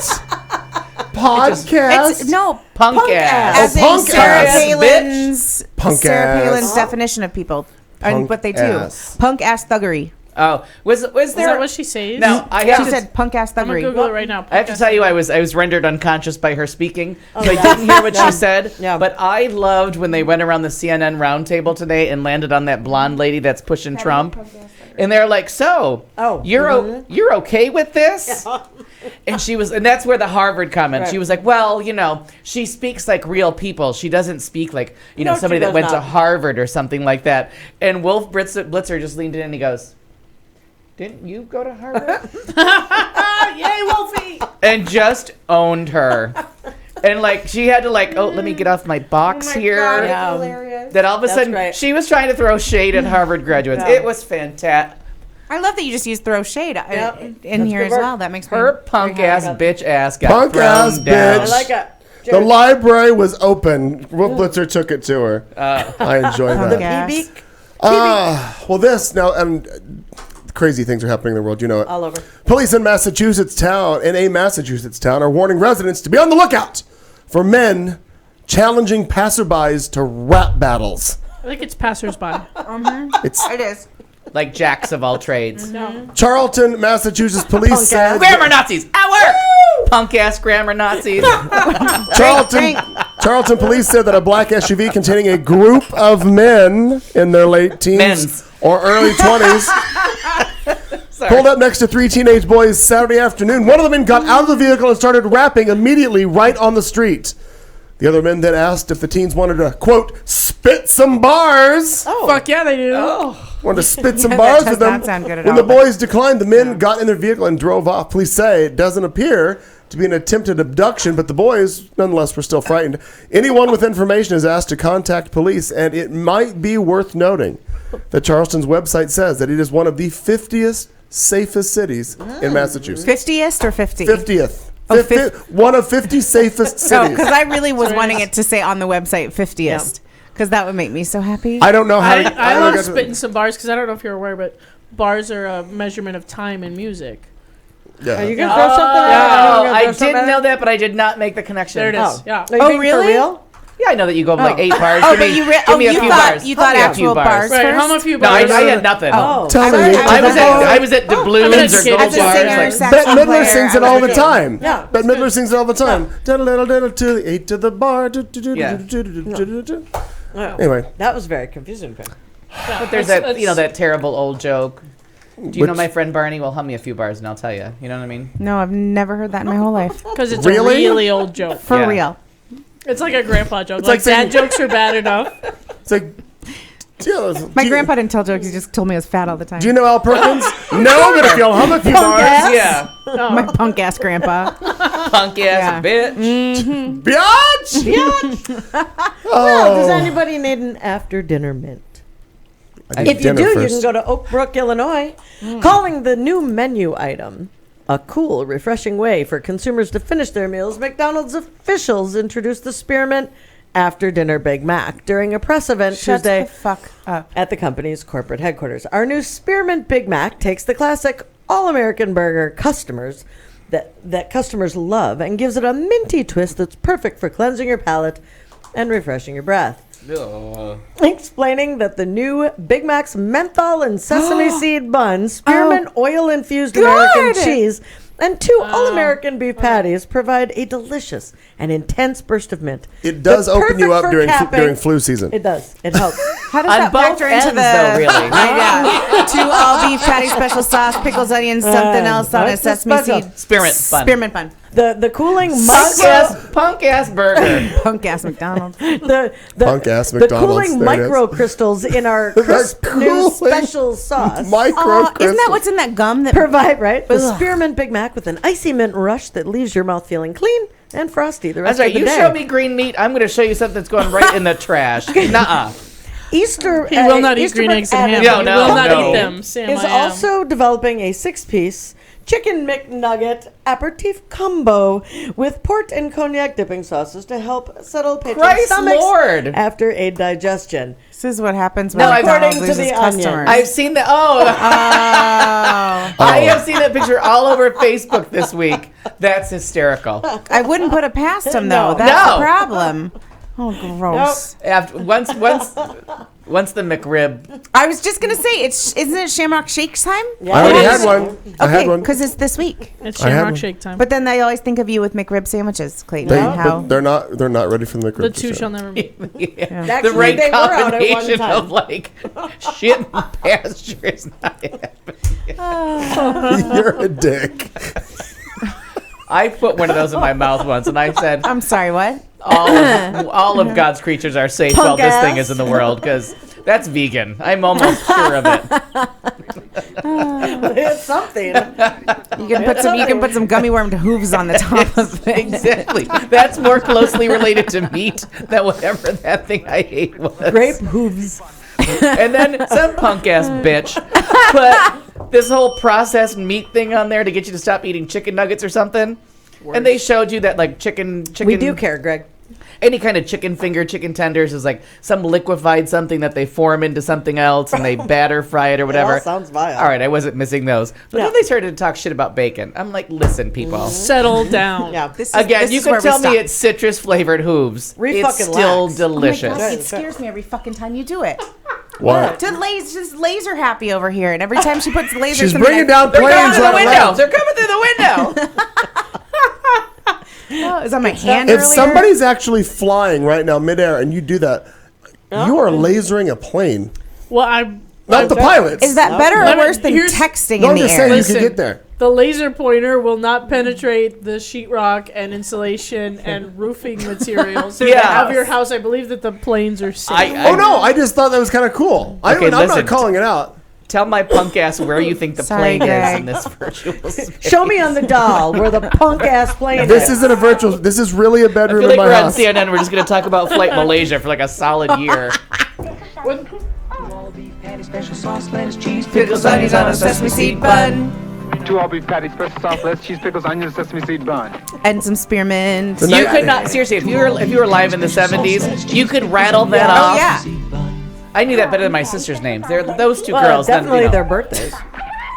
Podcast? It's, no, Punk ass. as in punk Sarah ass, Palin's Punk Sarah ass. Palin's definition of people and Punk what they do. ass. Punk ass thuggery. Oh, was Is there? that what she says? No, I She have to. said punk ass I'm gonna thuggery. Google it right now. I have to tell you, I was rendered unconscious by her speaking, so I didn't hear what she said. Yeah. But I loved when they went around the CNN roundtable today and landed on that blonde lady that's pushing Trump, and they're like, "So, you're okay with this?" And she was, and that's where the Harvard comment. Right. She was like, "Well, you know, she speaks like real people. She doesn't speak like No, somebody she that does went to not. Harvard or something like that." And Wolf Blitzer just leaned in and he goes, "Didn't you go to Harvard?" Yay, Wolfie! And just owned her. And like she had to like, oh, let me get off my box here. Yeah. That all of a That's sudden great. she was trying to throw shade at Harvard graduates. Yeah. It was fantastic. I love that you just use throw shade Yep. in That's here good as work. well. That makes me Her punk very ass happy. bitch ass got Punk thrown ass down. I like it. The library was open. Wolf Blitzer took it to her. I enjoyed Punk that. ass. Beak Well, this now, crazy things are happening in the world. You know it. all over. Police in a Massachusetts town are warning residents to be on the lookout for men challenging passerbys to rap battles. I think it's passersby. It's It is. Like jacks of all trades. No. Charlton, Massachusetts police said Grammar Nazis at work. Punk ass grammar Nazis. Charlton Charleston police said that a black SUV containing a group of men in their late teens or early 20s pulled up next to 3 teenage boys Saturday afternoon. One of the men got out of the vehicle and started rapping immediately right on the street. The other men then asked if the teens wanted to, quote, spit some bars. Oh. Fuck yeah, they do. Wanted to spit some bars with them. When the boys declined, the men got in their vehicle and drove off. Police say it doesn't appear to be an attempted abduction, but the boys, nonetheless, were still frightened. Anyone with information is asked to contact police, and it might be worth noting that Charleston's website says that it is one of the 50th safest cities in Massachusetts. 50th or 50? 50th. Oh, One of 50 safest cities. Because I really was wanting it to say on the website 50th. Because that would make me so happy. I don't know how. I love spitting some bars because I don't know if you're aware, but bars are a measurement of time in music. Yeah. Are you going to throw something? I didn't know that, but I did not make the connection. There it is. Yeah. Oh, really? For real? Yeah, I know that you go like 8 bars. Oh, Give but me, you give me a few bars. You thought actual bars Right, first? hum a few No, bars. I had nothing. Oh. Tell me. I was at doubloons or gold As a singer, bars. Like, Bette Midler sings it all the time. Yeah. Bette Midler sings it all the time. Diddle to the 8 to the bar. Anyway, That was very confusing. but there's that, that terrible old joke. Do you know my friend Barney? Well, hum me a few bars and I'll tell you. You know what I mean? No, I've never heard that in my whole life. Because it's Really? a really old joke. For Yeah. real. It's like a grandpa joke. It's Like like saying- dad jokes are bad enough. it's like. My grandpa didn't tell jokes. He just told me I was fat all the time. Do you know Al Perkins? No, but if you'll hum a few bars. Yeah. My punk ass grandpa. Punk ass bitch. Biatch! Well, does anybody need an after-dinner mint? If you do, you can go to Oak Brook, Illinois, calling the new menu item a cool, refreshing way for consumers to finish their meals. McDonald's officials introduced the Spearmint After Dinner Big Mac during a press event Shut Tuesday the fuck up. at the company's corporate headquarters. Our new Spearmint Big Mac takes the classic all-American burger customers that customers love and gives it a minty twist that's perfect for cleansing your palate and refreshing your breath. Explaining that the new Big Mac's menthol and sesame seed bun, spearmint oil-infused American cheese, and 2 all-American beef patties provide a delicious and intense burst of mint. It does That's open you perfect up for during flu season. It does. It helps. How does On that both factor into ends, the though, really. Yeah. 2 all beef patty, special sauce, pickles, onions, something else on a what's the sesame special? seed. Spearmint bun. The cooling Punk ass burger. Punk ass McDonald's. Punk ass the McDonald's. cooling There it is. microcrystals in our crisp new cooling special sauce. Isn't that Microcrystals. what's in that gum that Provide, right? The Ugh. Spearmint Big Mac with an icy mint rush that leaves your mouth feeling clean and frosty the rest That's right. of the You day. show me green meat, I'm going to show you something that's going right in the trash. Nuh-uh. Easter. He will not eat Easter green Brook eggs and ham. No, He no, will not no. eat them. Sam, is I am. also developing a 6-piece chicken McNugget aperitif combo with port and cognac dipping sauces to help settle patrons' Christ stomachs Lord. after a digestion. This is what happens when No, McDonald's according to loses the Onion. customers. I've seen that. I have seen that picture all over Facebook this week. That's hysterical. I wouldn't put it past him No. though. That's No. the problem. Oh, gross. After once the McRib. I was just gonna say, isn't it Shamrock Shake's time? Yeah. I already It had is. one. I had one. because it's this week. It's I had Shamrock one. Shake time. But then they always think of you with McRib sandwiches, Clayton. They, and how but they're not ready for the McRib. the two shall never meet. The Actually, right they were out at one combination time. of like shit and pasture is not happening. You're a dick. I put one of those in my mouth once, and I said, I'm sorry, what? all of God's creatures are safe while this thing is in the world, because that's vegan. I'm almost sure of it. It's something. You can put some gummy worm hooves on the top of it. Exactly. That's more closely related to meat than whatever that thing I ate was. Grape hooves. And then some punk ass bitch put this whole processed meat thing on there to get you to stop eating chicken nuggets or something. And they showed you that like chicken. We do care, Greg. Any kind of chicken finger, chicken tenders is like some liquefied something that they form into something else and they batter fry it or whatever. all sounds vile. All right, I wasn't missing those. But No. then they started to talk shit about bacon. I'm like, listen, people. Settle down. Yeah. Again, you can tell me it's citrus flavored hooves. It's still Relax. delicious. Oh my God, it scares me every fucking time you do it. What? Just laser happy over here, and every time she puts lasers, She's in bringing down They're coming planes through the on window. They're coming through the window. Oh, is that my hand If earlier? somebody's actually flying right now midair and you do that, you are lasering a plane. Well, I'm Not the pilots. Is that better or Let me- worse than here's- texting No, in I'm the just air? saying you Listen. can get there. The laser pointer will not penetrate the sheetrock and insulation and roofing materials Yeah. of your house. I believe that the planes are safe. Oh no, I just thought that was kind of cool. Okay, I'm listen. not calling it out. Tell my punk ass where you think the Sorry, plane is Greg. in this virtual space. Show me on the doll where the punk ass plane This is. isn't a virtual. This is really a I bedroom feel like in my we're on house. CNN. We're just going to talk about Flight Malaysia for like a solid year. Pickles, onions on a sesame seed bun. 2 all beef patties, special sauce, lettuce, cheese, pickles, onions, sesame seed bun. And some spearmint. You could not seriously. If you were alive in the '70s, you could rattle that Oh, off. yeah. I knew that better than my sister's names. They're those two Well, girls. then, definitely you know. their birthdays.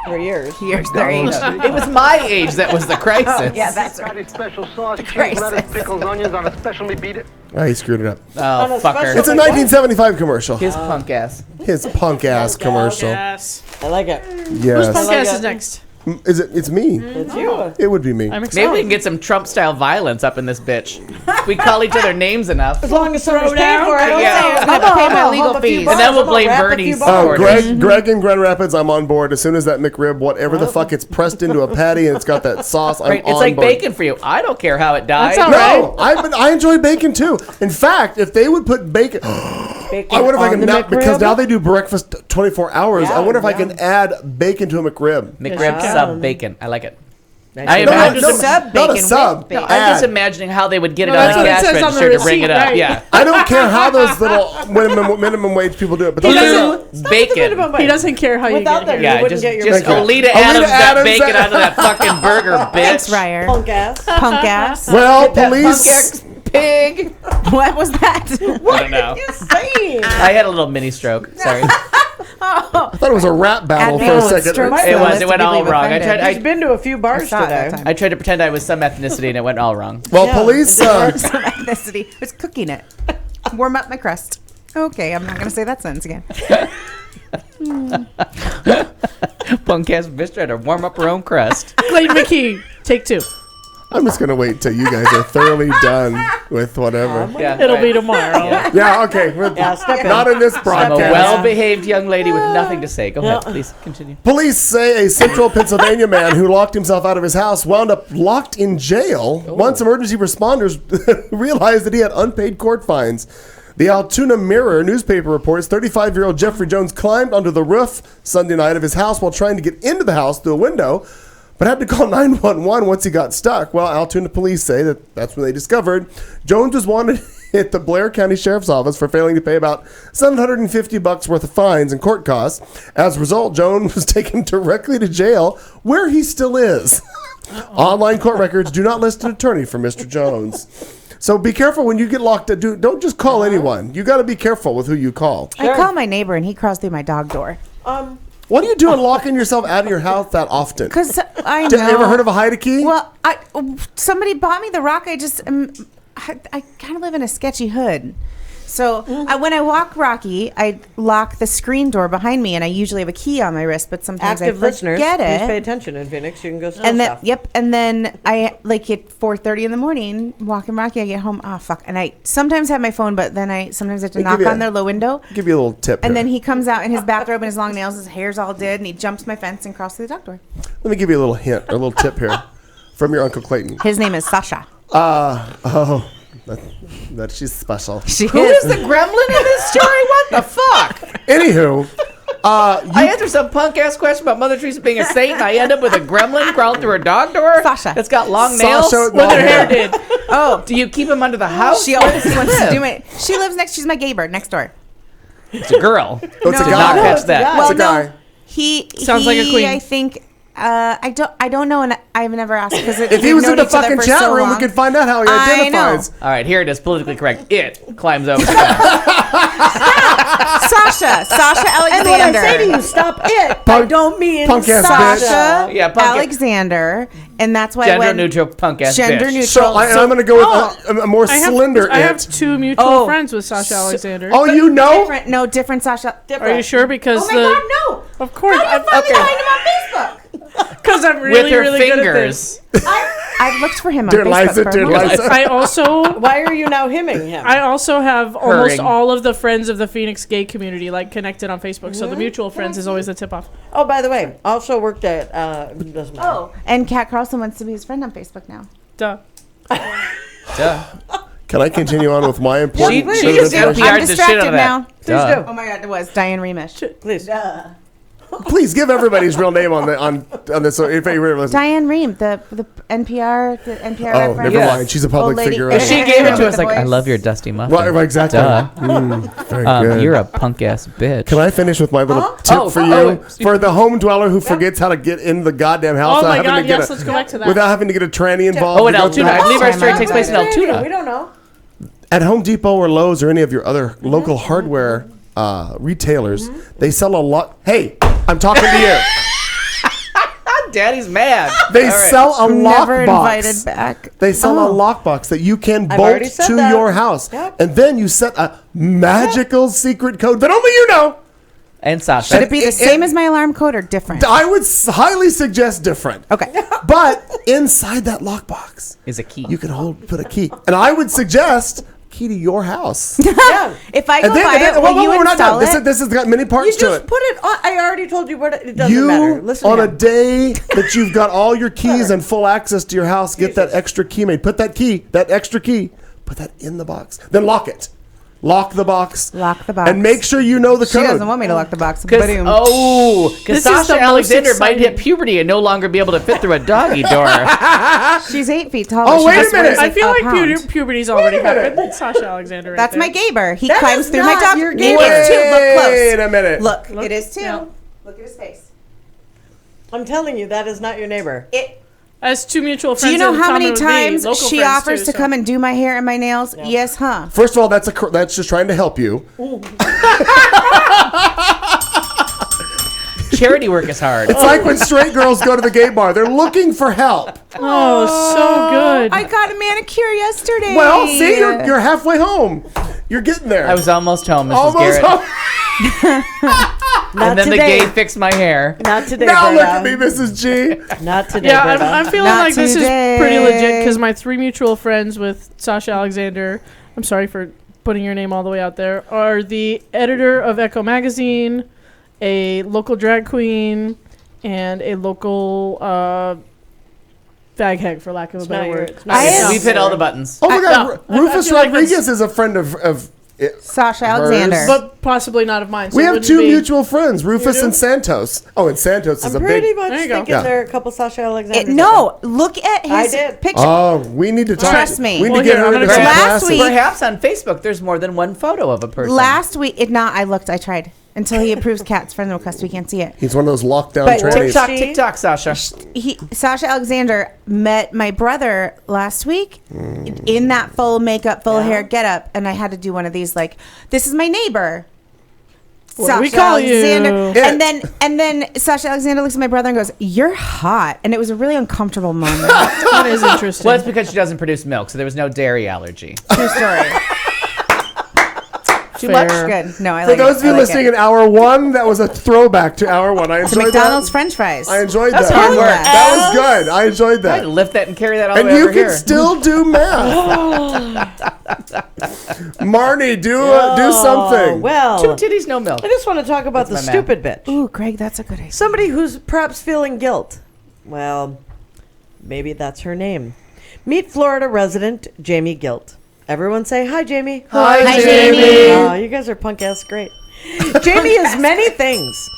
Their years. Here's their age. It was my age that was the crisis. Yeah, that's right. Patty, special sauce, cheese, Crisis. lettuce, pickles, onions on a specially beat it. Oh, he screwed it up. Oh, a fucker. It's a 1975 commercial. His punk ass. His punk ass commercial. Yes. I like it. Yes. Punk like ass it. is next. Is it? It's me. It's you. It would be me. I'm Maybe excited. we can get some Trump-style violence up in this bitch. We call each other names enough. As long as somebody's paid down. for it. Yeah. I'm gonna pay my legal fees. And then we'll blame Bernie Oh, supporters. Greg in Grand Rapids, I'm on board. As soon as that McRib, whatever the fuck, it's pressed into a patty and it's got that sauce, I'm Right? on It's like board. bacon for you. I don't care how it dies. That's all right. No, I enjoy bacon too. In fact, if they would put bacon, I wonder if I can now, because now they do breakfast 24 hours. I wonder if I can add bacon to a McRib. McRib sub bacon. I like it. Nice. I am No, I'm no, just, sub not bacon a sub. with bacon. I'm just Add. imagining how they would get it No, on that's a what it cash says on the register to ring it receipt, up. right. Yeah. I don't care how those little minimum wage people do it, but those Two bacon. He doesn't care how you Without get them, here. you Yeah, wouldn't just get your Thank you. Alita Alita Adams got Adams bacon that- out of that fucking burger, Thanks, bitch. Ryer. punk ass. Punk ass. Well, That police. punk ass pig. What was that? I don't know. Saying. I had a little mini stroke. Sorry. I thought it was a rap battle for a Advanced second. stroke It was. It to went be all wrong. I offended. tried. He's been to a few bars saw it that today. time. I tried to pretend I was some ethnicity and it went all wrong. Well, Yeah. police. Some ethnicity. I was cooking it. Warm up my crust. Okay, I'm not gonna say that sentence again. Punk ass bitch tried to warm up her own crust. Clayton McKee, take 2. I'm just gonna wait till you guys are thoroughly done with whatever. Yeah, It'll right. be tomorrow. Yeah, okay. We're step in. not in this I'm a broadcast. well-behaved young lady with nothing to say. Go ahead, please continue. Police say a central Pennsylvania man who locked himself out of his house wound up locked in jail once emergency responders realized that he had unpaid court fines. The Altoona Mirror newspaper reports 35-year-old Jeffrey Jones climbed onto the roof Sunday night of his house while trying to get into the house through a window, but had to call 911 once he got stuck. Well, Altoona police say that that's when they discovered Jones was wanted at the Blair County Sheriff's Office for failing to pay about $750 worth of fines and court costs. As a result, Jones was taken directly to jail, where he still is. Online court records do not list an attorney for Mr. Jones. So be careful when you get locked up. Don't just call anyone. You got to be careful with who you call. I call my neighbor and he crawls through my dog door. What are you doing locking yourself out of your house that often? Cause I know. Have you ever heard of a hide a key? Well, somebody bought me the rock. I just I kind of live in a sketchy hood. So when I walk Rocky, I lock the screen door behind me, and I usually have a key on my wrist. But sometimes Active I listeners, forget please pay it. attention in Phoenix. You can go steal And then stuff. and then I like at 4:30 in the morning, walking Rocky. I get home. Oh fuck! And I sometimes have my phone, but then I sometimes have to Hey, knock give you on a- their low window. Give you a little tip. And here. then he comes out in his bathrobe and his long nails, his hair's all did, and he jumps my fence and crosses the dog door. Let me give you a little hint, or a little tip here from your Uncle Clayton. His name is Sasha. That she's special. She Who is the gremlin in this story? What the fuck? Anywho, I answer some punk ass question about Mother Teresa being a saint, and I end up with a gremlin crawling through her dog door. Sasha. That's got long nails. Sasha, With her long hair hair. did. Oh, do you keep him under the house? She always wants to do it. She lives next. She's my gay bird next door. It's a girl. Oh, it's a Did guy. not catch it's a that. guy. Well, It's a guy. no, he Sounds like a queen. I think. I don't know, and I've never asked because If he was in the fucking chat room, we could find out how he I know. identifies. All right, here it is. Politically correct. It climbs over. Sasha And when I Alexander. say to you, stop it, I don't mean punk ass Sasha Yeah, punk ass. Alexander, and that's why Gender when neutral punk ass gender bitch. neutral. So I'm going to go with a more slender I have it. 2 mutual Oh. friends with Sasha Alexander. Oh, you know? different Sasha. Are you sure? Because Oh my God, no! Of course. How do you finally find him on Facebook? Because I'm really, with her really fingers. good at this. I've looked for him on Dear Facebook. Liza, for a dear moment. Liza. I also Why are you now hemming him? I also have almost Purring. all of the friends of the Phoenix gay community like connected on Facebook. So the mutual friends is always the tip off. Oh, by the way, also worked at. Doesn't matter. Oh, and Kat Carlson wants to be his friend on Facebook now. Duh. Duh. Can I continue on with my important She bit of just information? NPR'd I'm the shit distracted out of now. that. Please Duh. do. Oh my God, it was Diane Reemish. Please. Please give everybody's real name on this. So if anybody listens. Diane Reem, the NPR Oh, reference. never mind. She's a public Old lady. figure. If she gave it to The us, like, I voice. love your dusty muffin. Right, exactly. Duh. Very good. You're a punk ass bitch. Can I finish with my little tip for you? For the home dweller who forgets how to get in the goddamn house Oh my without having God, to get yes, let's go back to that. without having to get a tranny involved. Oh, in to go Altoona. through I believe our story Oh, takes place in We Altoona. don't know. At Home Depot or Lowe's or any of your other local hardware retailers, they sell a lot. Hey, I'm talking to you. Daddy's mad. They All right. sell a Never invited lockbox. back. They sell a lockbox that you can I've bolt already said to that. your house, Yep. and then you set a magical secret code that only you know. And Sasha. Should it be the same as my alarm code or different? I would highly suggest different. Okay. But inside that lockbox is a key. you can put a key, and I would suggest key to your house. Yeah. If I go And then, buy and then- it, well, will you we're not install done. it? This has got many You parts to just it. put it on. I already told you what it doesn't matter. Listen on to a him. day that you've got all your keys and full access to your house, get that extra key made. Put that extra key, put that in the box. Then lock it. Lock the box. Lock the box. And make sure you know the She code. doesn't want me to lock the box. Because Ba-doom. This is Sasha the most Alexander might exciting. hit puberty and no longer be able to fit through a doggy door. She's 8 feet tall. Oh, She wait a just minute. weighs I feel like pound. puberty's already happened. That's Sasha Alexander. Right That's there. my Gaber. He That climbs is through my not dog. your It Gaber. is too. Look close. Wait a minute. Look, it is too. Yeah. Look at his face. I'm telling you, that is not your neighbor. As two mutual Do friends. you know in how common many with me, times local she friends offers too, to so. come and do my hair and my nails? Yes, huh? First of all, that's just trying to help you. Charity work is hard. It's like when straight girls go to the gay bar. They're looking for help. Oh, so good. I got a manicure yesterday. Well, see, you're halfway home. You're getting there. I was almost home, Mrs. almost Garrett. home. Not And then today. the gay fixed my hair. Not today, Now look Berta. at me, Mrs. G. Not today, Yeah, Berta. I'm feeling Not like this is today. pretty legit because my three mutual friends with Sasha Alexander, I'm sorry for putting your name all the way out there, are the editor of Echo Magazine, a local drag queen, and a local fag hag, for lack of a It's better not your- word. it's not I your am- number. We've hit all the buttons. Oh my God, no, I Rufus feel like Rodriguez that's- is a friend of Sasha Alexander. But possibly not of mine. So we it have wouldn't two be- mutual friends, Rufus You do? and Santos. Oh, and Santos is I'm a pretty big. much There you go. thinking Yeah. there are a couple Sasha Alexanders. No, look at I his did. picture. Oh, we need to talk. Trust me. We need Well, to get here, her I'm into gonna some go- Last classes. week- Perhaps on Facebook there's more than one photo of a person. Last week, I tried. Until he approves Kat's friend request, we can't see it. He's one of those lockdown But trannies. TikTok, Sasha. Sasha Alexander met my brother last week in that full makeup, full hair getup, and I had to do one of these like, "This is my neighbor." What do we call you? And then Sasha Alexander looks at my brother and goes, "You're hot," and it was a really uncomfortable moment. That is interesting. Well, it's because she doesn't produce milk, so there was no dairy allergy. True story. Too Much good. No, I For like those it. of you I like listening it. in hour one, that was a throwback to hour one. I It's enjoyed McDonald's that. French fries. I enjoyed That's that. hard work. That was good. I enjoyed I had that. to lift that and carry that all And the way you over can here. still do math. Marnie, do something. Well, Two titties, no milk. I just want to talk about That's the my math. stupid bitch. Ooh, Greg, that's a good idea. Somebody who's perhaps feeling guilt. Well, maybe that's her name. Meet Florida resident Jamie Guilt. Everyone say hi, Jamie. Hi, Jamie. Oh, you guys are punk ass great. Jamie is many things.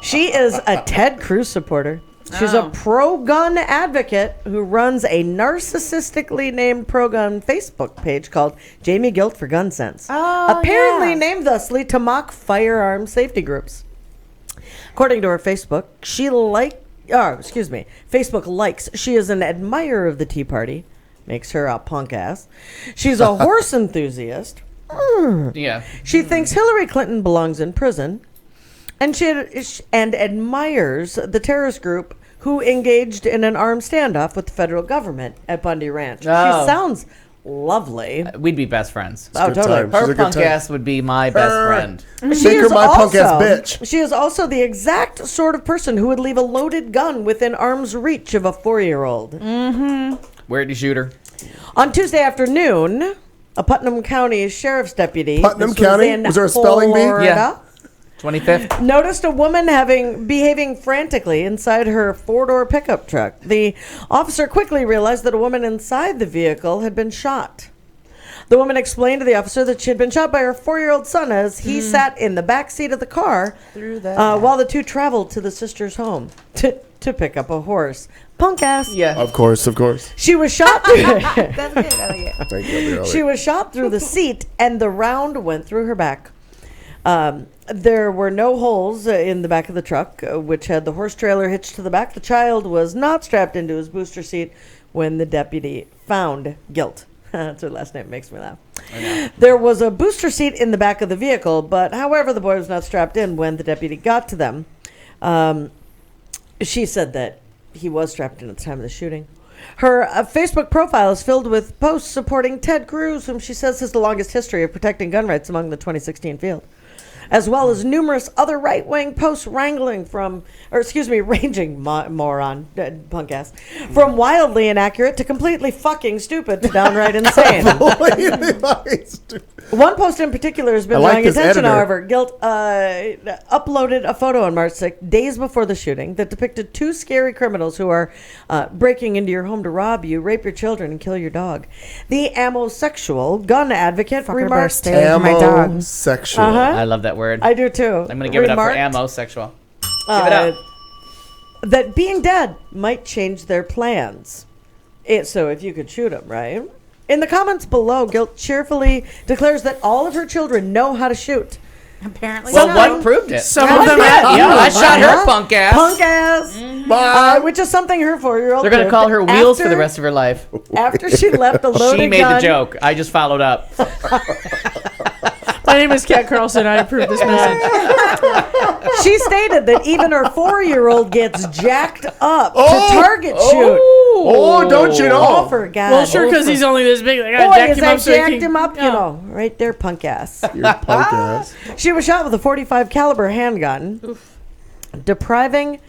She is a Ted Cruz supporter. She's a pro-gun advocate who runs a narcissistically named pro-gun Facebook page called Jamie Guilt for Gun Sense. Oh, Apparently yeah. named thusly to mock firearm safety groups. According to her Facebook, Facebook likes. She is an admirer of the Tea Party. Makes her a punk ass. She's a horse enthusiast. Yeah. She thinks Hillary Clinton belongs in prison, and she admires the terrorist group who engaged in an armed standoff with the federal government at Bundy Ranch. Oh. She sounds lovely. We'd be best friends. Oh, totally. time. She's Her a good punk time. ass would be my best friend. She Make her is my punk ass also- bitch. She is also the exact sort of person who would leave a loaded gun within arm's reach of a 4-year-old. Where'd you shoot her? On Tuesday afternoon, a Putnam County sheriff's deputy. Putnam this County? in Was there a spelling bee? Florida, Yeah. 25th? noticed a woman behaving frantically inside her 4-door pickup truck. The officer quickly realized that a woman inside the vehicle had been shot. The woman explained to the officer that she had been shot by her 4-year-old son as he sat in the back seat of the car while the two traveled to the sister's home to pick up a horse. Punk ass. Yeah. Of course, of course. She was shot through That's good. I like it. Thank you. She was shot through the seat and the round went through her back. There were no holes in the back of the truck, which had the horse trailer hitched to the back. The child was not strapped into his booster seat when the deputy found Guilt. That's her last name. It makes me laugh. There was a booster seat in the back of the vehicle, but however, the boy was not strapped in when the deputy got to them. She said that he was strapped in at the time of the shooting. Her Facebook profile is filled with posts supporting Ted Cruz, whom she says has the longest history of protecting gun rights among the 2016 field, as well as numerous other right-wing posts ranging, moron, punk ass, from wildly inaccurate to completely fucking stupid to downright insane. One post in particular has been drawing attention, however. Guilt uploaded a photo on March 6th, days before the shooting, that depicted two scary criminals who are breaking into your home to rob you, rape your children, and kill your dog. The amosexual gun advocate remarked... Amosexual. I love that word. I do too. I'm going to give it up for amosexual. Give it up. That being dead might change their plans. So if you could shoot them, right? In the comments below, Guilt cheerfully declares that all of her children know how to shoot. Apparently, Well, what proved it? Some of them Yeah, I shot her punk ass. Punk ass. Which is something her 4-year-old They're going to did. call her Wheels for the rest of her life. After she left a loaded She made gun. the joke. I just followed up. My name is Kat Carlson. I approve this message. She stated that even her 4-year-old gets jacked up to target shoot. Oh, don't you know? Oh, for God. Well, sure, because he's only this big. They gotta Boy, jack is him I up so he jacked can- him up, Yeah. you know, right there, punk ass. Your punk ass. She was shot with a .45 caliber handgun, depriving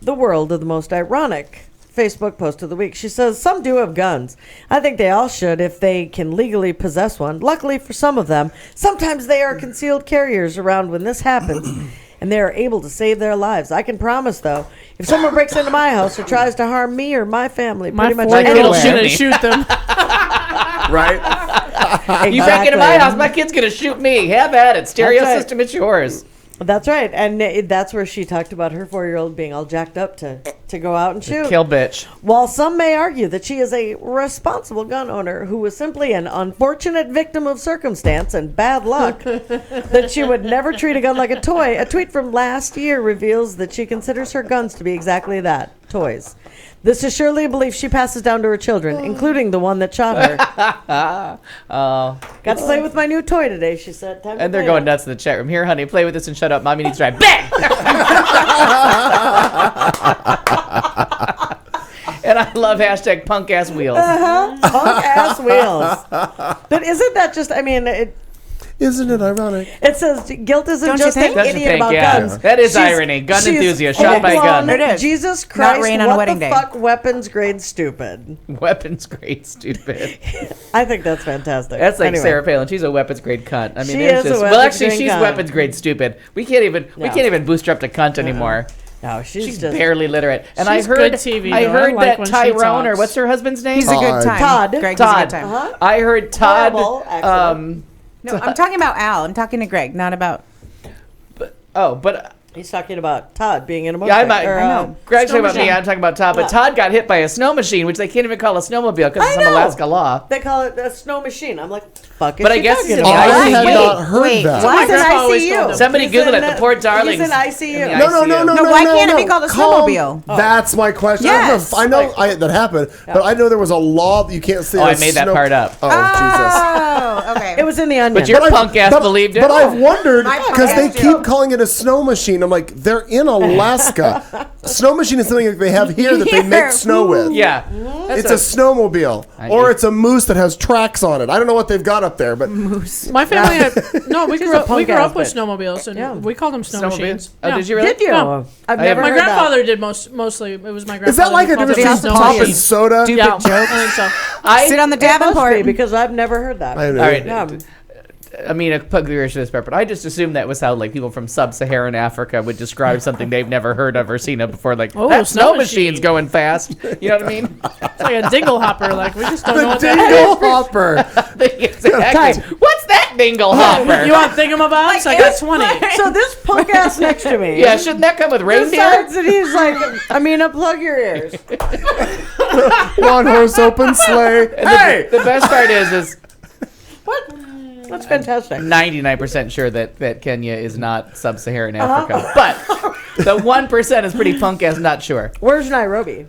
the world of the most ironic Facebook post of the week. She says, some do have guns. I think they all should if they can legally possess one. Luckily for some of them, sometimes they are concealed carriers around when this happens, and they are able to save their lives. I can promise, though, if someone breaks into my house or tries to harm me or my family, My pretty much 4-year-old anywhere. should shoot them. Right? You break into my Exactly. house, my kid's going to shoot me. Have at it. Stereo That's right. system, it's yours. That's right, and that's where she talked about her 4-year-old being all jacked up to go out and shoot. Kill bitch. While some may argue that she is a responsible gun owner who was simply an unfortunate victim of circumstance and bad luck, that she would never treat a gun like a toy, a tweet from last year reveals that she considers her guns to be exactly that, toys. This is surely a belief she passes down to her children, including the one that shot her. Got to play with my new toy today, she said. Time to And they're play going it. nuts in the chat room. Here, honey, play with this and shut up. Mommy needs to drive. Bang! And I love hashtag punk ass wheels. Punk ass wheels. But isn't that just, I mean, Isn't it ironic? it says guilt isn't Don't you just an think? Don't you idiot think? about Yeah. guns. That is irony. Gun she's enthusiast shot by full gun. on There it is. Jesus Christ, rain on a what wedding the day. fuck, weapons grade stupid. Weapons grade stupid. I think that's fantastic. That's like Anyway. Sarah Palin. She's a weapons grade cunt. I mean, She it's is a just weapons actually, grade she's cunt. weapons grade stupid. We can't even boost her up to cunt anymore. No, she's just barely literate. And She's I heard good TV, I though. I heard like that when she Tyrone, or talks. what's her husband's name? He's a good time. Todd. Greg, Todd. he's a good time. Uh-huh. I heard Todd. Horrible accident. No, I'm talking about Al. I'm talking to Greg, not about. But He's talking about Todd being in a yeah, motorcycle. Greg's Snow talking about me. machine. I'm talking about Todd. But Yeah. Todd got hit by a snow machine, which they can't even call a snowmobile because I it's some know. Alaska law. They call it a snow machine. I'm like, fuck. But I guess it's in the I ICU. had not heard Wait, that. what? My He's in grandpa always ICU. called them. Somebody He's Google in it. The poor darlings. He's in ICU. in the No, No, why can't it be called a Calm. snowmobile? That's my question. Yes. I know that happened, but I know there was a law that you can't say. Oh, a I made that part up. Oh, Jesus. Oh, okay. It was in the Onion. But your punk ass believed it. But I've wondered My punk because they ass keep too. calling it a snow machine. I'm like, they're in Alaska. Snow machine is something that they have here that they make snow with. Yeah. It's a snowmobile, or it's a moose that has tracks on it. I don't know what they've got up there, but Moose. My family had we grew a up. We punk grew ass up with bitch. snowmobiles, and Yeah. we called them snow Snowmobiles? machines. Oh, Yeah. did you really? Did you? Yeah. I've never My heard grandfather did mostly. It was my grandfather. is that like who a called difference it between snow pop and machine. soda? Yeah, I think so. Sit on the that. It must be, Davenport. because I've never heard that. I know. All right. Yeah. I mean, a punctuation is but I just assumed that was how like people from sub-Saharan Africa would describe something they've never heard of or seen of before. Like, Oh, that snow snow machine's machine. going fast. You know what I mean? It's like a dingle hopper. Like we just don't know The what that dingle hopper. Exactly. What's that dingle is. hopper? You want thingamabobs? I got 20. So this punk ass next to me. Yeah, shouldn't that come with reindeer? Decides that he's like, Amina, plug your ears. One horse open sleigh. Hey, The best part is What? That's fantastic. 99% sure that Kenya is not sub-Saharan Africa, but the 1% is pretty punk ass not sure. Where's Nairobi?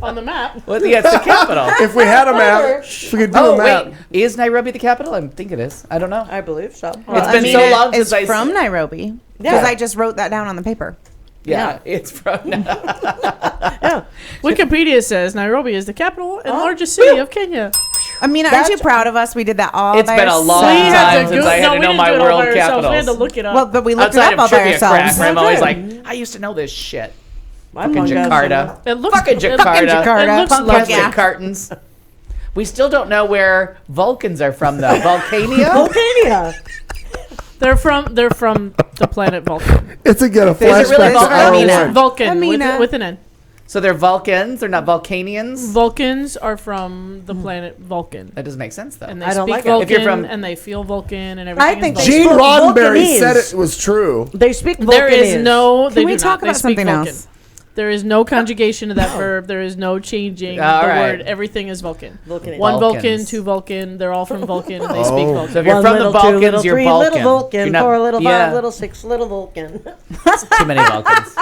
On the map. Well, yeah, it's the capital. if we had a map, we could do Oh a map. wait, is Nairobi the capital? I think it is. I don't know. I believe so. It's been so long since I from Nairobi because I just wrote that down on the paper. Yeah, it's from. Yeah. Wikipedia says Nairobi is the capital and largest city of Kenya. I mean, aren't you proud of us? We did that all It's by been a long ourselves. We had time to since go- I had no, to we know didn't my do it all by world ourselves. capitals. We had to look it up. Well, but we looked Outside it of up all by trivia crack, ourselves. where I'm always like, Okay. I used to know this shit. My Fucking punk ass Jakarta. It looks Fucking it- Jakarta. Jakarta. It looks Punk lovely. ass. Cartons. We still don't know where Vulcans are from, though. Volcania? Volcania. They're from the planet Vulcan. It's again a Is it really flashback to hour Amina? one. Vulcan Amina. with an N. So they're Vulcans. They're not Vulcanians. Vulcans are from the planet Vulcan. That doesn't make sense, though. And they I don't speak like it. Vulcan, If you're from- and they feel Vulcan, and everything. think is they Vulcan. Gene spoke Roddenberry Vulcanese. said it was true. They speak Vulcanese. There is no. They Can we do talk not. about They speak something Vulcan. else? There is no conjugation of that verb. There is no changing All the right. word. Everything is Vulcan. Vulcanese. One Vulcan, Vulcans. two Vulcan. They're all from Vulcan, and they speak Oh. Vulcan. So if you're One from the little, two Balkans, little, you're three Vulcan. little Vulcan, You're not- 4 little, yeah. 5 little, 6 little Vulcan. Too many Vulcans.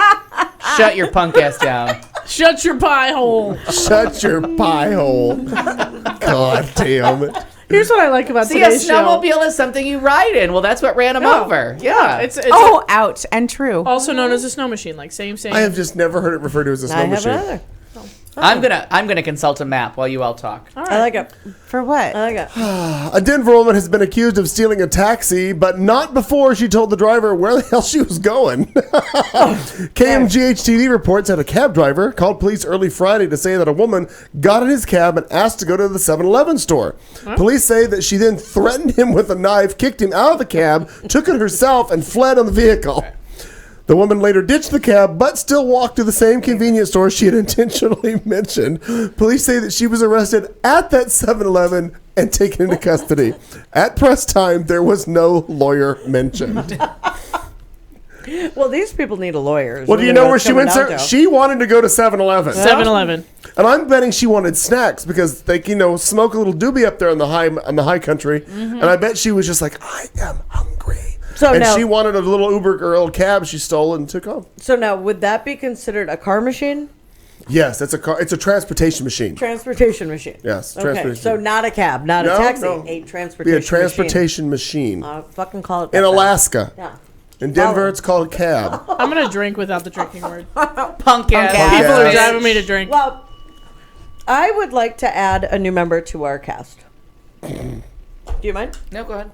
Shut your punk ass down. Shut your pie hole. Shut your pie hole. God damn it. Here's what I like about See, a today's show. snowmobile is something you ride in. Well, that's what ran him No. over. Yeah. It's Oh, ouch, and true. also known as a snow machine. Like same. I have just never heard it referred to as a snow I have machine. another. I'm gonna consult a map while you all talk. All I like it. For what? I like it. A Denver woman has been accused of stealing a taxi, but not before she told the driver where the hell she was going. KMGH-TV reports that a cab driver called police early Friday to say that a woman got in his cab and asked to go to the 7-Eleven store. Police say that she then threatened him with a knife, kicked him out of the cab, took it herself, and fled on the vehicle. The woman later ditched the cab, but still walked to the same convenience store she had intentionally mentioned. Police say that she was arrested at that 7-Eleven and taken into custody. At press time, there was no lawyer mentioned. Well, these people need a lawyer. Well, do you know where she went, sir? She wanted to go to 7-Eleven. 7-Eleven. And I'm betting she wanted snacks because they, smoke a little doobie up there on the high country. And I bet she was just like, I am hungry. So and now, she wanted a little Uber girl cab she stole and took off. so now, would that be considered a car machine? Yes, it's a car. It's a transportation machine. Transportation machine. Yes, Okay, transportation. so not a cab, not No, a taxi, no. a Be transportation a transportation machine. Fucking call it that In then. Alaska. Yeah. In Denver, it's called a cab. I'm gonna drink without the drinking word. Punk ass. ass. People are Yes. driving me to drink. Well, I would like to add a new member to our cast. Do you mind? No, go ahead.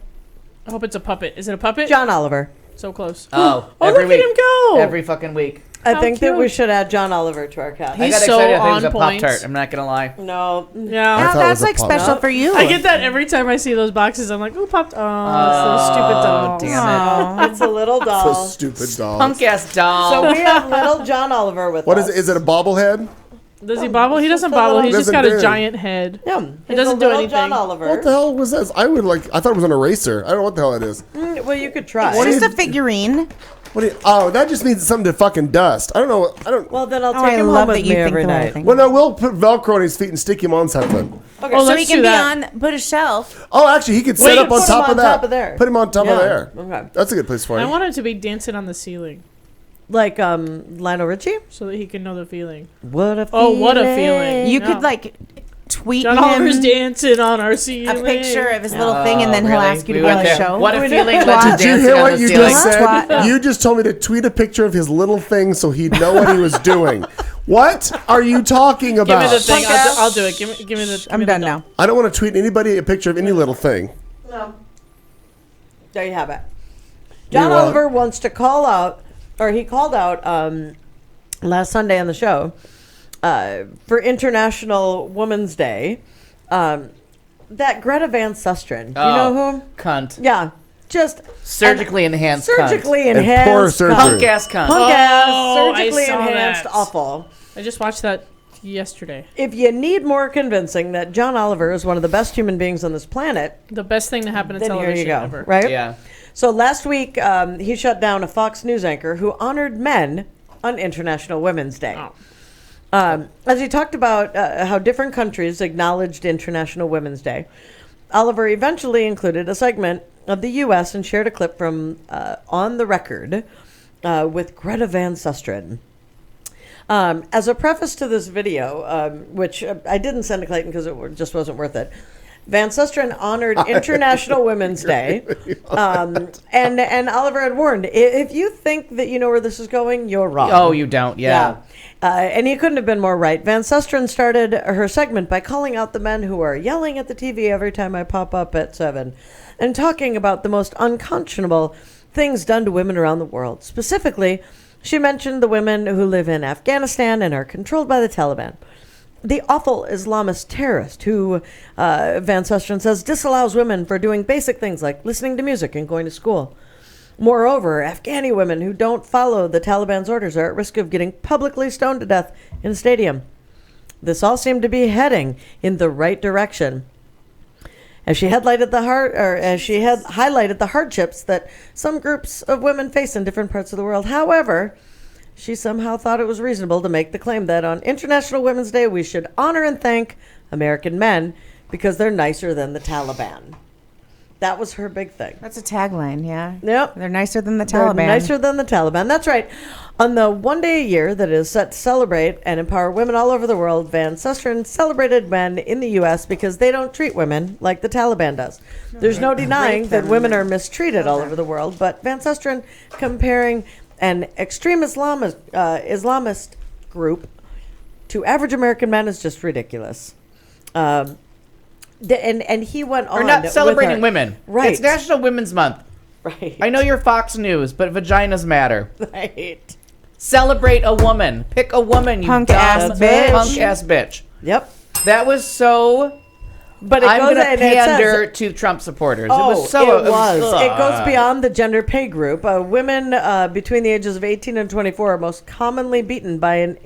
I hope it's a puppet. Is it a puppet? John Oliver. So close. Oh, Oh, every look week. at him go. Every fucking week. I How think that we cute. should add John Oliver to our cast. I He's got so excited. I think it on was a point. Pop-Tart. I'm not gonna lie. No. Yeah. thought it That's was a like pup. special for you. I get that every time I see those boxes. I'm like, ooh, popped. Oh, it's those stupid dolls. damn it. It's a little So doll. stupid dog. Punk ass doll. So we have little John Oliver with What us. is it? Is it a bobblehead? Does he bobble? He It's doesn't just a bobble. little- He's just Doesn't got a do. giant head. Yeah. It doesn't do anything. John Oliver. What the hell was that? I thought it was an eraser. I don't know what the hell it is. Well, you could try. It's just a figurine. That just means it's something to fucking dust. I don't know. I don't. Well, then I'll Oh, take I him love home that with you me think every the right night. thing. Well, no, we'll put Velcro on his feet and stick him on something. Okay, Oh, So let's he can do be that. on, put a shelf. Oh, actually, he could sit Wait, up on put him top on of that. top of there. Put him on top of Yeah, there. okay. That's a good place for I him. want him to be dancing on the ceiling Like Lionel Richie? so that he can know the feeling. What a feeling. Oh, what a feeling. You Yeah. could like tweet John him Oliver's dancing on our ceiling. a picture of his little thing, and then he'll ask you to be on the show. What a feeling Did that you hear what you just said? Twat. You just told me to tweet a picture of his little thing so he'd know what he was doing. What are you talking Give about? me the thing. I'll do it. Give me the. I'm done now. I don't want to tweet anybody a picture of any little thing. No. There you have it. John You're Oliver wants to call out, or he called out last Sunday on the show for International Women's Day. That Greta Van Susteren, you know whom? Cunt. Yeah, just Surgically enhanced surgically cunt. enhanced, poor surgery. Punk ass cunt. punk ass, Oh, I surgically saw enhanced, that. awful. I just watched that yesterday. If you need more convincing that John Oliver is one of the best human beings on this planet, The best thing to happen to then here television you go. ever. Right? Yeah. So last week, he shut down a Fox News anchor who honored men on International Women's Day. Oh. As he talked about how different countries acknowledged International Women's Day, Oliver eventually included a segment of the U.S. and shared a clip from On the Record with Greta Van Susteren. As a preface to this video, which I didn't send to Clayton because it just wasn't worth it, Van Susteren honored International Women's Day, and Oliver had warned, if you think that you know where this is going, you're wrong. Oh, you don't. Yeah. And he couldn't have been more right. Van Susteren started her segment by calling out the men who are yelling at the TV every time I pop up at 7 and talking about the most unconscionable things done to women around the world. Specifically, she mentioned the women who live in Afghanistan and are controlled by the Taliban. The awful Islamist terrorist who, Van Susteren says, disallows women for doing basic things like listening to music and going to school. Moreover, Afghani women who don't follow the Taliban's orders are at risk of getting publicly stoned to death in a stadium. This all seemed to be heading in the right direction. As she highlighted the hardships that some groups of women face in different parts of the world. However, she somehow thought it was reasonable to make the claim that on International Women's Day we should honor and thank American men because they're nicer than the Taliban. That was her big thing. That's a tagline, yeah. Yep. They're nicer than the They're Taliban. nicer than the Taliban. That's right. On the one day a year that is set to celebrate and empower women all over the world, Van Susteren celebrated men in the U.S. because they don't treat women like the Taliban does. There's no denying that women are mistreated all over the world, but Van Susteren comparing an extreme Islamist group to average American men is just ridiculous. And he went on. We're not celebrating with her. women. Right. It's National Women's Month. Right. I know you're Fox News, but vaginas matter. Right. Celebrate a woman. Pick a woman, you Punk dumb ass bitch. Punk ass bitch. Yep. That was so. But it I'm goes going to and it says- pander to Trump supporters. Oh, it was so. It goes beyond the gender pay group. Women between the ages of 18 and 24 are most commonly beaten by an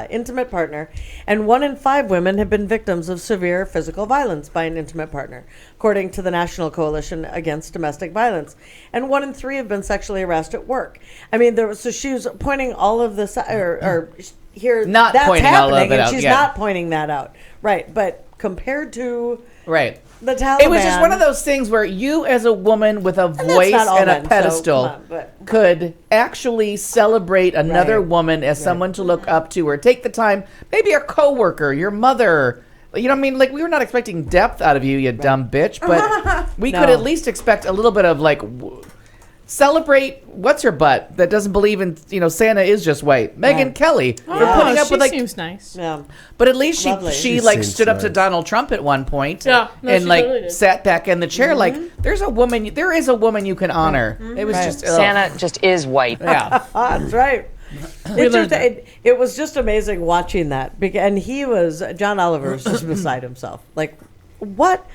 intimate partner, and 1 in 5 women have been victims of severe physical violence by an intimate partner, according to the National Coalition Against Domestic Violence. And 1 in 3 have been sexually harassed at work. I mean, so she was pointing all of this, or here, Not that's pointing all happening, of it and out, she's yeah. not pointing that out, right? But compared to Right. the Taliban, It was just one of those things where you, as a woman with a voice not all and men, a so pedestal, come on, but- could actually celebrate another Right. woman as someone to look up to, or take the time, maybe a coworker, your mother. You know what I mean? Like, we were not expecting depth out of you, you dumb bitch, but we could No. at least expect a little bit of, like, celebrate what's her butt that doesn't believe in, Santa is just white. Megyn Kelly for putting up she with, like, seems nice. Yeah. but at least Lovely. she She like seems stood up to nice. Donald Trump at one point, Yeah, no, and she like totally did. sat back in the chair. Like, there is a woman you can honor. It was just ugh. Santa just is white. Yeah, That's right. It was just amazing watching that, and John Oliver was just beside himself. Like, what?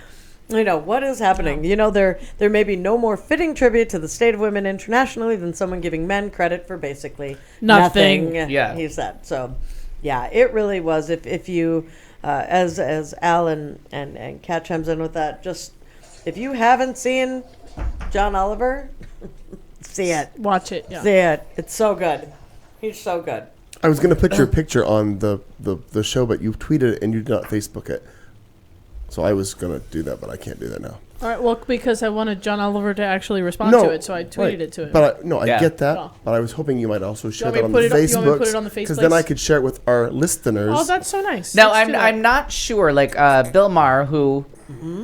What is happening? There may be no more fitting tribute to the state of women internationally than someone giving men credit for basically Nothing. Yeah. he said. So, yeah, it really was. If you, as Al and Kat chimes in with that, just if you haven't seen John Oliver, see it. Watch it. Yeah. See it. It's so good. He's so good. I was going to put your picture on the show, but you tweeted it and you did not Facebook it. So I was going to do that, but I can't do that now. All right, well, because I wanted John Oliver to actually respond to it, so I tweeted it to him. But I Yeah. get that. Oh. But I was hoping you might also share want me that on to the put it- you want me to Facebook. put it on the Because then Faceplace? I could share it with our listeners. Oh, that's so nice. Now, Let's do that. I'm not sure. Like Bill Maher, who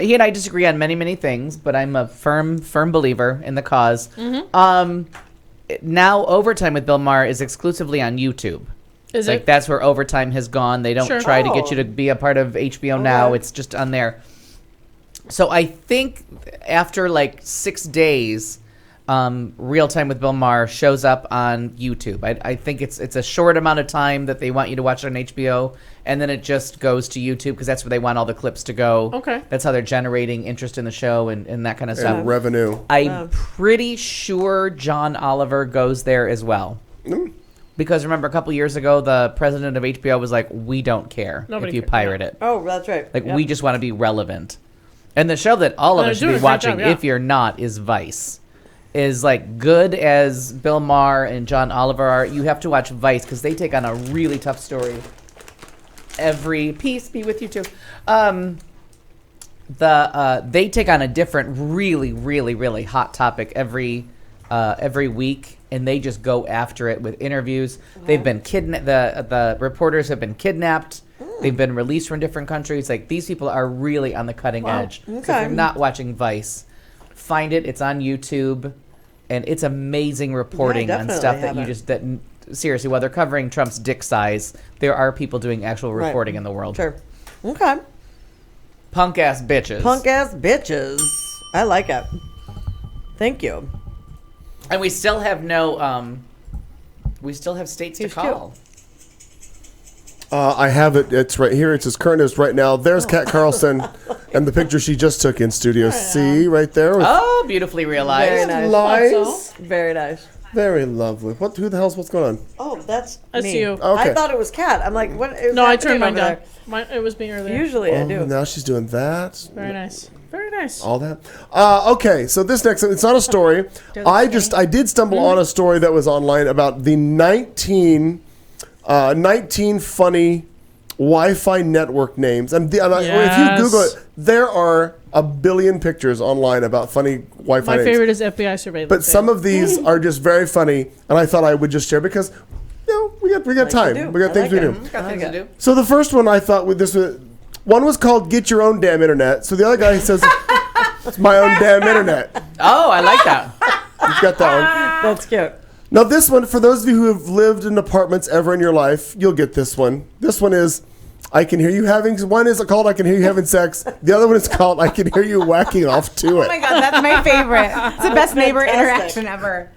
he and I disagree on many things, but I'm a firm believer in the cause. Now, Overtime with Bill Maher is exclusively on YouTube. Is Like it? that's where Overtime has gone. They don't Sure. try to get you to be a part of HBO now. It's just on there. So I think after like 6 days, Real Time with Bill Maher shows up on YouTube. I think it's a short amount of time that they want you to watch it on HBO, and then it just goes to YouTube because that's where they want all the clips to go. Okay. That's how they're generating interest in the show and that kind of stuff. and revenue. I'm pretty sure John Oliver goes there as well. Because remember, a couple years ago, the president of HBO was like, "We don't care Nobody if you cares, pirate it. Oh, that's right. Like Yep. we just want to be relevant." And the show that all of They're us should doing be a great watching, job, yeah. if you're not, is Vice. Is like good as Bill Maher and John Oliver are. You have to watch Vice because they take on a really tough story. Every peace be with you too. They take on a different, really hot topic every week, and they just go after it with interviews. They've been kidnapped. The reporters have been kidnapped. They've been released from different countries. Like these people are really on the cutting edge. So if you're not watching Vice, find it. It's on YouTube, and it's amazing reporting on definitely stuff that have you it. just seriously. While they're covering Trump's dick size, there are people doing actual Right. reporting in the world. Sure. Okay. Punk ass bitches. Punk ass bitches. I like it. Thank you. And we still have no. We still have states to He's call. I have it. It's right here. It's as current as right now. There's Kat Carlson and the picture she just took in Studio C right there. With Oh, beautifully realized. Very nice. lies. Very nice. Very lovely. Who the hell's what's going on? Oh, that's That's me. you. Okay. I thought it was Kat. I'm like, what? Is No, I happening turned mine over down. It was me there? earlier. Usually I Oh, do. now she's doing that. Very nice. Very nice. All that. Okay, so this next, it's not a story. I did stumble on a story that was online about the 19 funny Wi-Fi network names. And if you Google it, there are a billion pictures online about funny Wi-Fi My names. favorite is FBI surveillance. But some of these are just very funny, and I thought I would just share because, we got time. We got things to do. Got things to do. So the first one I thought one was called "Get Your Own Damn Internet." So the other guy says, "It's my own damn internet." Oh, I like that. You've got that one. That's cute. Now this one, for those of you who have lived in apartments ever in your life, you'll get this one. This one is, I can hear you having. One is called "I can hear you having sex." The other one is called "I can hear you whacking off to it." Oh my god, that's my favorite. It's the best neighbor Fantastic. interaction ever.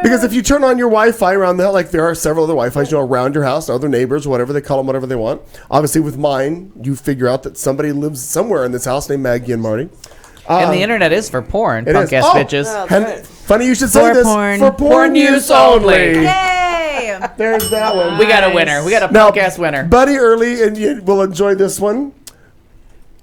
Because if you turn on your Wi-Fi around the house, like there are several other Wi-Fis, around your house, other neighbors, whatever, they call them whatever they want. Obviously, with mine, you figure out that somebody lives somewhere in this house named Maggie and Marty. And the internet is for porn, It punk is. ass Oh, bitches. and funny you should say For this. porn. For porn use only. Yay! There's that one. We got a winner. We got a Now, punk ass winner. Buddy Early, and you will enjoy this one.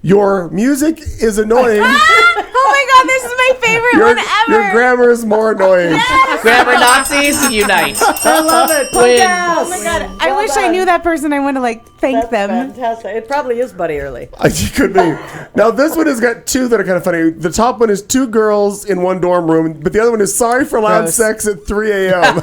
Your music is annoying. Oh my god, this is my favorite one ever. Your grammar is more annoying. Grammar Nazis unite. I love it. Punk Win. ass. Oh my god, I wish I knew that person. I want to thank That's them. fantastic. It probably is Buddy Early. It could be. Now, this one has got two that are kind of funny. The top one is two girls in one dorm room, but the other one is sorry for loud Gross. sex at 3 a.m.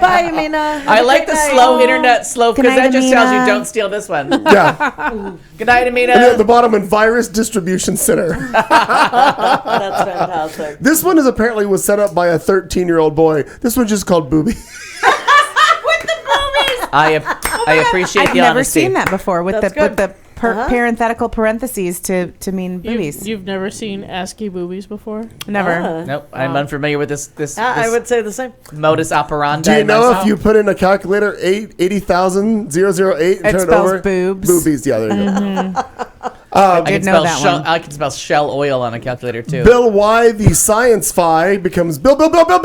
Bye, Amina. I like the slow internet slow because Good night, that just tells you Amina. don't steal this one. Yeah. Good night, Amina. And at the bottom, in Virus Distribution Center. That's fantastic. This one was set up by a 13-year-old boy. This one's just called Booby. I appreciate I've the never honesty. seen that before with That's the good. parenthetical parentheses to mean boobies. You've never seen ASCII boobies before? Never. Nope, I'm unfamiliar with this I would say the same. modus operandi. Do you know myself. if you put in a calculator 80,008 and It turn it spells over? boobs. Boobies, yeah, there you go. I did can know spell that shell, one. I can spell shell oil on a calculator too. Bill Y, the science fi, becomes Bill. I don't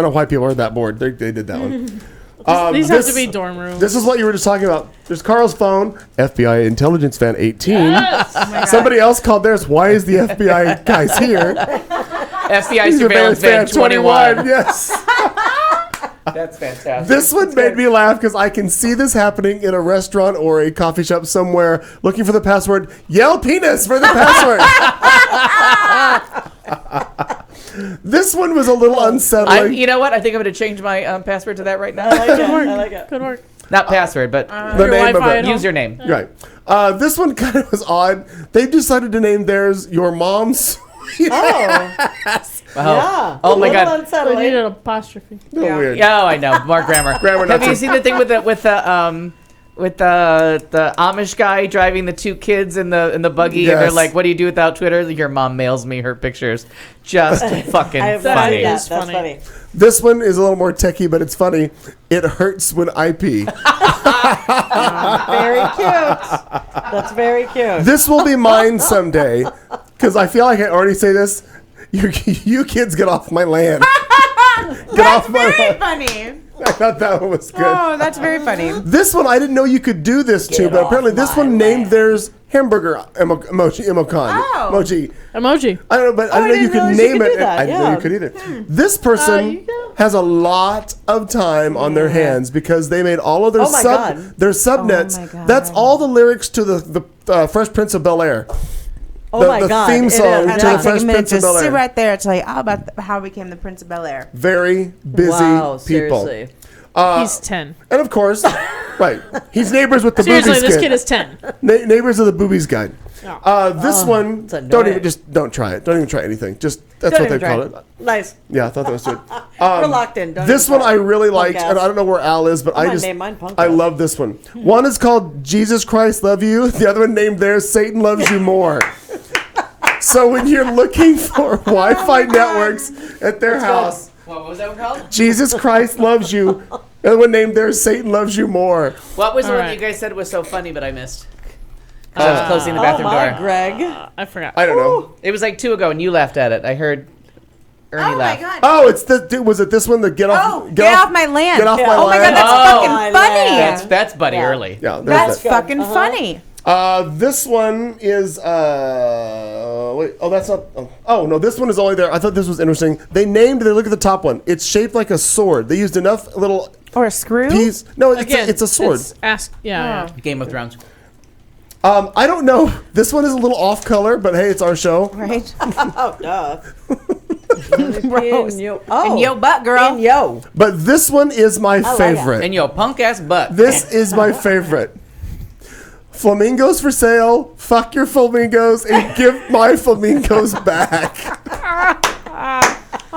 know why people are that bored. They did that one. These have to be dorm rooms. This is what you were just talking about. There's Carl's phone, FBI intelligence fan 18. Somebody else called theirs, why is the FBI guys here? FBI He's a surveillance van 21. Yes. That's fantastic. This one made me laugh because I can see this happening in a restaurant or a coffee shop somewhere looking for the password. Yell penis for the password. This one was a little unsettling. You know what? I think I'm going to change my password to that right now. I like it. Good work. Not password, but the name of Wi-Fi it. at username. Right. This one kind of was odd. They decided to name theirs Your Mom's. Yeah. Oh my God. They Unsettling. needed an apostrophe. Weird. Yeah, I know. Mark Grammer. Grammar Have nuts. you seen the thing with the Amish guy driving the two kids in the buggy, and they're Yes. like, "What do you do without Twitter?" Your mom mails me her pictures. Just fucking I have funny. that. is That's funny. funny. This one is a little more techie, but it's funny. It hurts when I pee. Very cute. That's very cute. This will be mine someday because I feel like I already say this. You kids get off my land. Get off my land. funny. I thought that one was good. Oh, that's very funny. This one I didn't know you could do this to, but apparently this one named theirs hamburger emoji. Oh. Emoji. I don't know, but I didn't know you didn't could realize you name could it. do that, I didn't know yeah. you could either. This person has a lot of time on their hands because they made all of their Oh my God. their subnets. my God. That's all the lyrics to the Fresh Prince of Bel-Air. Oh my God. theme it is. song I'd to like the to take Fresh a minute Prince of to Bel-Air. sit right there and tell you all about how I became the Prince of Bel-Air. Very busy Wow, people. seriously. He's 10. And of course, right, he's neighbors with the Seriously, boobies this kid. kid is 10. Neighbors of the boobies guide. This one, it's don't annoying. try it. Don't even try anything. Just that's Don't what they even call try it. Nice. Yeah, I thought that was good. We're locked in. Don't This even one try I it. really liked, Punk and ass. I don't know where Al is, but I'm I gonna just name mine Punk I ass. love this one. One is called Jesus Christ Love You. The other one named theirs Satan Loves You More. So when you're looking for Wi-Fi networks at their house, What was that one called? Jesus Christ Loves You. The other one named theirs Satan Loves You More. What was the All one right. you guys said was so funny, but I missed? 'Cause I was closing the Oh bathroom my, door. Greg. I forgot. I don't know. It was like 2 ago, and you laughed at it. I heard Ernie Oh laugh. my God. Oh, it's was it this one? The get off Oh, get off my land. Get off my Oh my land. God, that's Oh. fucking My funny. land. That's Buddy Early. Yeah, there's That's that. fucking funny. This one is wait. Oh, that's not. Oh no, this one is only there. I thought this was interesting. They look at the top one. It's shaped like a sword. They used enough little Or a screw. piece. No, it's Again, it's a sword. Yeah. Game of Thrones. I don't know. This one is a little off color, but hey, it's our show. Right. Oh, duh. Gross. In yo. Oh. And yo butt, girl. In yo. But this one is my like it. favorite. And your punk ass butt. This is my favorite. Flamingos for sale. Fuck your flamingos and give my flamingos back.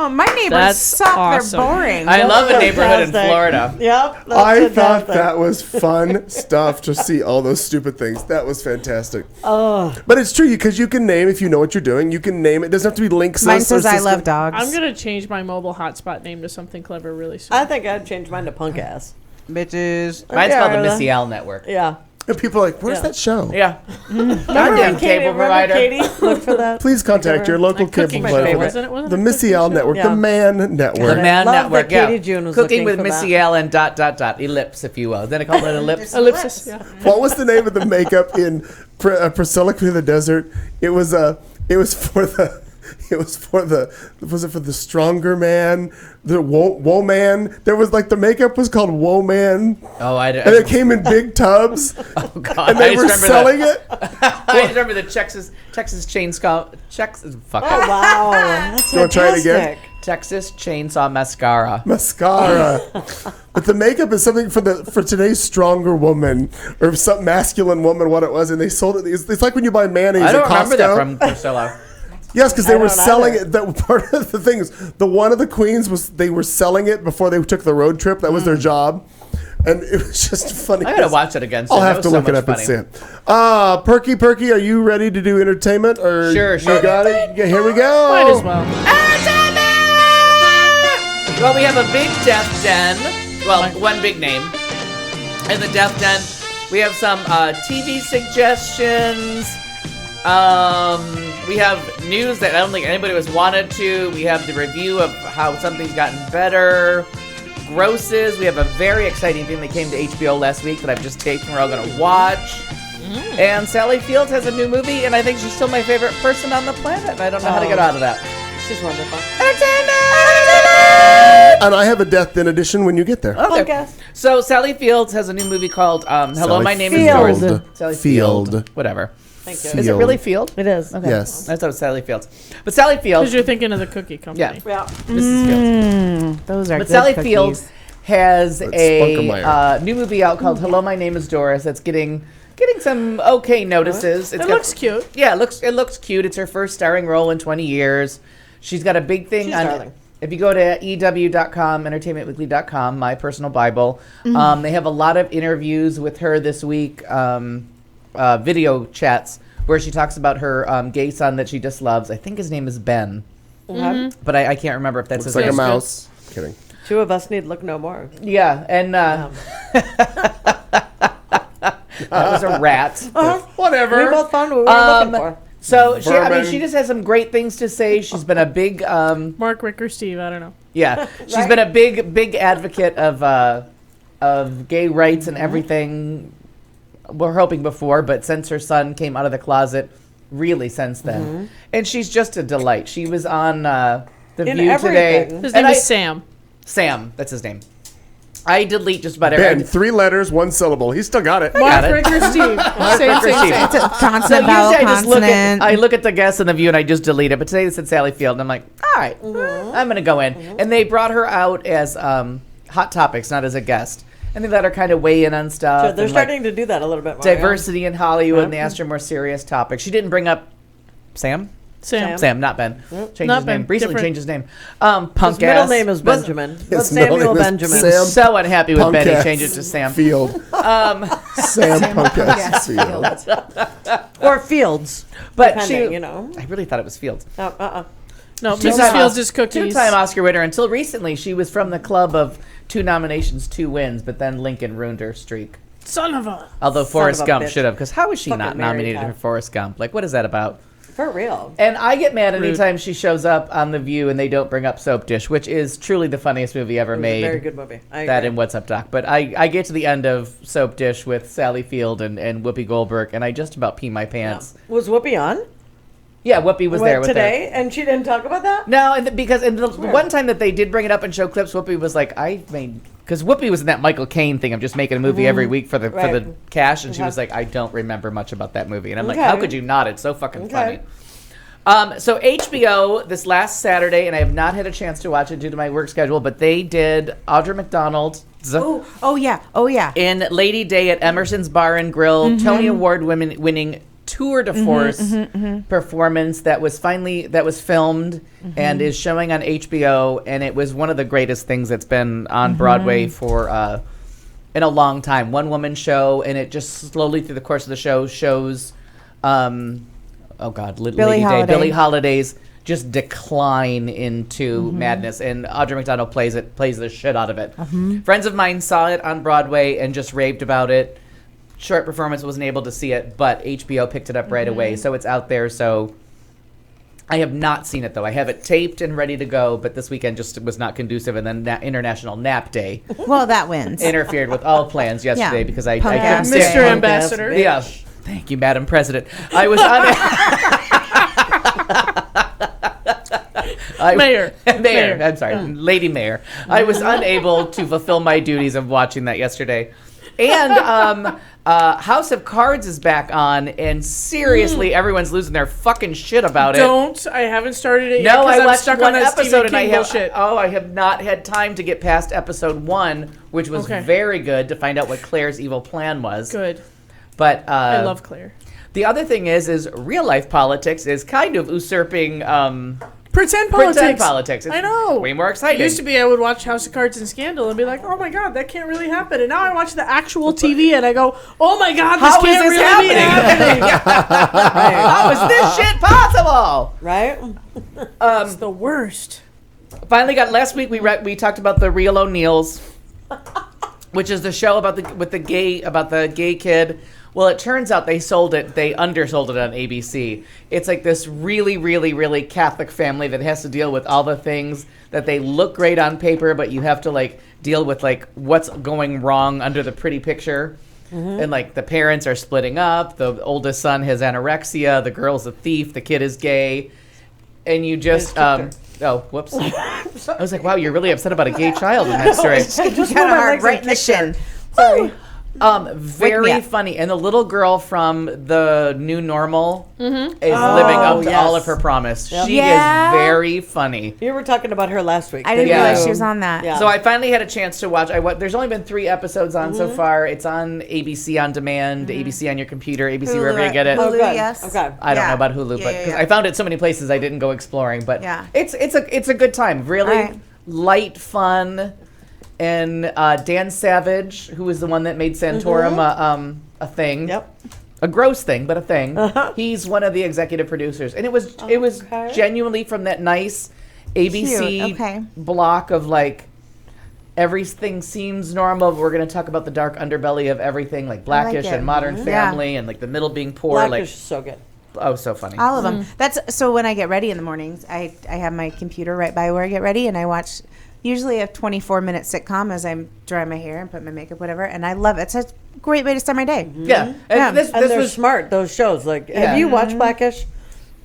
Oh, my neighbors That's suck. awesome. They're boring. I love a neighborhood in Fantastic. Florida. Yep. That's I thought fantastic. that was fun stuff to see all those stupid things. That was fantastic. Oh. But it's true because you can name if you know what you're doing. You can name it. It doesn't have to be Linksys. Mine or says I Cisco. love dogs. I'm going to change my mobile hotspot name to something clever really soon. I think I'd change mine to Punk Ass. Bitches. Mine's called the Yeah. Missy Al Network. Yeah. And people are like, "Where's that show?" Yeah. Remember Goddamn when Katie, cable provider. Katie looked for that? Please contact your local cable Cooking provider. show, for wasn't it? Wasn't The it a Missy cooking Al show? Network, Yeah. the Man The Network. Man Love that Network, Katie yeah. June was Cooking looking with for Missy that. Al and ... ellipse, if you will. Then I call it ellipse. Ellipsis. Yeah. What was the name of the makeup in Priscilla Queen of the Desert? It was for the stronger man, the woe man. There was like the makeup was called Woe Man, Oh, I and it came in big tubs, Oh, God. and they were selling it. I just remember the Texas Chainsaw... Fuck Oh, it. wow. That's You wanna try it again? fantastic. Texas Chainsaw Mascara. Mascara, but the makeup is something for today's stronger woman or some masculine woman. What it was, and they sold it. It's like when you buy mayonnaise I don't at remember that Costco. from Priscilla. Yes, because they I were don't selling either. it. That part of the thing is the one of the queens was they were selling it before they took the road trip. That was their job, and it was just funny. I gotta watch it again soon. I'll That have was to so look it much up and funny. see it. Perky, are you ready to do entertainment? Or Sure. You got it. Yeah, here we go. Might as well. Well, we have a big Death Den. Well, one big name. In the Death Den, we have some TV suggestions. We have news that I don't think anybody was wanted to. We have the review of how something's gotten better. Grosses. We have a very exciting thing that came to HBO last week that I've just taped and we're all going to watch. And Sally Fields has a new movie, and I think she's still my favorite person on the planet. And I don't know how to get out of that. She's wonderful. And I have a Death Then edition when you get there. Okay. So Sally Fields has a new movie called Hello, Sally My Name Field. is Doris. Sally Field. Whatever. Thank you. Is it really Field? It is. Okay. Yes. I thought it was Sally Fields. But Sally Fields. Because you're thinking of the cookie company. Yeah. Mm, Mrs. Fields. those are But good Sally cookies. Fields has It's a Spunkermeyer. new movie out called Hello, My Name is Doris that's getting some okay notices. It looks cute. Yeah, it looks cute. It's her first starring role in 20 years. She's got a big thing She's on darling. If you go to EW.com, entertainmentweekly.com, my personal Bible, they have a lot of interviews with her this week, video chats, where she talks about her gay son that she just loves. I think his name is Ben. But I can't remember if that's Looks his like name. a mouse. Kidding. Two of us need look no more. Yeah, and that was a rat. Whatever. We both found what we were looking for. So she, I mean, Vermin. she just has some great things to say. She's been a big, Mark, Rick, or Steve, I don't know. yeah, she's been a big advocate of gay rights and everything. We're hoping before, but since her son came out of the closet, really since then, and she's just a delight. She was on The In View today. everything. His And name is Sam. Sam, that's his name. I delete just about Ben, everything. 3 letters, 1 syllable. He still got it. Mark, it. Rick, or Steve. Same. It's a So consonant, vowel, usually I just consonant. look at the guests in The View and I just delete it. But today they said Sally Field, and I'm like, all right, I'm gonna go in. And they brought her out as Hot Topics, not as a guest. And they let her kind of weigh in on stuff. So they're and, like, starting to do that a little bit more. diversity in Hollywood, and they asked her more serious topics. She didn't bring up Sam, not Ben. Changed Not his name. Ben, Recently different. changed his name. Punk His middle ass. name is Was- Benjamin. His Was middle Samuel name is Benjamin. Sam. So unhappy with Ben, he Punk changed it ass to Sam. Field. Sam Punkass Field. Or Fields. But Depending, she, you know. I really thought it was Fields. No, Two-time Mrs. Fields Os- is cookies. Two-time Oscar winner. Until recently, she was from the club of 2 nominations, 2 wins, but then Lincoln ruined her streak. Son of a. Although Forrest of a Gump bitch. should have, because how was she Fucking not Mary nominated Tyler. for Forrest Gump? Like, what is that about? For real. And I get mad anytime she shows up on The View and they don't bring up Soap Dish, which is truly the funniest movie ever It was made. a very good movie. I That agree. and What's Up, Doc. But I get to the end of Soap Dish with Sally Field and Whoopi Goldberg, and I just about pee my pants. Was Whoopi on? Yeah, Whoopi was there with her. today, and she didn't talk about that? No, and because the one time that they did bring it up and show clips, Whoopi was like, because Whoopi was in that Michael Caine thing of just making a movie every week for the Right. cash, and she Okay. was like, I don't remember much about that movie, and I'm like, Okay. how could you not? It's so fucking Okay. funny. So HBO this last Saturday, and I have not had a chance to watch it due to my work schedule, but they did Audra McDonald Oh yeah. in Lady Day at Emerson's Bar and Grill, Tony Award winning tour de force performance that was filmed and is showing on HBO, and it was one of the greatest things that's been on Broadway for in a long time. One woman show, and it just slowly through the course of the show shows Lady Day, Billie Holiday's just decline into madness, and Audra McDonald plays the shit out of it. Friends of mine saw it on Broadway and just raved about it. Short performance, wasn't able to see it, but HBO picked it up right away, so it's out there. So I have not seen it though. I have it taped and ready to go, but this weekend just was not conducive, and then International Nap Day Well, that wins. interfered with all plans yesterday Yeah. because I Punk couldn't ass stay Mr. home. Ambassador. Yeah. Thank you, Madam President. I was on Mayor. Mayor. I'm sorry, Lady Mayor. I was unable to fulfill my duties of watching that yesterday. And House of Cards is back on, and seriously, everyone's losing their fucking shit about it. Don't. I haven't started it yet. No, 'cause I I'm watched stuck one on that episode Stephen and I King have bullshit. I have not had time to get past episode 1, which was Okay. very good to find out what Claire's evil plan was. Good. But I love Claire. the other thing is real life politics is kind of usurping Pretend politics. pretend politics. It's I know. way more It exciting. used to be I would watch House of Cards and Scandal and be like, oh my god, that can't really happen. And now I watch the actual TV and I go, oh my god, this How is can't this really happening? be happening. How is this shit possible? Right? It's the worst. Finally got last week we talked about the Real O'Neills, which is the show about the gay kid. Well, it turns out they undersold it on ABC. It's like this really, really, really Catholic family that has to deal with all the things that they look great on paper, but you have to like deal with like what's going wrong under the pretty picture. And like the parents are splitting up. The oldest son has anorexia. The girl's a thief. The kid is gay. and you just oh, whoops. I was like, wow, you're really upset about a gay child in that story. Just kind of hard right in the shin. Sorry. Very funny. And the little girl from The New Normal is living up to all of her promise. Yep. She is very funny. You were talking about her last week. I didn't realize she was on that. Yeah. So I finally had a chance to watch. There's only been 3 episodes on so far. It's on ABC On Demand, ABC on your computer, ABC Hulu, wherever you get it. Hulu, good. yes. Okay. I don't know about Hulu, but because I found it so many places I didn't go exploring. But it's a good time. Really light, fun. And Dan Savage, who was the one that made Santorum a thing. Yep. A gross thing, but a thing. He's one of the executive producers. And it was genuinely from that nice ABC block of like everything seems normal, but we're going to talk about the dark underbelly of everything, like Blackish and Modern Family and like the middle being poor. Blackish is so good. Oh, so funny. All of them. That's so when I get ready in the mornings, I have my computer right by where I get ready, and I watch usually a 24-minute sitcom as I'm drying my hair and putting my makeup, whatever, and I love it. It's a great way to start my day. Yeah. And this was smart, those shows. Like, have you watched Blackish?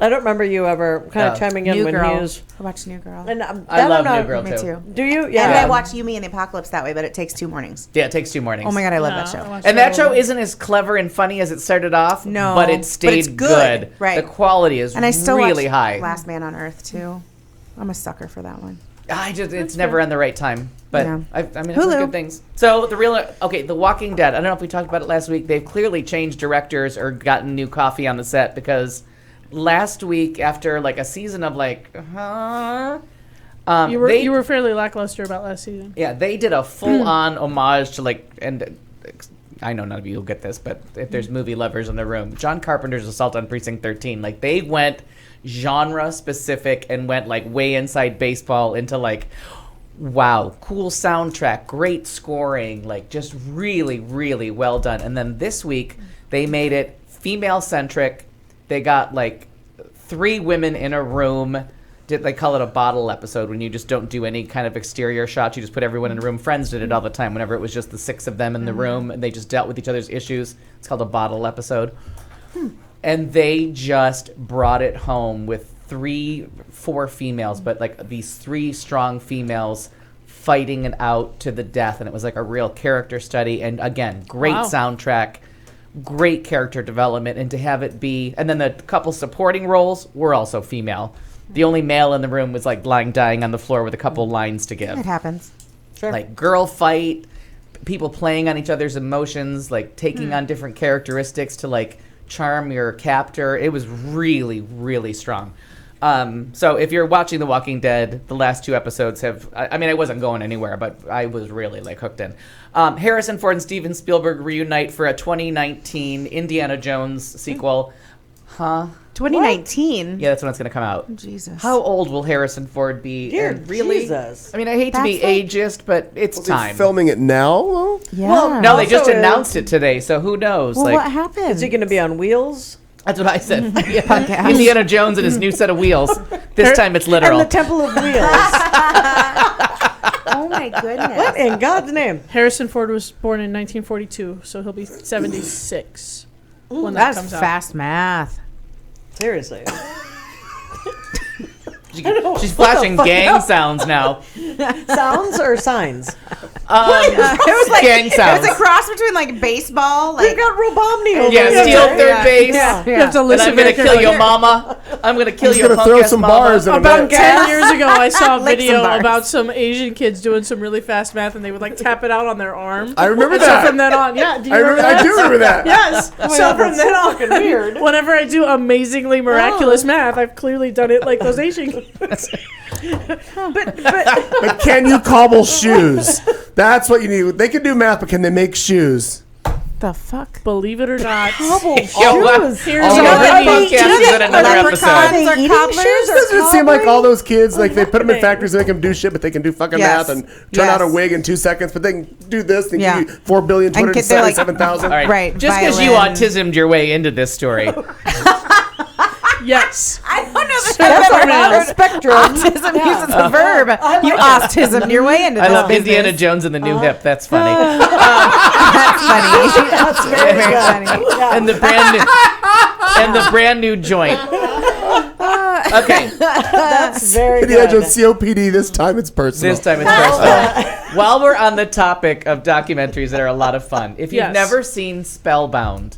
I don't remember you ever kind of chiming in New when Girl. he was... I watch New Girl. And I love New Girl, Me too. Do you? Yeah. And I watch Yumi and the Apocalypse that way, but it takes 2 mornings. Yeah, it takes 2 mornings. Oh my God, I love that show. And that show isn't as clever and funny as it started off. No. But it stayed it's good. Right. The quality is and I still really watch high. Last Man on Earth, too. I'm a sucker for that one. It's never on the right time. But Yeah. I mean, it's Hulu. good things. So The Walking Dead. I don't know if we talked about it last week. They've clearly changed directors or gotten new coffee on the set because last week after like a season of like, you were fairly lackluster about last season. Yeah, they did a full-on homage to like, and I know none of you will get this, but if there's movie lovers in the room, John Carpenter's Assault on Precinct 13, like they went genre specific and went like way inside baseball into like, wow, cool soundtrack, great scoring, like just really, really well done. And then this week they made it female centric. They got like 3 women in a room. They call it a bottle episode when you just don't do any kind of exterior shots. You just put everyone in a room. Friends did it all the time whenever it was just the 6 of them in the room and they just dealt with each other's issues. It's called a bottle episode. And they just brought it home with 4 females, but like these 3 strong females fighting it out to the death. And it was like a real character study. And again, great soundtrack, great character development. And to have it be, and then the couple supporting roles were also female. The only male in the room was like lying dying on the floor with a couple lines to give. It happens. Sure. Like girl fight, people playing on each other's emotions, like taking on different characteristics to like charm your captor. It was really, really strong. So if you're watching The Walking Dead, the last 2 episodes have, I mean, I wasn't going anywhere, but I was really like hooked in. Harrison Ford and Steven Spielberg reunite for a 2019 Indiana Jones sequel. 2019? Yeah, that's when it's going to come out. Jesus. How old will Harrison Ford be? Dear And really? Jesus. I mean, I hate to be ageist, but it's time. They're filming it now, though? Yeah. Well, No, they just Also, announced it today, so who knows? well, like, what happened? Is he going to be on wheels? that's what I said. Podcast. Indiana Jones and his new set of wheels. This time it's literal. And the Temple of Wheels. Oh my goodness. What in God's name? Harrison Ford was born in 1942, so he'll be 76 when that That's comes out. fast math. Seriously. She's flashing gang sounds now. Sounds or signs? It was like Gang sounds. It was a cross between like baseball, We've like got Rob Omni over Yeah, here. steal third Yeah. base. Yeah. You have to And listen I'm gonna very kill your carefully. mama. I'm gonna kill He's your going to punk throw ass some mama. bars in a About minute. 10 years ago, I saw a Lick some video bars. about some Asian kids doing some really fast math, and they would like tap it out on their arm. I remember And that. So from then on, yeah, do you I remember that? do remember that. Yes. So from then on, fucking weird. whenever I do amazingly miraculous math, I've clearly done it like those Asian kids. But can you cobble shoes? That's what you need. They can do math, but can they make shoes? the fuck? Believe it or not. Yeah, well, Here's all all of the our meat. podcasts is in another leprechauns episode. or cobblers? Doesn't it seem like all those kids, like they put them in factories and make them do shit, but they can do fucking Yes. math and turn out a Yes. wig in 2 seconds, but they can do this and Yeah. give you 4,277,000. All right. Right, Just because you violin. autismed your way into this story. Yes. I don't know that That's for a now. broader spectrum. autism uses the verb. You autism your way into I this love business. Indiana Jones and the new hip. That's funny. That's funny. That's very Very funny. Yeah. And the brand new joint. Okay. That's very Kitty Edge on good. COPD. This time it's personal. This time it's personal. While we're on the topic of documentaries that are a lot of fun, if you've Yes. never seen Spellbound,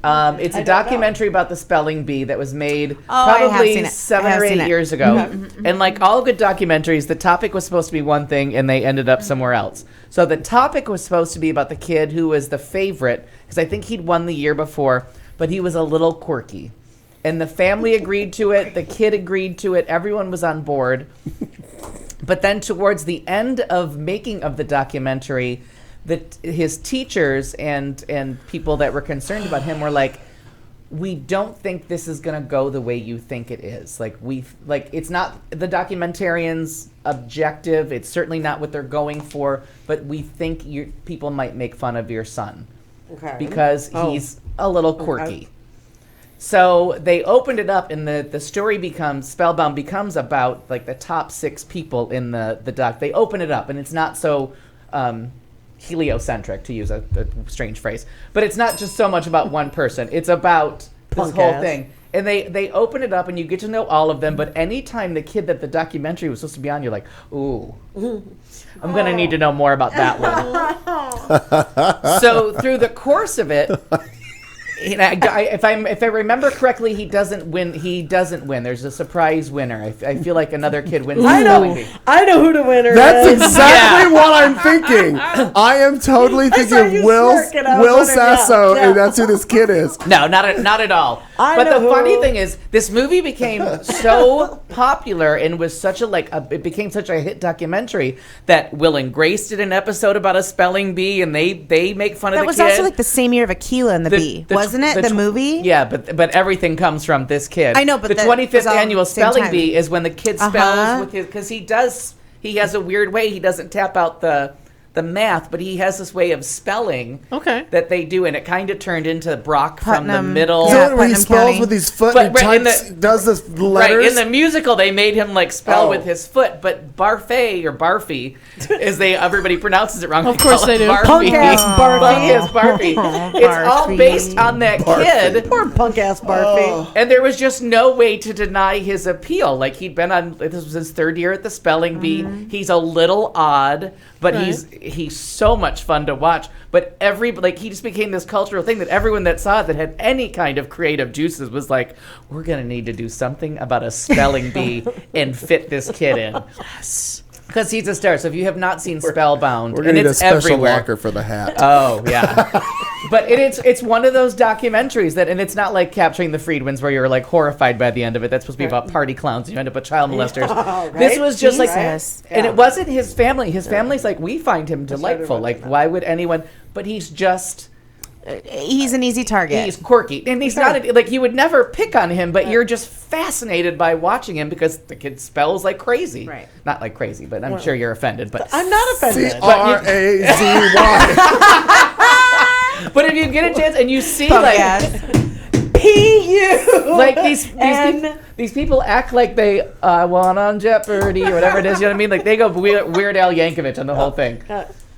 it's a documentary about the spelling bee that was made I have probably seen it. 7 I have or 8 seen it. years ago. And like all good documentaries, the topic was supposed to be one thing and they ended up somewhere else. So the topic was supposed to be about the kid who was the favorite, because I think he'd won the year before, but he was a little quirky. And the family agreed to it, the kid agreed to it, everyone was on board. But then towards the end of making of the documentary, his teachers and people that were concerned about him were like, we don't think this is going to go the way you think it is. Like it's not the documentarian's objective. It's certainly not what they're going for, but we think people might make fun of your son because he's a little quirky. Okay. So they opened it up, and the story Spellbound becomes about like the top 6 people in the doc. They open it up, and it's not so heliocentric, to use a strange phrase, but it's not just so much about one person. It's about this Punk whole ass. thing. And they open it up, and you get to know all of them. But anytime the kid that the documentary was supposed to be on, you're like, ooh, I'm gonna need to know more about that one. So through the course of it. If I remember correctly, he doesn't win. There's a surprise winner. I feel like another kid wins. I know who the winner That's is. exactly what I'm thinking. I am totally thinking you Will smirking. I was Will wondering, Sasso, yeah. and that's who this kid is. No, not at all. But the funny thing is, this movie became so popular and was such it became such a hit documentary that Will and Grace did an episode about a spelling bee, and they make fun of That the was kid. also like the same year of Aquila and the Bee, wasn't it? The movie? Yeah, but everything comes from this kid. I know, but the that 25th was all annual same spelling time. bee is when the kid spells with his, because he has a weird way. He doesn't tap out the math, but he has this way of spelling that they do, and it kind of turned into Brock from the middle. Is that where he spells with his foot and he does this letters? Right, in the musical, they made him like spell with his foot, but Barfay or Barfy, everybody pronounces it wrong. Of course they do. Punk ass Barfy. Punk ass Barfy. It's all based on that kid. Poor punk ass Barfy. And there was just no way to deny his appeal. Like he'd been on, this was his 3rd year at the spelling bee. He's a little odd, but he's so much fun to watch. But he just became this cultural thing that everyone that saw it that had any kind of creative juices was like, we're gonna need to do something about a spelling bee and fit this kid in. Yes. Because he's a star. So if you have not seen Spellbound, We're and gonna need a it's special everywhere. locker for the hat. Oh yeah, but it's one of those documentaries that, and it's not like Capturing the Friedwins where you're like horrified by the end of it. That's supposed to be about party clowns. And you end up with child molesters. Right? This was just Jesus. and it wasn't his family. His family's like, we find him delightful. Like, why would anyone? But he's just. He's an easy target. He's quirky, and he's not like you would never pick on him, but you're just fascinated by watching him because the kid spells like crazy. Right. Not like crazy, but I'm sure you're offended. But I'm not offended. CRAZY. But if you get a chance and you see Punk like ass. P.U. like these people act like they won on Jeopardy or whatever it is, you know what I mean? Like they go Weird Al Yankovic on the whole thing.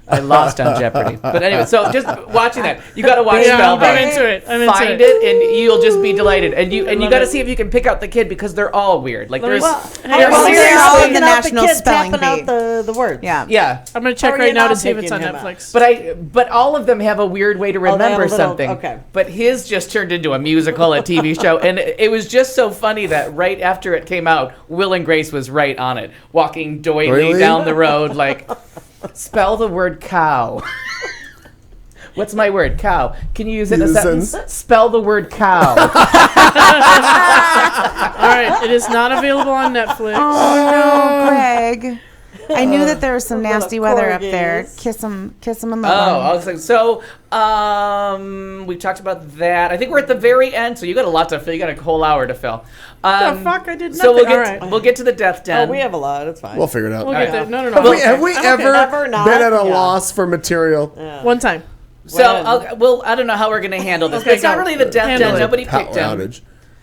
I lost on Jeopardy. But anyway, so just watching that, you got to watch Spellbound. I'm into it. Find it, and you'll just be delighted. And you got to see if you can pick out the kid because they're all weird. Like there's they're all in the national kid spelling tapping bee. out the words. yeah. I'm gonna check How are right you now to not see if it's on picking him Netflix. But all of them have a weird way to they have a remember little- something. okay. But his just turned into a musical, a TV show, and it was just so funny that right after it came out, Will and Grace was right on it, walking doily Really? down the road, like, spell the word cow. What's my word? Cow. Can you use it in a Use a sentence? sentence. Spell the word cow. All right, it is not available on Netflix. Oh no, Greg. I knew that there was some Little nasty weather up there. corgis. Kiss him and Oh, love I was like, so we talked about that. I think we're at the very end, so you got a lot to fill. You got a whole hour to fill. The fuck? I did So nothing. we'll get All right. we'll get to the death den. Oh, we have a lot. It's fine. We'll figure it out. We'll get there. No. Have we Okay. ever Never not. been at a Yeah. loss for material? One time. So I don't know how we're gonna handle this. Okay, It's not go. really the death Handle den. it. Nobody Power picked him. outage.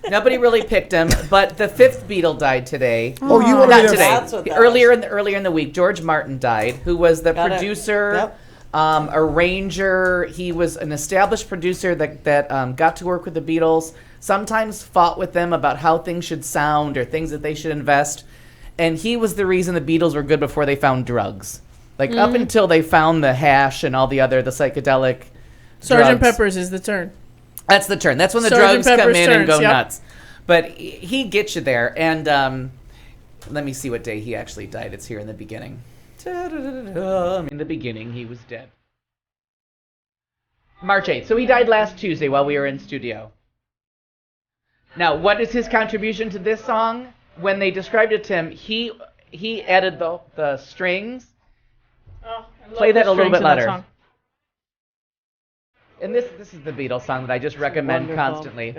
Nobody really picked him. But the 5th Beatle died today. Oh, you want Not to today. That's what that Earlier in the week, George Martin died, who was the Got it. producer Yep. arranger. He was an established producer that got to work with the Beatles, sometimes fought with them about how things should sound or things that they should invest. And he was the reason the Beatles were good before they found drugs. Like, up until they found the hash and all the psychedelic Sgt. drugs. Pepper's is the turn. That's the turn. That's when the Sgt. drugs come Pepper's in and go turns, yep. nuts. But he gets you there. And let me see what day he actually died. It's here in the beginning. In the beginning, he was dead. March 8th. So he died last Tuesday while we were in studio. Now, what is his contribution to this song? When they described it to him, he added the strings. Oh, Play that a little bit louder. And this is the Beatles song that I just recommend constantly.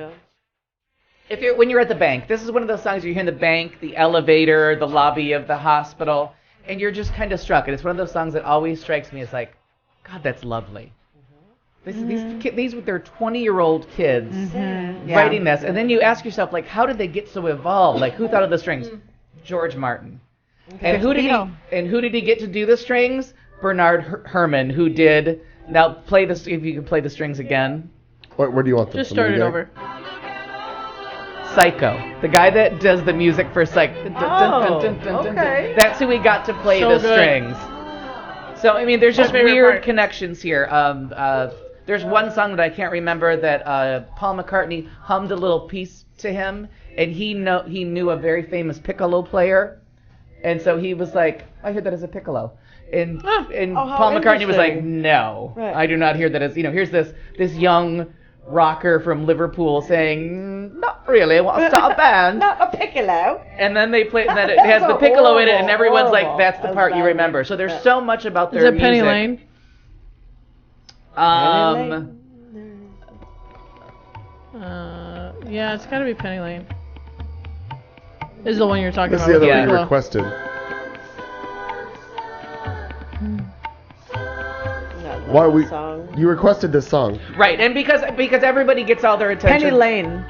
Yeah. When you're at the bank, this is one of those songs you hear in the bank, the elevator, the lobby of the hospital, and you're just kind of struck. And it's one of those songs that always strikes me as like, God, that's lovely. These were their 20-year-old kids writing this, and then you ask yourself, like, how did they get so evolved? Like, who thought of the strings? George Martin. Okay. And who did he get to do the strings? Bernard Herrmann, who did. Now play this. If you can play the strings again. Where do you want them? Just start it over. Psycho, the guy that does the music for Psycho. Okay. That's who we got to play the strings. So I mean, there's just weird connections here. There's one song that I can't remember that Paul McCartney hummed a little piece to him, and he knew a very famous piccolo player, and so he was like, I heard that as a piccolo. And Paul McCartney was like, no, I do not hear that as, here's this young rocker from Liverpool saying, not really, I want to start a band. Not a piccolo. And then they play, then it has the piccolo in it, and everyone's like, that's the part you remember. So there's so much about their music. Is it Penny Lane? Yeah, it's gotta be Penny Lane. This is the one you're talking This about. is the other one you requested. You requested this song. Right, and because everybody gets all their attention. Penny Lane.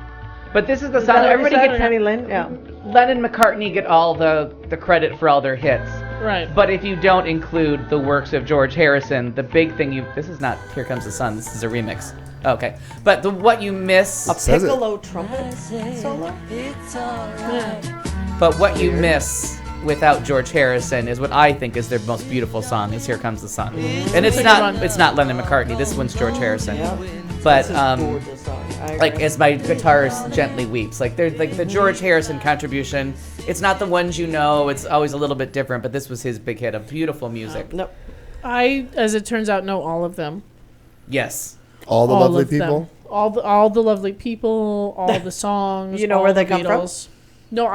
But this is the song everybody gets. Penny Lane, yeah. Lennon and McCartney get all the credit for all their hits. Right. But if you don't include the works of George Harrison, the big thing this is not Here Comes the Sun, this is a remix. Okay. But what you miss... A piccolo trumpet solo? But what you miss without George Harrison is what I think is their most beautiful song, is Here Comes the Sun. And it's not Lennon McCartney, this one's George Harrison. Yeah. But like As My Guitar Gently Weeps, like there's like the George Harrison contribution, it's not the ones it's always a little bit different, but this was his big hit of beautiful music. Nope. I, as it turns out, know all of them. Yes. All the lovely people? All the lovely people, all the songs. You know where they come from? No,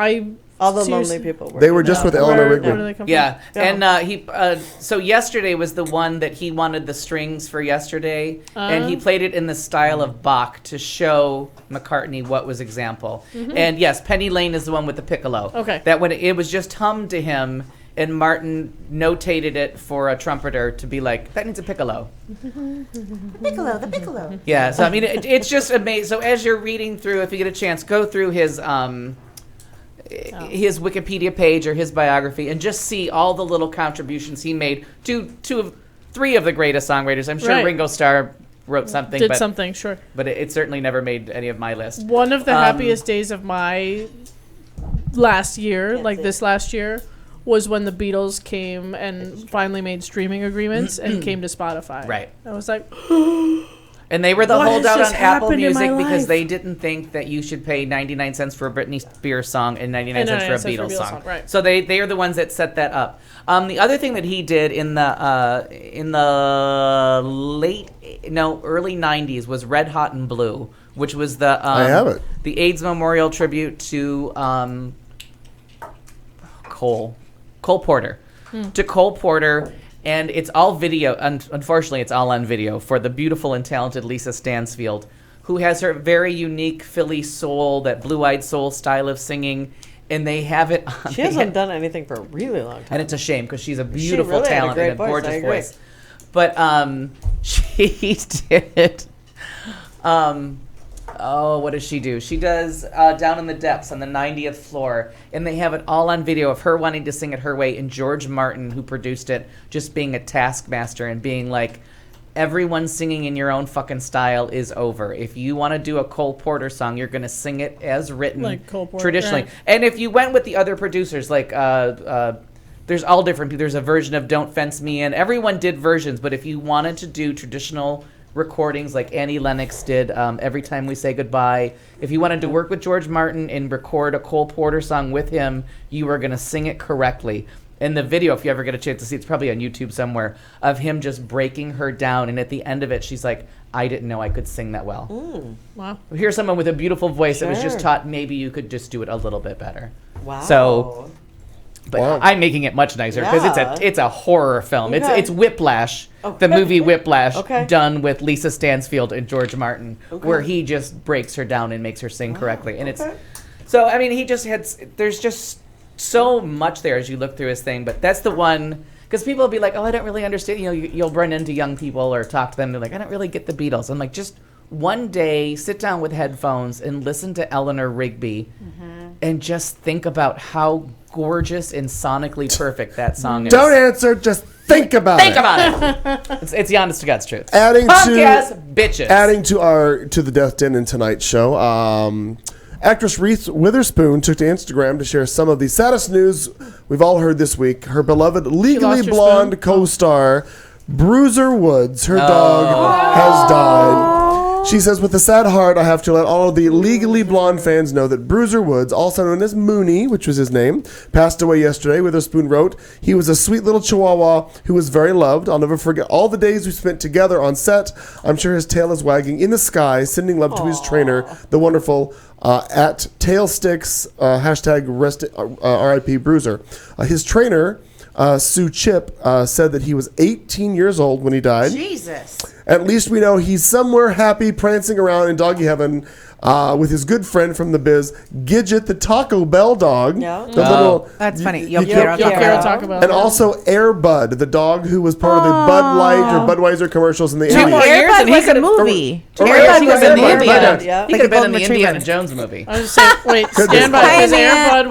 all the lonely people. They were just with Eleanor Rigby. Where do they come yeah, from? And so yesterday was the one that he wanted the strings for yesterday, and he played it in the style of Bach to show McCartney what was example. Mm-hmm. And yes, Penny Lane is the one with the piccolo. Okay. That when it was just hummed to him, and Martin notated it for a trumpeter to be like, that needs a piccolo. The piccolo. Yeah, so I mean, it's just amazing. So as you're reading through, if you get a chance, go through his Wikipedia page or his biography and just see all the little contributions he made to three of the greatest songwriters. I'm sure Ringo Starr wrote something. Did something, sure. But it certainly never made any of my list. One of the happiest days of my last year, this last year, was when the Beatles came and finally made streaming agreements and came to Spotify. Right. I was like... And they were the holdout on Apple happened in Music my because life? they didn't think that you should pay 99 cents for a Britney Spears song and 99 cents for a Beatles song. Right. So they are the ones that set that up. The other thing that he did in the early 90s was Red Hot and Blue, which was the I have it. The AIDS Memorial tribute to Cole Porter. To Cole Porter. And it's all video. Unfortunately, it's all on video for the beautiful and talented Lisa Stansfield, who has her very unique Philly soul, that blue-eyed soul style of singing, and they have it on. She hasn't done anything for a really long time. And it's a shame because she's a beautiful really talent and a voice, gorgeous voice. But she did. Oh, what does she do? She does Down in the Depths on the 90th floor, and they have it all on video of her wanting to sing it her way, and George Martin, who produced it, just being a taskmaster and being like, everyone singing in your own fucking style is over. If you want to do a Cole Porter song, you're going to sing it as written, Like Cole Porter, traditionally. right. And if you went with the other producers, like there's all different people. There's a version of Don't Fence Me In. Everyone did versions, but if you wanted to do traditional recordings like Annie Lennox did Every Time We Say Goodbye, if you wanted to work with George Martin and record a Cole Porter song with him, you were going to sing it correctly. In the video, if you ever get a chance to see, it's probably on YouTube somewhere, of him just breaking her down, and at the end of it, she's like, I didn't know I could sing that well. Wow. Here's someone with a beautiful voice that was just Sure. taught maybe you could just do it a little bit better. Wow. So, but Wow. I'm making it much nicer because Yeah. it's a horror film. Okay. It's Whiplash, Okay. the movie Whiplash, Okay. done with Lisa Stansfield and George Martin, where he just breaks her down and makes her sing correctly. And it's so, I mean, he just had, there's just so much there as you look through his thing, but that's the one, because people will be like, oh, I don't really understand. You know, you'll run into young people or talk to them, they're like, I don't really get the Beatles. I'm like, just one day, sit down with headphones and listen to Eleanor Rigby and just think about how gorgeous and sonically perfect that song is. Don't answer. Just think about Think it. about it. It's the honest to God's truth. Adding Punk to ass bitches. Adding to the Death Den and Tonight show. Actress Reese Witherspoon took to Instagram to share some of the saddest news we've all heard this week. Her beloved Legally lost her Blonde spoon? co-star Bruiser Woods, her dog, has died. She says, with a sad heart, I have to let all of the Legally Blonde fans know that Bruiser Woods, also known as Mooney, which was his name, passed away yesterday. Witherspoon wrote, he was a sweet little chihuahua who was very loved. I'll never forget all the days we spent together on set. I'm sure his tail is wagging in the sky, sending love to his trainer, the wonderful at Tailsticks, hashtag rest, RIP Bruiser. His trainer, Sue Chip, said that he was 18 years old when he died. Jesus. At least we know he's somewhere happy, prancing around in doggy heaven with his good friend from the biz, Gidget the Taco Bell dog. Yeah. The little, That's funny. you Yo can't- quiero Taco Bell. and also Air Bud, the dog who was part of the Bud Light or Budweiser commercials in the 80s. more years Airbud and he was a could've- movie. or- Airbud he was was a in the movie. Indiana. Yeah. He Like could have a been in golden the retriever. Indiana Jones movie. I was just saying, wait, stand by, Hi, because man. Airbud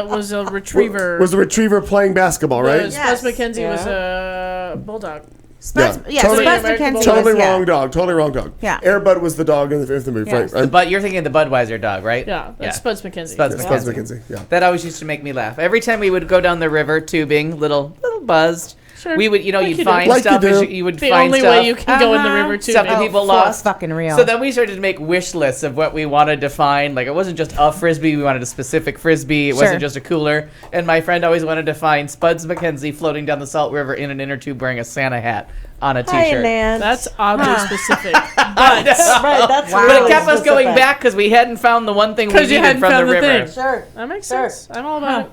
was a retriever. Was the retriever playing basketball, right? Whereas Yes. Buzz McKenzie was a bulldog. Spuds, yeah, Totally- Spuds American McKenzie Totally was, yeah. wrong dog. Totally wrong dog. Yeah. Air Bud was the dog in the movie, Yes. right? But you're thinking of the Budweiser dog, right? Yeah, that's Spuds McKenzie. Spuds Spuds McKenzie. McKenzie, yeah. That always used to make me laugh. Every time we would go down the river tubing, little buzzed. Sure. We would, Like you'd you do. find Like you stuff. do. You would The find only stuff. way you can go in the river too. Something people For lost. fucking real. So then we started to make wish lists of what we wanted to find. Like, it wasn't just a frisbee; we wanted a specific frisbee. It Sure. wasn't just a cooler. And my friend always wanted to find Spuds McKenzie floating down the Salt River in an inner tube wearing a Santa hat on a Hi, T-shirt. Nan. That's oddly specific. right. That's Wow. But it really kept us going specific. back because we hadn't found the one thing we 'Cause you needed hadn't from the found the river. thing. Sure. That makes Sure. sense. I'm all about it.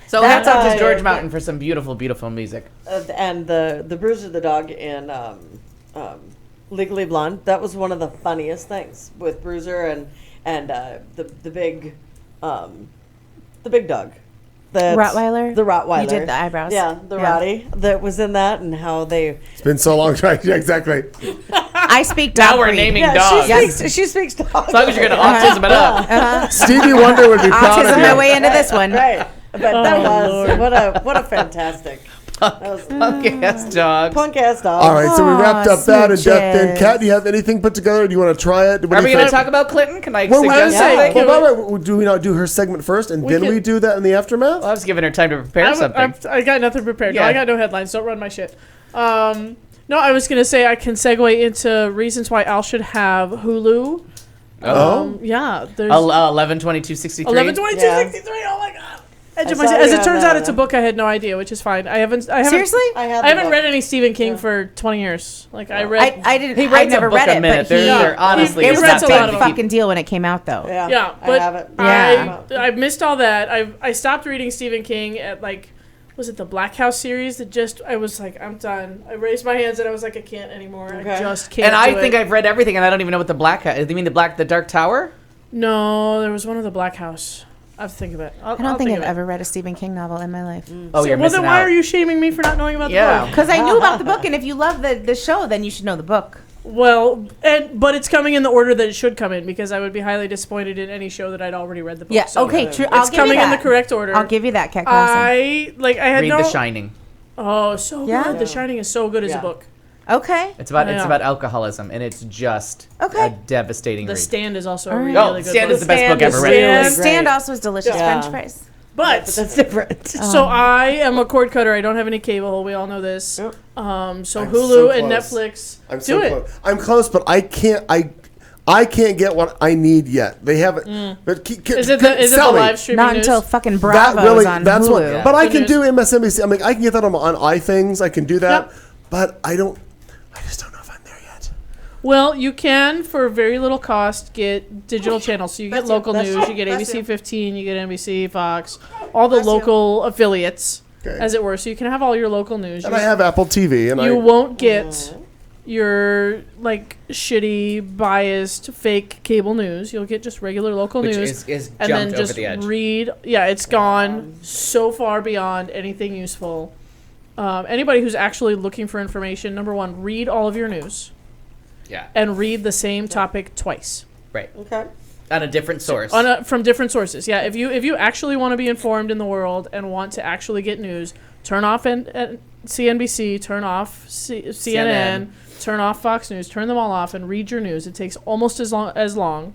So That, hats off to George uh, Mountain for some beautiful, beautiful music. And the Bruiser the dog in Legally Blonde. That was one of the funniest things with Bruiser and the big dog. Rottweiler? The Rottweiler. You did the eyebrows. Yeah, the Yeah. Rottie that was in that, and how they. It's been so long, right? Yeah, exactly. I speak dog Now we're breed. naming Yeah, dogs. she speaks dog. As long as you're going to autism it up. Stevie Wonder would be proud of Autism my you. way into this one. Right. But that was what a fantastic. That was Punk ass dog. punk ass dog. All right, so we wrapped up that and smooches. Death Den. Kat, do you have anything put together? Do you want to try it? What Are do we you going to think? talk about Clinton? Can I Well, suggest say, something? can well, by the way, do we not do her segment first and then can- we do that in the aftermath? Well, I was giving her time to prepare something. I got nothing prepared. No, Yeah. I got no headlines. Don't run my shit. No, I was gonna say I can segue into reasons why Al should have Hulu. Yeah, there's 11/22/63. 11/22/63. Oh my god. Edge of I my saw seat. As you it on turns that out, one. it's a book I had no idea, which is fine. I haven't Seriously? I I have haven't read any Stephen King for 20 years. Like I read. I didn't. He I writes a never book read a it, minute. but he, They're honestly, it he was writes a a lot big of them. fucking deal when it came out, though. Yeah, I but have it. I missed all that. I stopped reading Stephen King at was it the Black House series? I was like, I'm done. I raised my hands and I was like, I can't anymore. Okay. I just can't. And I do think it. I've read everything, and I don't even know what the Black House. You mean the Dark Tower? No, there was one of the Black House. I have to think of it. I don't think I've ever read a Stephen King novel in my life. Oh, you're Well, missing then why out. are you shaming me for not knowing about the Yeah. book? Because I knew about the book, and if you love the show, then you should know the book. Well, but it's coming in the order that it should come in because I would be highly disappointed in any show that I'd already read the book. Yeah. So Okay. True. It's coming in the correct order. I'll give you that, Kat Carlson. I had Read no. The Shining. Oh, so Yeah? good. The Shining is so good as a Yeah. book. Okay. It's about Yeah. alcoholism, and it's just Okay. a devastating The read. Stand is also All a right. really, Oh, really good Stand book. is the best Stand book is ever really read. great. Stand also is delicious Yeah. French fries. But That's different. so I am a cord cutter. I don't have any cable. We all know this. So I'm Hulu so and close. Netflix I'm do so it. close. I'm close, but I can't. I can't get what I need yet. They haven't. But Is it the live streaming Not news? until fucking That Bravo's really, on that's Hulu. what. Yeah. But I Good can news. do MSNBC. I mean, I can get that on iThings. I can do that. Yep. But I don't. I just don't know if I'm there yet. Well, you can, for very little cost, get digital channels. So you get That's local it. That's news, it. you get That's ABC it. 15, you get NBC, Fox, all the local affiliates, Okay. as it were. So you can have all your local news. And I have Apple TV, and You I. won't get your like shitty, biased, fake cable news. You'll get just regular local Which news, is and jumped then over just the edge. read. Yeah, it's gone so far beyond anything useful. Anybody who's actually looking for information, number one, read all of your news Yeah. and read the same topic twice. Right. Okay. On a different source. From different sources. Yeah, if you actually want to be informed in the world and want to actually get news, turn off CNBC, turn off CNN, turn off Fox News, turn them all off and read your news. It takes almost as long,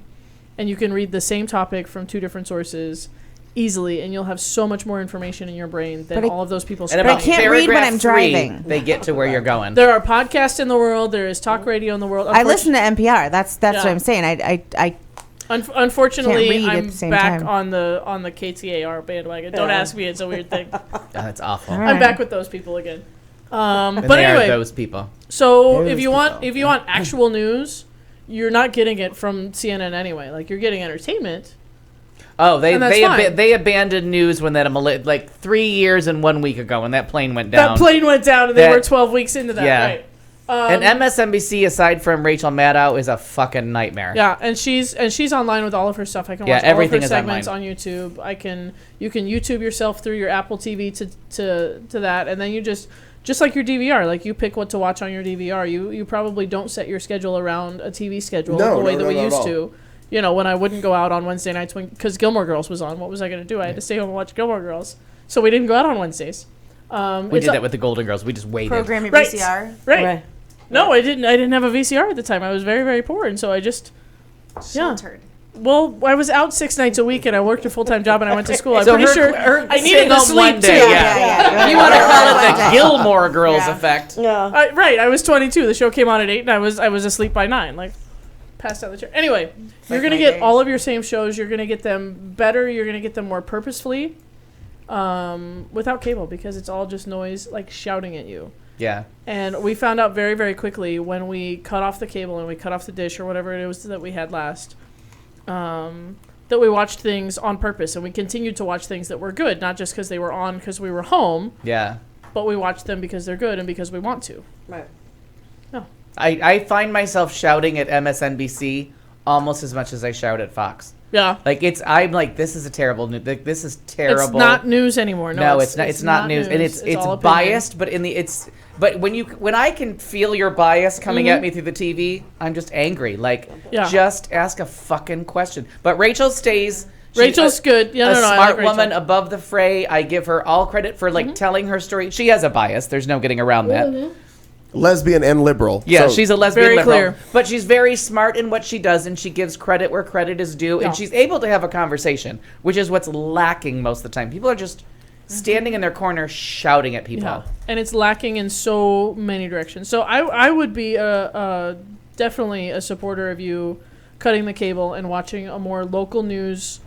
and you can read the same topic from two different sources easily, and you'll have so much more information in your brain than But I- all of those people. and But I about can't read when paragraph I'm 3, driving. They get to where you're going. There are podcasts in the world. There is talk radio in the world. I listen to NPR. That's Yeah. what I'm saying. I Unfortunately, Can't read at I'm the same back time. on the KTAR bandwagon. Don't ask me; it's a weird thing. That's awful. All I'm right. back with those people again. And But they are anyway, those people. so Those if you want actual news, you're not getting it from CNN anyway. Like you're getting entertainment. Oh, they And that's they fine. they abandoned news when that like 3 years and 1 week ago when that plane went down. That plane went down, and they That- were 12 weeks into that. Yeah. Right. And MSNBC, aside from Rachel Maddow, is a fucking nightmare. Yeah, and she's online with all of her stuff. I can Yeah, watch all of everything her is segments on online. YouTube. You can YouTube yourself through your Apple TV to that, and then you just like your DVR, like you pick what to watch on your DVR. You probably don't set your schedule around a TV schedule No, the way no, that no, we not at used all. to. You know, when I wouldn't go out on Wednesday nights because Gilmore Girls was on. What was I going to do? I had to stay home and watch Gilmore Girls, so we didn't go out on Wednesdays. We It's did a- that with the Golden Girls. We just waited. program your Right. VCR. Right. No, I didn't. I didn't have a VCR at the time. I was very, very poor, and so I just Sheltered. Well, I was out 6 nights a week, and I worked a full time job, and I went to school. I'm So pretty her- sure her I needed staying to home sleep one day, too. Yeah. You want to call it One the day. Gilmore Girls Yeah. effect? Yeah. Right. I was 22. The show came on at 8, and I was asleep by 9. Like, passed out the chair. Anyway, you're gonna my get days. all of your same shows. You're gonna get them better. You're gonna get them more purposefully, without cable, because it's all just noise, like shouting at you. Yeah. And we found out very, very quickly when we cut off the cable and we cut off the dish or whatever it was that we had last, that we watched things on purpose, and we continued to watch things that were good, not just because they were on because we were home, Yeah. but we watched them because they're good and because we want to. Right. I find myself shouting at MSNBC almost as much as I shout at Fox. Yeah. Like I'm like, this is a terrible news. Like, this is terrible. It's not news anymore. No, it's not. It's not news, and it's all opinion. biased. But but when I can feel your bias coming at me through the TV, I'm just angry. Like, Yeah. just ask a fucking question. But Rachel stays. she's Rachel's good. Yeah, a no, I smart like Rachel. woman above the fray. I give her all credit for like telling her story. She has a bias. There's no getting around that. Lesbian and liberal. Yeah, So- she's a lesbian Very liberal, clear. but she's very smart in what she does, and she gives credit where credit is due, Yeah. and she's able to have a conversation, which is what's lacking most of the time. People are just standing in their corner shouting at people. Yeah. And it's lacking in so many directions. So I would be definitely a supporter of you cutting the cable and watching a more local news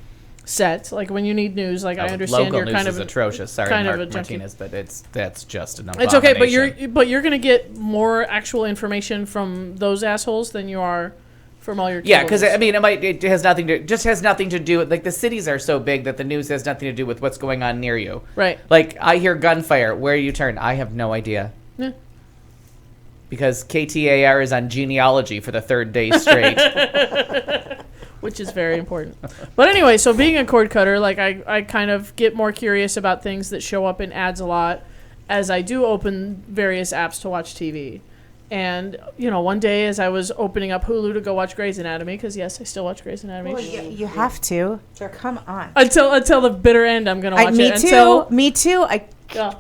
set. Like when you need news, like I understand Local you're news kind is of atrocious. Sorry, kind of Mark a junkie. Martinez, but that's just an It's okay, but abomination. you're gonna get more actual information from those assholes than you are from all your Yeah, cable because news. I mean, it has nothing to has nothing to do with, like, the cities are so big that the news has nothing to do with what's going on near you. Right. Like, I hear gunfire. Where you turn? I have no idea. Yeah. Because KTAR is on genealogy for the third day straight. Which is very important. But anyway, so being a cord cutter, like I kind of get more curious about things that show up in ads a lot as I do open various apps to watch TV. And, one day as I was opening up Hulu to go watch Grey's Anatomy, because yes, I still watch Grey's Anatomy. Well, you have to. Come on. Until the bitter end, I'm going to watch it. Me too. I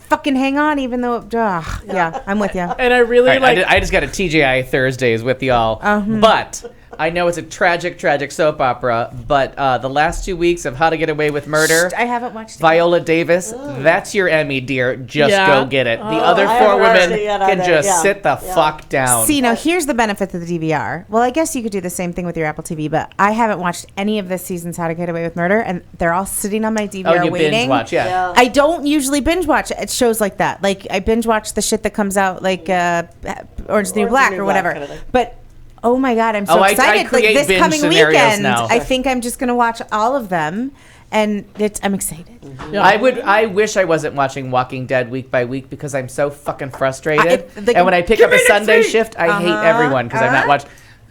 fucking hang on, even though, yeah, I'm with you. And I really I just got a TGI Thursdays with y'all. But I know it's a tragic, tragic soap opera, but the last 2 weeks of How to Get Away with Murder. I haven't watched it. Viola Davis, that's your Emmy, dear. Just go get it. The other I four haven't women watched it can yet just either. sit the fuck down. See, now here's the benefit of the DVR. Well, I guess you could do the same thing with your Apple TV, but I haven't watched any of this season's How to Get Away with Murder, and they're all sitting on my DVR you waiting. binge watch, yeah. I don't usually binge watch shows like that. Like, I binge watch the shit that comes out, like Orange is the New Black or whatever. Kind of thing. But oh my God, I'm so excited! I create this binge coming scenarios weekend, now. I think I'm just gonna watch all of them, and I'm excited. Yeah. I wish I wasn't watching Walking Dead week by week because I'm so fucking frustrated. Like, and when I pick give up a me next Sunday week. shift, I hate everyone because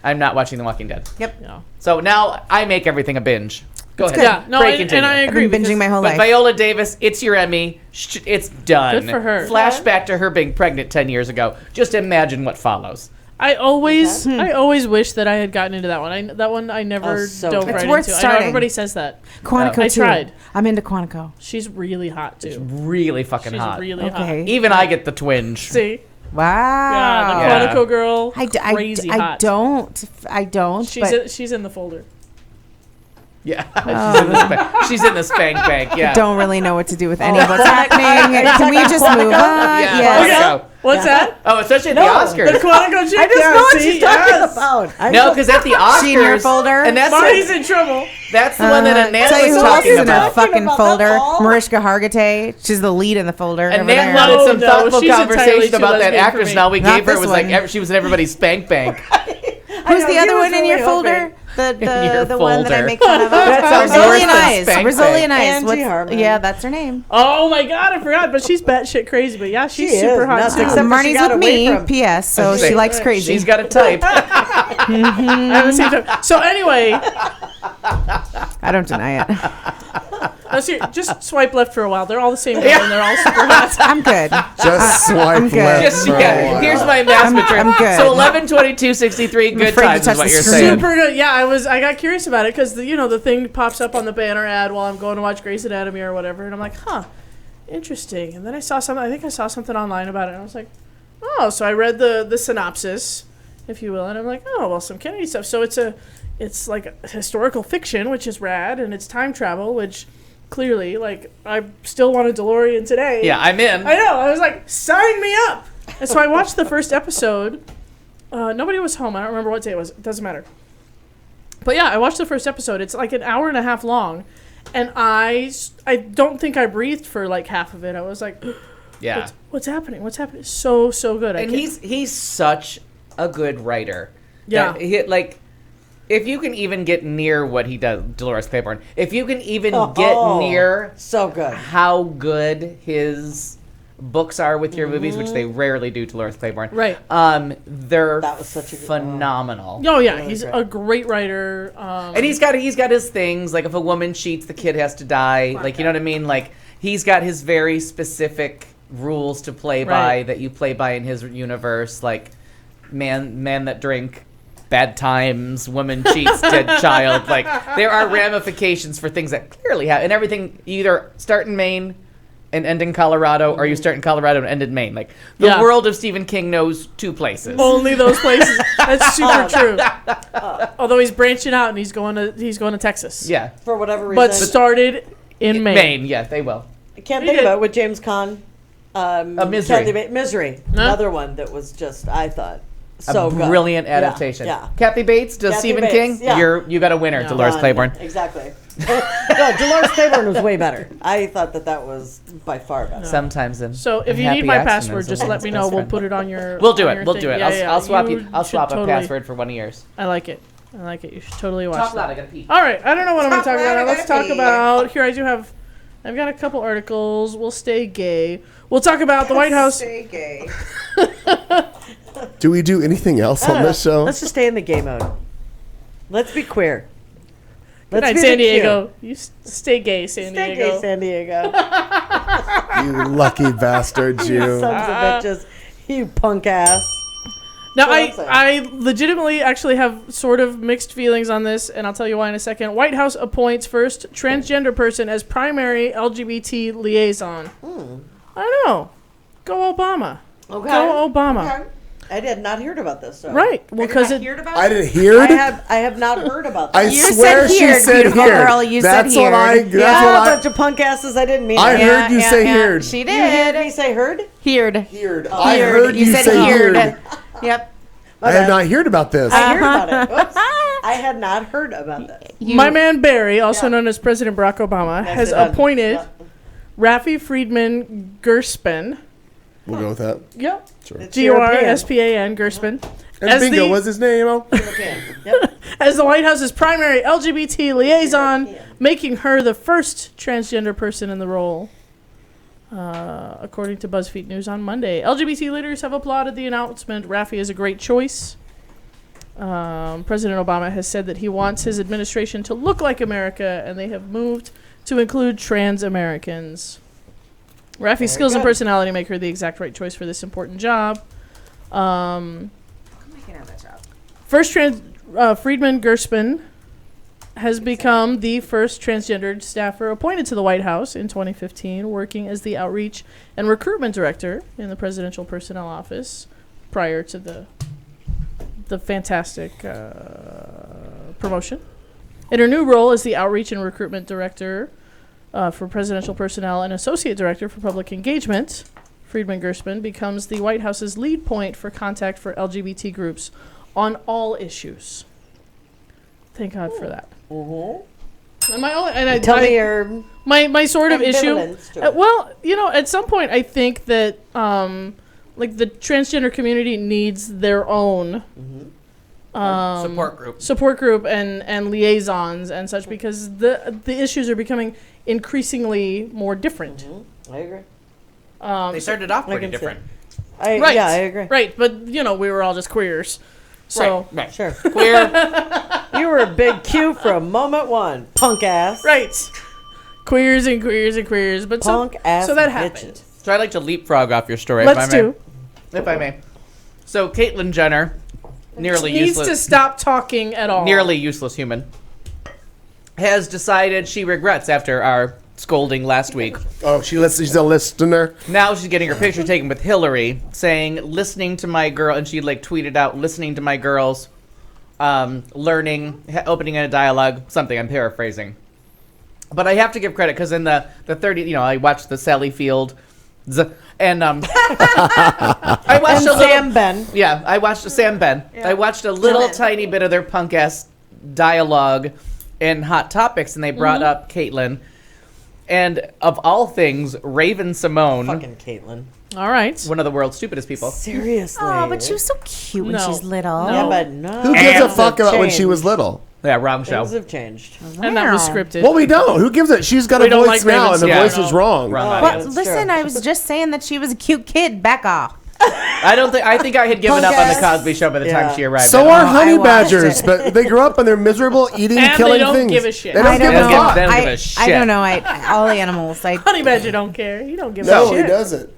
I'm not watching The Walking Dead. Yep. Yeah. So now I make everything a binge. Go ahead. Yeah, no, Pray and continue. I agree. I've been binging my whole But life. Viola Davis, it's your Emmy. It's done. Good for her. Flashback to her being pregnant 10 years ago. Just imagine what follows. I always wish that I had gotten into that one. That one I never so dove good. right It's worth into. I know starting. everybody says that. Quantico I too. tried. I'm into Quantico. She's really hot too. Really fucking She's hot. really Okay. hot. Even I get the twinge. See, Wow. yeah, the Yeah. Quantico girl, I crazy hot. I don't. She's in the folder. Yeah. She's in the spank bank. Yeah. Don't really know what to do with any of what's happening. Can we just move on? Yeah. Yes. Quantico. What's that? Oh, especially at No, the Oscars. The Quantico chick. I just yeah, know what see? she's talking Yes. about. No, because at the Oscars, She in your folder? and that's Marty's in trouble. that's the one that Anand Tell you was who else talking is in her about. fucking About folder. that all? Mariska Hargitay. She's the lead in the folder. And over Nan there. wanted some Oh, no, thoughtful she's entirely conversation too about that lesbian for actress, me. and all we Not gave her this was one. like she was in everybody's spank bank. Who's know, the he other was one in your really folder? hoping. The Your one that I folder. make fun of. That sounds worse Brazilian than Eyes. spank Brazilian bank. Eyes. Angie What's- Harmon. Yeah, that's her name. Oh my God, I forgot. But she's batshit crazy. But yeah, she's She is super hot nuts, too. except for she Marnie's got with away me. from- P.S. So Say, she likes crazy. She's got a type. I haven't seen her. So anyway, I don't deny it. let's see, just swipe left for a while. They're all the same girl, and they're all super hot. I'm good. Just swipe good. left. Just, for a yeah, while. here's my math matrix. I'm good. So 11, 22, 63, good afraid to times touch is what the you're screen. saying. Super good. Yeah, I got curious about it because the thing pops up on the banner ad while I'm going to watch Grey's Anatomy or whatever, and I'm like, huh, interesting. And then I saw something. I think I saw something online about it, and I was like, oh. So I read the synopsis, if you will, and I'm like, oh, well, some Kennedy stuff. So it's like a historical fiction, which is rad, and it's time travel, which clearly, like, I still want a DeLorean today. Yeah, I'm in. I know. I was like, sign me up. And so I watched the first episode. Nobody was home. I don't remember what day it was. It doesn't matter. But yeah, I watched the first episode. It's like an hour and a half long. And I don't think I breathed for like half of it. I was like, Yeah. what's happening? What's happening? So good. And he's such a good writer. Yeah. That like, if you can even get near what he does, Dolores Claiborne, if you can even get near So good. how good his books are with your movies, which they rarely do, Dolores Claiborne. Right. They're That was such a good- phenomenal. Oh yeah, he's a great writer. And he's got his things, like if a woman cheats, the kid has to die. Like, you know what I mean? Like, he's got his very specific rules to play by Right. that you play by in his universe. Like, man that drink, bad times, woman cheats, dead child. Like, there are ramifications for things that clearly happen. And everything, you either start in Maine and end in Colorado, or you start in Colorado and end in Maine. Like, the Yeah. world of Stephen King knows two places. Only those places. That's super true. Although he's branching out and he's going to Texas. Yeah. For whatever reason. But started in Maine. Maine, yeah, they will. I can't He think did. about it with James Caan. Misery. Misery. Another one that was just, I thought, so a good. brilliant Yeah, adaptation. Yeah. Kathy Bates does Kathy Stephen Bates, King. yeah. You got a winner, Dolores Done. Claiborne. Exactly. No, Dolores Claiborne was way better. I thought that was by far better. Sometimes in So if a you happy need my accident password, is a just let woman's me best know. We'll friend. put it on your. We'll do on it. your We'll thing. do it. Yeah, I'll swap you you. I'll should swap a totally- password for one of yours. I like it. I like it. You should totally watch Talk that. loud. I gotta pee. All right. I don't know what I'm going to talk loud, about. I Let's gotta talk pee. about. Here, I've got a couple articles. We'll stay gay. We'll talk about the White House. Stay gay. Do we do anything else on this show? Let's just stay in the gay mode. Let's be queer. Good Let's night, be San the cute. Diego. You stay gay, San Stay Diego. gay, San Diego. You lucky bastards, You you. sons of bitches. You punk ass. Now, That's what I'm I legitimately actually have sort of mixed feelings on this, and I'll tell you why in a second. White House appoints first transgender person as primary LGBT liaison. I don't know. Go Obama. Okay. Go Obama. Okay. I had not heard about this. So. Right. Well, because I didn't hear it. I have not heard about I this. swear she said beautiful here. girl, you That's said what I. here. That's Yeah, what a bunch of punk asses. I didn't mean I it. heard you say here. She You heard did. me say heard? Heard. Heard. I heard you said say heard. heard. Yep. I have not heard about this. I heard about it. Whoops. I had not heard about this. My man Barry, also known as President Barack Obama, Yes, has it does. appointed Rafi Friedman Gerspan. We'll go with that. Yep. Sure. It's G-O-R-S-P-A-N, Gerspan. And bingo was his name. Oh. Yep. As the White House's primary LGBT liaison, making her the first transgender person in the role. According to BuzzFeed News on Monday. LGBT leaders have applauded the announcement. Rafi is a great choice. President Obama has said that he wants his administration to look like America, and they have moved to include trans Americans. Rafi's skills and personality make her the exact right choice for this important job. First Friedman Gerspan has become the first transgendered staffer appointed to the White House in 2015, working as the outreach and recruitment director in the presidential personnel office prior to the fantastic promotion. In her new role as the outreach and recruitment director for presidential personnel and associate director for public engagement, Friedman Gerspan becomes the White House's lead point for contact for LGBT groups on all issues. Thank God for that. And Tell me your my sort of issue. ambivalence to it. Well, at some point, I think that like the transgender community needs their own support group and liaisons and such, because the issues are becoming increasingly more different. I agree. They started off pretty different. Right. Yeah, I agree. Right, but we were all just queers. So right. Sure. Queer. You were a big Q from moment one, punk ass. Right. Queers and queers and queers, but Punk ass so that bitches. happened. So I'd like to leapfrog off your story. Let's do. If I may. So Caitlyn Jenner, nearly Needs useless. to stop talking at all. Nearly useless human, has decided she regrets after our scolding last week. Oh, she's a listener. Now she's getting her picture taken with Hillary, saying, listening to my girl, and she tweeted out, listening to my girls, learning, opening a dialogue, something, I'm paraphrasing. But I have to give credit, because in the 30, I watched the Sally Field, and I watched a little, Sam Ben. Yeah, I watched Sam Ben. I watched a little tiny bit of their punk ass dialogue in Hot Topics, and they brought up Caitlyn. And of all things, Raven Simone, Fucking Caitlyn. All right. one of the world's stupidest people. Seriously. Oh, but she was so cute when No. she's little. No. Yeah, but no. Who gives a Things fuck have about when she changed. was little? Yeah, wrong show. Things have changed. And that was Wow. scripted. Well, we don't. Who gives it? She's got We a don't voice like now, Raven and the Simone. voice was wrong. Wrong Oh, Well, audience. listen, true. I was just saying that she was a cute kid. Back off. I think I had given up on the Cosby Show by the Yeah. time she arrived. So I are don't- honey I watched badgers, but they grow up and they're miserable, eating, And they killing don't things. give a shit. They I don't give don't a know. fuck. They don't give a I shit. don't know. All the animals. Honey Badger don't care. He don't give a No, shit. he doesn't.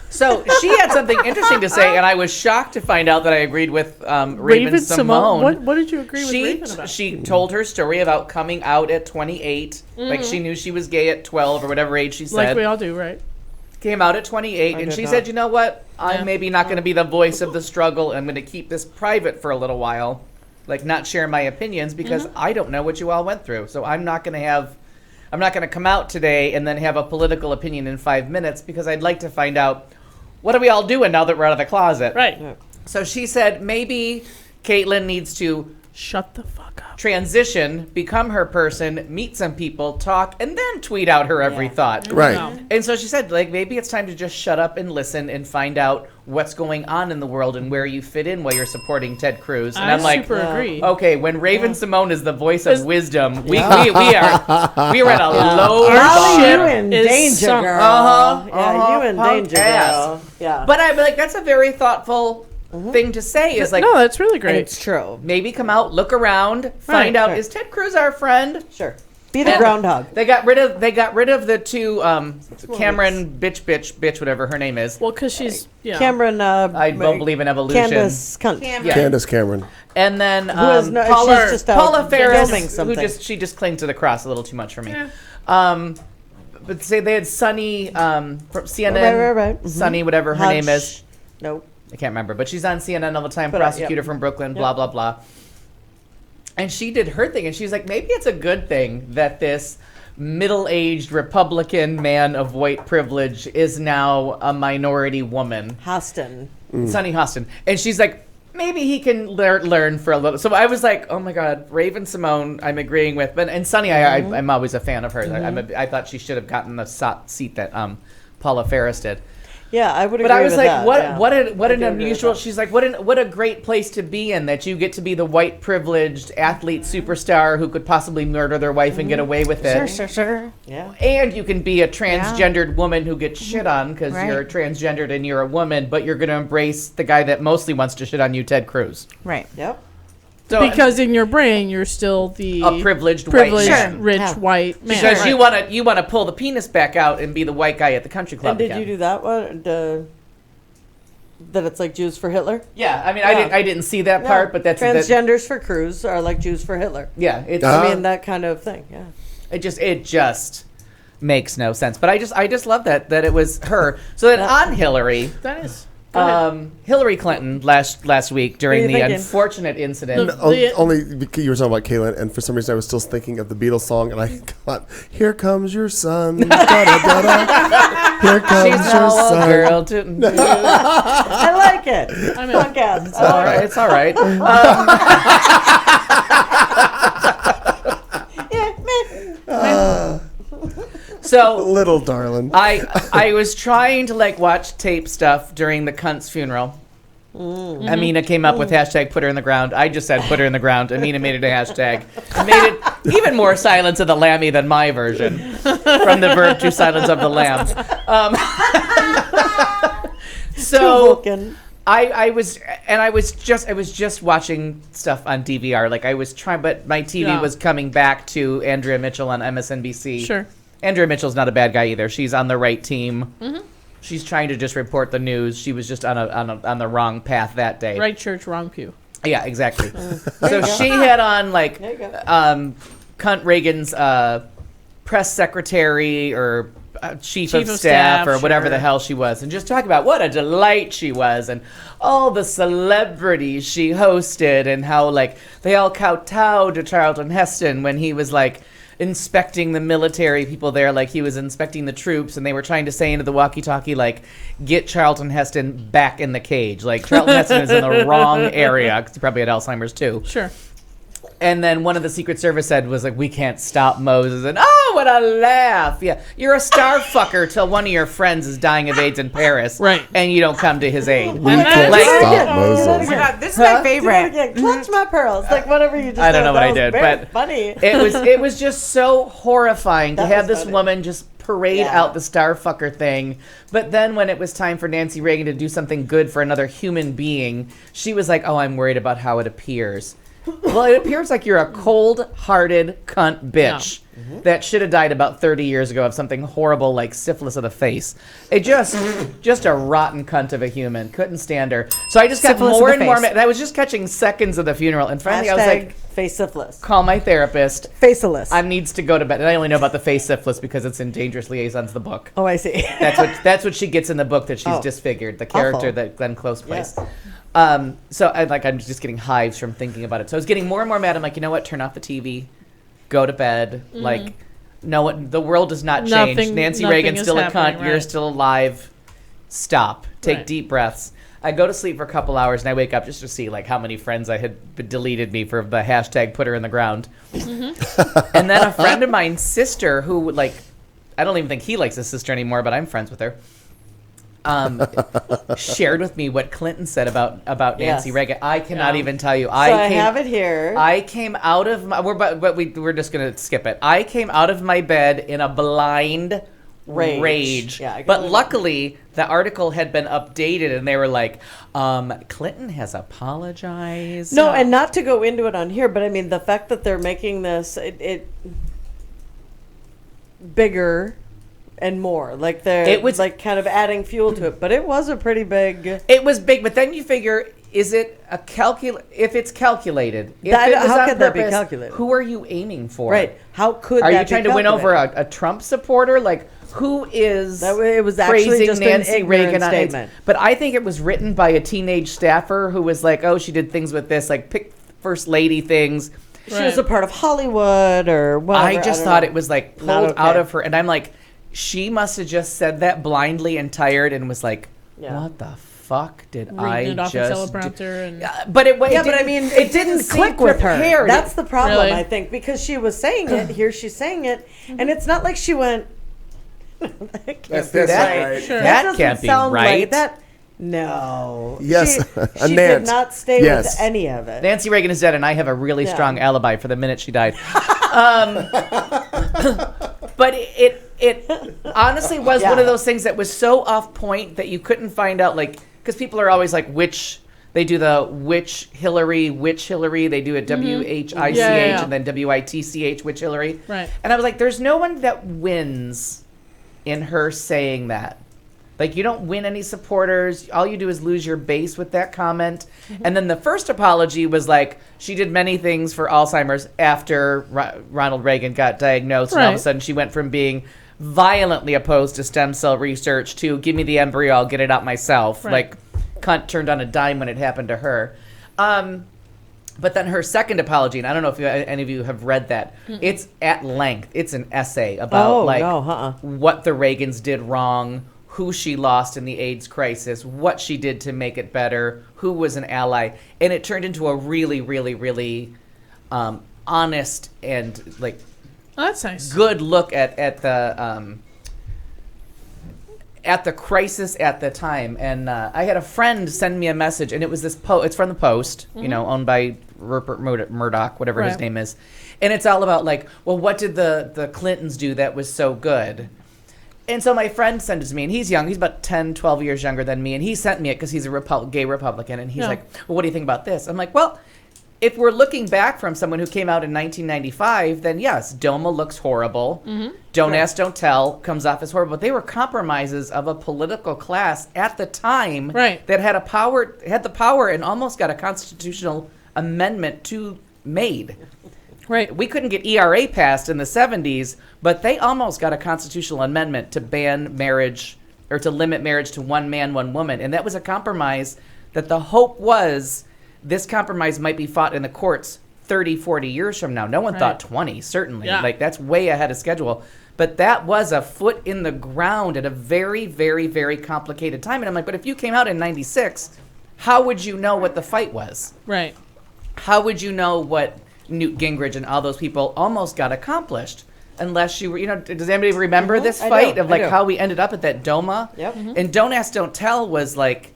So she had something interesting to say, and I was shocked to find out that I agreed with Raven Simone. What did you agree with Raven about? She told her story about coming out at 28. Like she knew she was gay at 12 or whatever age she said. Like we all do, right? Came out at 28, and did she not. said, you know what? I'm Yeah. maybe not going to be the voice of the struggle. I'm going to keep this private for a little while. Like, not share my opinions because I don't know what you all went through. So I'm not going to come out today and then have a political opinion in 5 minutes because I'd like to find out, what are we all doing now that we're out of the closet? Right. So she said maybe Caitlyn needs to Shut the fuck up. transition, become her person, meet some people, talk, and then tweet out her every thought. Right. No. And so she said, maybe it's time to just shut up and listen and find out what's going on in the world and where you fit in while you're supporting Ted Cruz. And I I'm like, super agree. okay, when Raven Simone is the voice of wisdom, we are at a low Oh, shit you in is danger, some- girl. Yeah, you in punk danger, ass. girl. Yeah. But I'm like, that's a very thoughtful thing to say. Is like, no, that's really And great. it's true. maybe come out, look around, find Right. out, Sure. is Ted Cruz our friend? Sure. Be the groundhog. They got rid of the two Cameron bitch whatever her name is. Well, because she's Cameron. I don't believe in evolution. Candace Candace Cameron. And then she's just out Paula Ferris, filming something. she just clings to the cross a little too much for me. But say they had Sunny from CNN, right. Mm-hmm. Sunny whatever her name is. Nope. I can't remember, but she's on CNN all the time, But, prosecutor yep. from Brooklyn, blah, blah, blah. And she did her thing, and she's like, maybe it's a good thing that this middle-aged Republican man of white privilege is now a minority woman. Hostin. Sunny Hostin. And she's like, maybe he can learn for a little. So I was like, oh my God, Raven Simone, I'm agreeing with. And Sunny, I'm always a fan of hers. I thought she should have gotten the seat that Paula Ferris did. Yeah, I would agree. But I was with like, that. what an unusual. She's like, what a great place to be in, that you get to be the white privileged athlete superstar who could possibly murder their wife and get away with it. Sure. Yeah. And you can be a transgendered woman who gets shit on because you're transgendered and you're a woman, but you're going to embrace the guy that mostly wants to shit on you, Ted Cruz. Right. Yep. So, because in your brain you're still a privileged white man. rich white man. Because you want to pull the penis back out and be the white guy at the country club. And did you do that one? That it's like Jews for Hitler? Yeah, I mean, I didn't see that part, but that's transgenders for Cruz are like Jews for Hitler. Yeah, it's I mean that kind of thing. Yeah, it just makes no sense. But I just love that it was her. So then on Hillary, that is. Hillary Clinton last week during the thinking? Unfortunate incident. Only because you were talking about Caitlyn, and for some reason I was still thinking of the Beatles song, and I thought, "Here comes your son, da-da-da-da. Here comes She's your now a son." girl to. I like it. I mean, Podcast. It's all right. It's all right. So little darling. I was trying to watch tape stuff during the cunt's funeral. Mm-hmm. Amina came up with hashtag put her in the ground. I just said put her in the ground. Amina made it a hashtag. Made it even more Silence of the Lammy than my version from the verb to Silence of the Lamb. So I was just watching stuff on DVR. I was trying, but my TV was coming back to Andrea Mitchell on MSNBC. Sure. Andrea Mitchell's not a bad guy either. She's on the right team. Mm-hmm. She's trying to just report the news. She was just on the wrong path that day. Right church, wrong pew. Yeah, exactly. So she had on Cunt Reagan's press secretary or chief of staff or whatever the hell she was, and just talk about what a delight she was and all the celebrities she hosted and how they all kowtowed to Charlton Heston when he was inspecting the military people there, he was inspecting the troops, and they were trying to say into the walkie-talkie, get Charlton Heston back in the cage. Charlton Heston is in the wrong area, because he probably had Alzheimer's too. Sure. And then one of the Secret Service said was we can't stop Moses. And oh, what a laugh. Yeah, you're a star fucker till one of your friends is dying of AIDS in Paris. Right. And you don't come to his aid. We can't stop Moses. Oh my God, this is my favorite. Clutch my pearls. Whatever you just I don't know what I did. did, but funny. It was just so horrifying to have this woman just parade out the star fucker thing. But then when it was time for Nancy Reagan to do something good for another human being, she was like, oh, I'm worried about how it appears. Well, it appears like you're a cold-hearted cunt bitch that should have died about 30 years ago of something horrible like syphilis of the face. It just a rotten cunt of a human. Couldn't stand her. So I just got Syphilis more of the and more. face. And I was just catching seconds of the funeral, and finally I was Hashtag like, face syphilis. call my therapist. Faceless. I needs to go to bed. And I only know about the face syphilis because it's in Dangerous Liaisons, the book. Oh, I see. That's what she gets in the book, that she's disfigured. The character that Glenn Close plays. So I'm just getting hives from thinking about it. So I was getting more and more mad. I'm like, you know what? Turn off the TV, go to bed. No, the world does not change. Nancy Reagan's still a cunt. Right. You're still alive. Stop. Take deep breaths. I go to sleep for a couple hours and I wake up just to see how many friends I had deleted me for the hashtag put her in the ground. Mm-hmm. And then a friend of mine's sister who I don't even think he likes his sister anymore, but I'm friends with her. Shared with me what Clinton said about Nancy Reagan. I cannot even tell you. I have it here. I came out of my. We're just gonna skip it. I came out of my bed in a blind rage. Yeah, but luckily the article had been updated and they were like, Clinton has apologized. No, and not to go into it on here, but I mean the fact that they're making this bigger and more. Like it was like kind of adding fuel to it, but it was a pretty big. It was big, but then you figure, is it a if it's calculated? If That, it was how on could that be purpose, calculated? Who are you aiming for? Right. How could are that you trying be to win over calculated? a Trump supporter? Like, who is it was actually praising just Nancy an Reagan ignorant on AIDS? statement. But I think it was written by a teenage staffer who was like, oh, she did things with this, like pick first lady things. She was a part of Hollywood or whatever. I just don't thought know. it was like pulled Not okay. out of her, and I'm like, she must have just said that blindly and tired, and was like, what the fuck did I Reading it off a just do? teleprompter and But it, Yeah, but I mean, it didn't click with her. prepared. That's the problem, Really? I think, because she was saying it. Here she's saying it, and it's not like she went. That can't be right. Sure. That doesn't can't be sound right. Like that. No. Yes, She did Nance. not stay Yes. with any of it. Nancy Reagan is dead, and I have a really Yeah. strong alibi for the minute she died. But it honestly was one of those things that was so off point that you couldn't find out, like, because people are always like, they do the which Hillary, they do a WHICH Yeah. and then WITCH, which Hillary. Right. And I was like, there's no one that wins in her saying that. Like, you don't win any supporters. All you do is lose your base with that comment. And then the first apology was like, she did many things for Alzheimer's after Ronald Reagan got diagnosed. And all of a Right. sudden she went from being violently opposed to stem cell research to give me the embryo, I'll get it out myself. Right. Like, cunt turned on a dime when it happened to her. But then her second apology, and I don't know if any of you have read that. It's at length. It's an essay about what the Reagans did wrong, who she lost in the AIDS crisis, what she did to make it better, who was an ally. And it turned into a really, really, really honest and like Oh, that's nice. good look at the crisis at the time. And I had a friend send me a message, and it was this it's from the Post, you know, owned by Rupert Murdoch, whatever his Right. name is. And it's all about like, well, what did the Clintons do that was so good? And so my friend sent it to me, and he's young. He's about 10, 12 years younger than me. And he sent me it because he's a gay Republican. And he's Yeah. like, well, what do you think about this? I'm like, well, if we're looking back from someone who came out in 1995, then yes, DOMA looks horrible. Don't Ask, Don't Tell comes off as horrible. But they were compromises of a political class at the time Right. that had the power and almost got a constitutional amendment made. Right. We couldn't get ERA passed in the 70s, but they almost got a constitutional amendment to ban marriage or to limit marriage to one man, one woman. And that was a compromise that the hope was this compromise might be fought in the courts 30, 40 years from now. No one thought 20, certainly. Yeah. Like, that's way ahead of schedule. But that was a foot in the ground at a very, very, very complicated time. And I'm like, but if you came out in 96, how would you know what the fight was? Right. How would you know what Newt Gingrich and all those people almost got accomplished? Unless you were, does anybody remember this I fight do, of I like do. how we ended up at that DOMA? Yep. And Don't Ask, Don't Tell was like,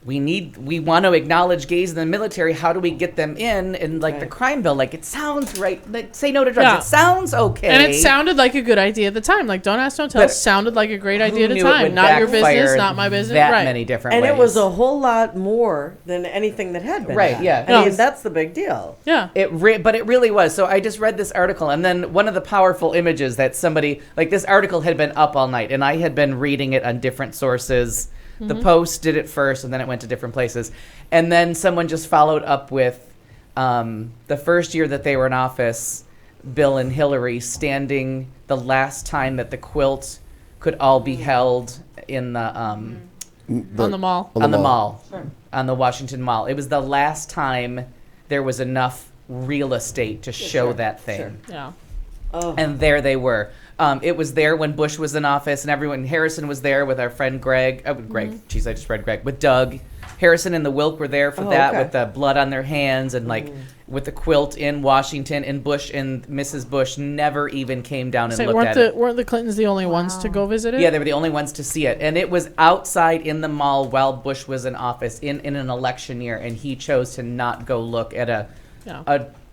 we want to acknowledge gays in the military. How do we get them in? And like the crime bill, like it sounds right. Like, say no to drugs. Yeah. It sounds okay. And it sounded like a good idea at the time. Like, Don't Ask, Don't Tell But sounded like a great Who idea at the knew it time. would Not your backfire business, not my business. That right. many different And ways. it was a whole lot more than anything that had been Right, done. yeah. I mean, No. that's the big deal. Yeah. But it really was. So I just read this article, and then one of the powerful images that somebody, like this article had been up all night, and I had been reading it on different sources. The Post did it first, and then it went to different places. And then someone just followed up with the first year that they were in office, Bill and Hillary standing the last time that the quilt could all be held in the On the mall. on the mall, on the Washington Mall. It was the last time there was enough real estate to show that thing. Yeah. And there they were. It was there when Bush was in office, and everyone. Harrison was there with our friend Greg. Geez, I just read Greg. With Doug. Harrison and the Wilk were there for that, okay. with the blood on their hands and like with the quilt in Washington. And Bush and Mrs. Bush never even came down and Say, looked at it. weren't the Clintons the only ones to go visit it? Yeah, they were the only ones to see it. And it was outside in the mall while Bush was in office in an election year, and he chose to not go look at a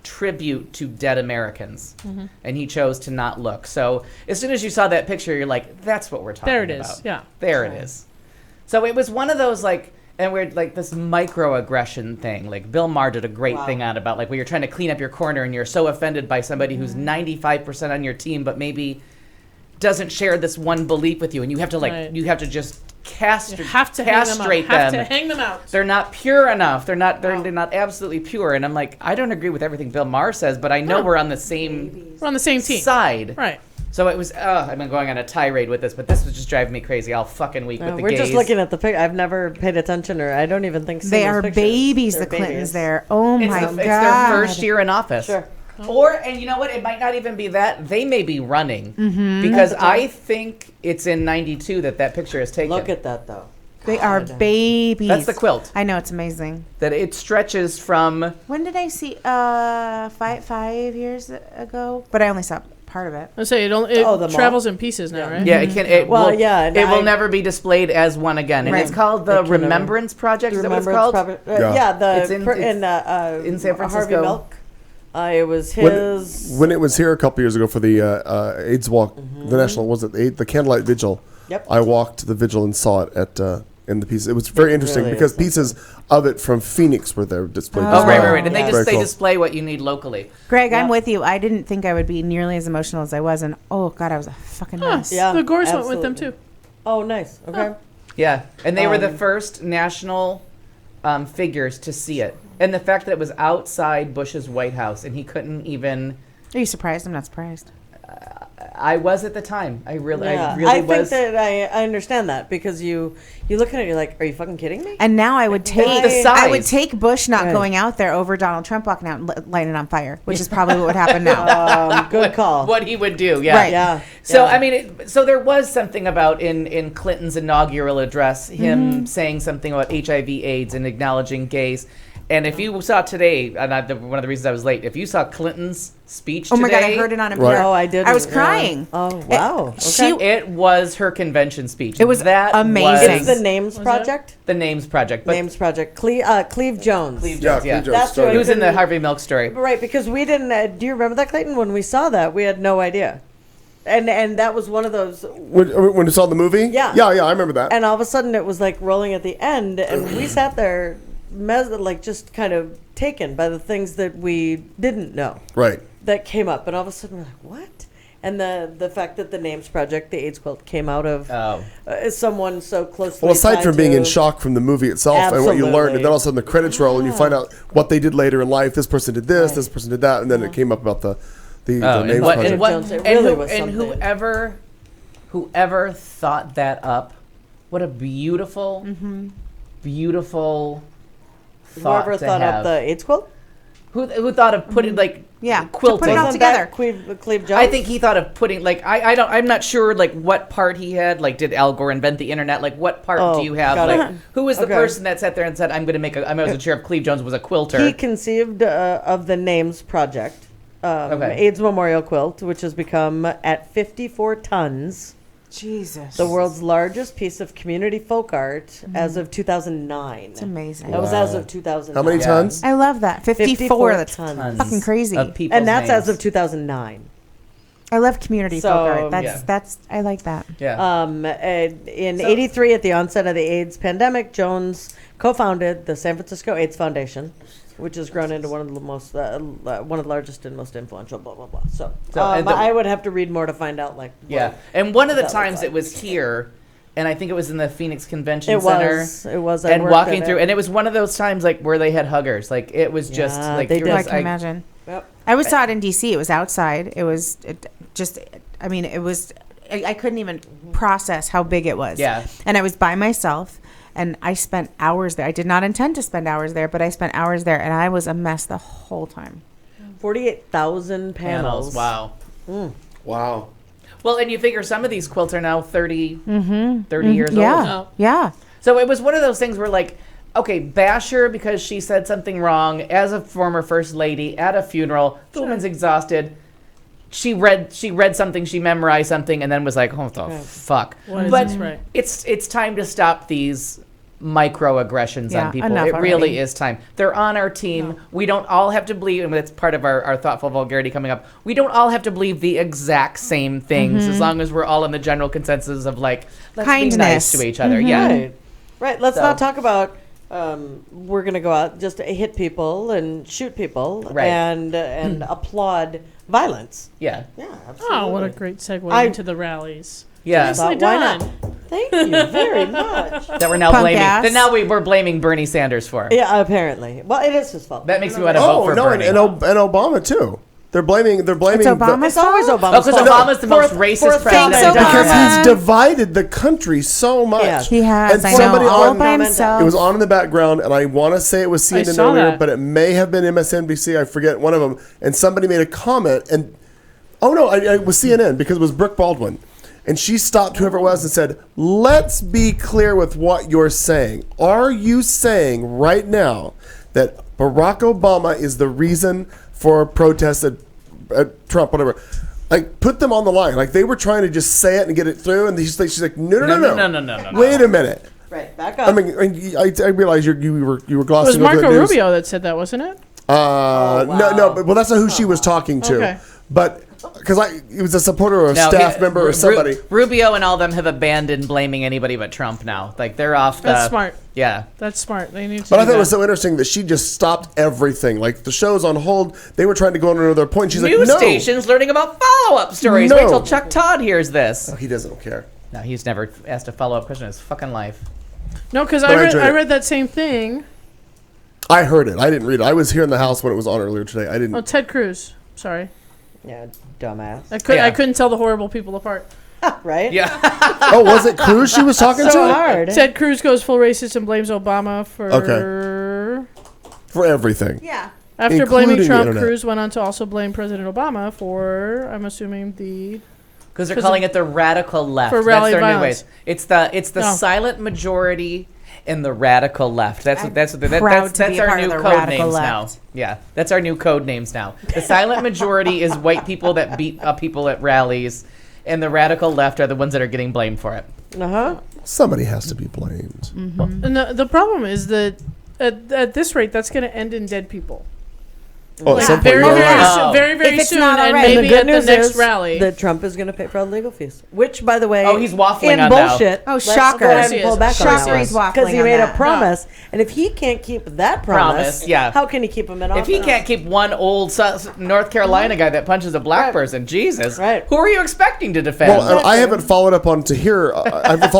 tribute to dead Americans. And he chose to not look. So as soon as you saw that picture, you're like, that's what we're talking about. There it is, yeah. There it is. So it was one of those like, and we're like this microaggression thing. Like Bill Maher did a great thing on about like where you're trying to clean up your corner and you're so offended by somebody who's 95% on your team, but maybe doesn't share this one belief with you, and you have to Right. you have to just castrate hang them them. out. Hang them out. They're not pure enough. They're not absolutely pure. And I'm like, I don't agree with everything Bill Maher says, but I know we're on the same team side. Right. So it was. I've been going on a tirade with this, but this was just driving me crazy all fucking week with the We're gays. just looking at the pic. I've never paid attention, or I don't even think They are babies, the Clintons there. Oh my God. It's their first year in office. Sure. And you know what? It might not even be that. They may be running. Mm-hmm. Because I think it's in 92 that picture is taken. Look at that, though. They are babies. That's the quilt. I know, it's amazing. That it stretches from... When did I see? 5 years ago? But I only saw part of it. I say it travels in pieces now, right? Yeah, it can. It it will never be displayed as one again, and Right. it's called the Remembrance Project. Is that what it's called? It's in San Francisco. Harvey Milk. It was his. When it was here a couple years ago for the AIDS walk, the national the candlelight vigil. Yep. I walked the vigil and saw it at in the pieces. It was very interesting really because is pieces of it from Phoenix were there displayed. Oh, as well. right. And Very they cool. display what you need locally. Greg, I'm with you. I didn't think I would be nearly as emotional as I was, and oh God, I was a fucking mess. Yeah, The Gores went with them absolutely. too. Oh, nice. Okay. Yeah, and they were the first national figures to see it, and the fact that it was outside Bush's White House, and he couldn't even. Are you surprised? I'm not surprised. I was at the time. I really think was. that I understand that because you look at it, you're like, are you fucking kidding me? And now I would take The I would size. take Bush not Right. going out there over Donald Trump walking out and lighting it on fire, which is probably what would happen now. Good call. What he would do, yeah. Right. Yeah. So yeah. I mean, so there was something about in Clinton's inaugural address, him saying something about HIV/AIDS and acknowledging gays. And if you saw today, and one of the reasons I was late, if you saw Clinton's speech Oh my God, today, I heard it on a Right. Oh, I did. I was crying. Oh, wow. She- it was her convention speech. It was that amazing. It's the Names Project. the Names Project. But Names Project. Cleve Jones. Cleve Yeah, Jones, yeah. Cleve Jones That's started what He was in the didn't- Harvey Milk story. Right, because we didn't. Do you remember that, Clayton? When we saw that, we had no idea, and that was one of those. When you saw the movie? Yeah. Yeah, I remember that. And all of a sudden, it was like rolling at the end, and we sat there, just kind of taken by the things that we didn't know Right. that came up, and all of a sudden we're like, what? And the fact that the Names Project, the AIDS quilt, came out of someone so closely. Well, aside tied from being to- in shock from the movie itself and what you learned, and then all of a sudden the credits roll and you find out what they did later in life. This person did this, this person did that, and then it came up about the Names Project. Jones, it really was something. whoever thought that up, what a beautiful, beautiful thought Whoever to thought have. up the AIDS quilt? Who thought of putting Yeah, to quilting? put it all Wasn't together. that Cleve Jones? I think he thought of putting I'm not sure what part he had. Did Al Gore invent the internet? What part do you have? got it. Who was the Okay. person that sat there and said, "I'm going to make I wasn't sure if Cleve Jones was a quilter." He conceived of the Names Project, Okay. AIDS Memorial Quilt, which has become at 54 tons Jesus. the world's largest piece of community folk art as of 2009. It's amazing. That was as of 2009. How many Yeah. tons? I love that. 54. That's tons. fucking crazy. of people's And that's as names. of 2009. I love community So, folk art. yeah. That's I like that. Yeah. In 83, at the onset of the AIDS pandemic, Jones co-founded the San Francisco AIDS Foundation, which has grown into one of the most, one of the largest and most influential, blah, blah, blah. So and the- I would have to read more to find out, Yeah, and one of the that times looks like. it was here, and I think it was in the Phoenix Convention It Center. was. I And worked walking at through, it. and it was one of those times where they had huggers. It was just Yeah, like they you're did. I just- can imagine. Yep. I was saw it in DC. It was outside. It was just. I mean, it was. I couldn't even process how big it was. Yeah. And I was by myself, and I spent hours there. I did not intend to spend hours there, but I spent hours there, and I was a mess the whole time. 48,000 panels. Wow. Wow. Well, and you figure some of these quilts are now 30 years Yeah. old. Yeah. So it was one of those things where okay, bash her because she said something wrong as a former first lady at a funeral. The woman's exhausted. She read something, she memorized something, and then was like, "Oh, the fuck!" What is but this, right? it's time to stop these microaggressions Yeah, on people. enough It really already. is time. They're on our team. We don't all have to believe, and it's part of our thoughtful vulgarity coming up. We don't all have to believe the exact same things as long as we're all in the general consensus of let's be nice Kindness. to each other. Yeah. Right. Let's So- not talk about we're going to go out just to hit people and shoot people Right. and applaud violence. Yeah. Yeah, absolutely. Oh, what a great segue into the rallies. Yeah. Nicely Why done. not? Thank you very much. That we're now Punk blaming. ass. That now we're blaming Bernie Sanders for. Yeah, apparently. Well, it is his fault. That makes me want to vote for Bernie. and Obama too. They're blaming. It's Obama's It's always fault? Obama's because fault. Obama's the most racist president. Thanks, because Obama. he's divided the country so much. Yeah. He has. And I know. somebody All on- by himself. It was on in the background, and I want to say it was I CNN saw earlier, that. but it may have been MSNBC. I forget one of them. And somebody made a comment, and it was CNN because it was Brooke Baldwin, and she stopped whoever it was and said, "Let's be clear with what you're saying. Are you saying right now that Barack Obama is the reason for protests at Trump, whatever?" Like, put them on the line. Like, they were trying to just say it and get it through, and she's like, no. No. Wait a minute. Right, back up. I mean, I realize you were It was glossing over Marco the news. Rubio that said that, wasn't it? No, but that's not who she was talking to. Okay. But because it was a supporter or a No, staff member or somebody. Rubio and all them have abandoned blaming anybody but Trump now. Like they're off the. That's smart. Yeah. That's smart. They need to. But I do thought it was that. so interesting that she just stopped everything. Like, the show's on hold. They were trying to go on another point. She's News like, no. stations learning about follow-up stories. No. Wait till Chuck Todd hears this. Oh, he doesn't care. No, he's never asked a follow-up question in his fucking life. No, because But I enjoyed I it. read that same thing. I heard it. I didn't read it. I was here in the house when it was on earlier today. I didn't. Oh, Ted Cruz. Sorry, Yeah, dumbass. Yeah. I couldn't tell the horrible people apart. Right? Yeah. Oh, was it Cruz she was talking So to? hard. Ted Cruz goes full racist and blames Obama for. For everything. Yeah. After blaming Including the Trump, internet. Cruz went on to also blame President Obama for, I'm assuming, Because they're calling it the radical left. For That's rally their new violence. ways. It's the No. silent majority and the radical left. That's I'm that's proud to be a our part new of the code radical names left. now. Yeah, that's our new code names now. The silent majority is white people that beat up people at rallies, and the radical left are the ones that are getting blamed for it. Uh-huh. Somebody has to be blamed. And the problem is that at this rate, that's going to end in dead people. Oh, at some point, Very, you're very, right. soon, very, very If it's soon, not and already. maybe the at good the news next is rally. that Trump is going to pay for all the legal fees. Which, by the way, Oh, he's waffling in on that. bullshit. Oh, let's shocker. go ahead He and pull is. back on Shocker that he's one. waffling Because he on made a that. promise, and if he can't keep that promise, yeah. how can he keep him in office? If he can't keep one old North Carolina guy that punches a black Right. person, Jesus, Right. who are you expecting to defend? Well, and I haven't followed up on to hear. I have not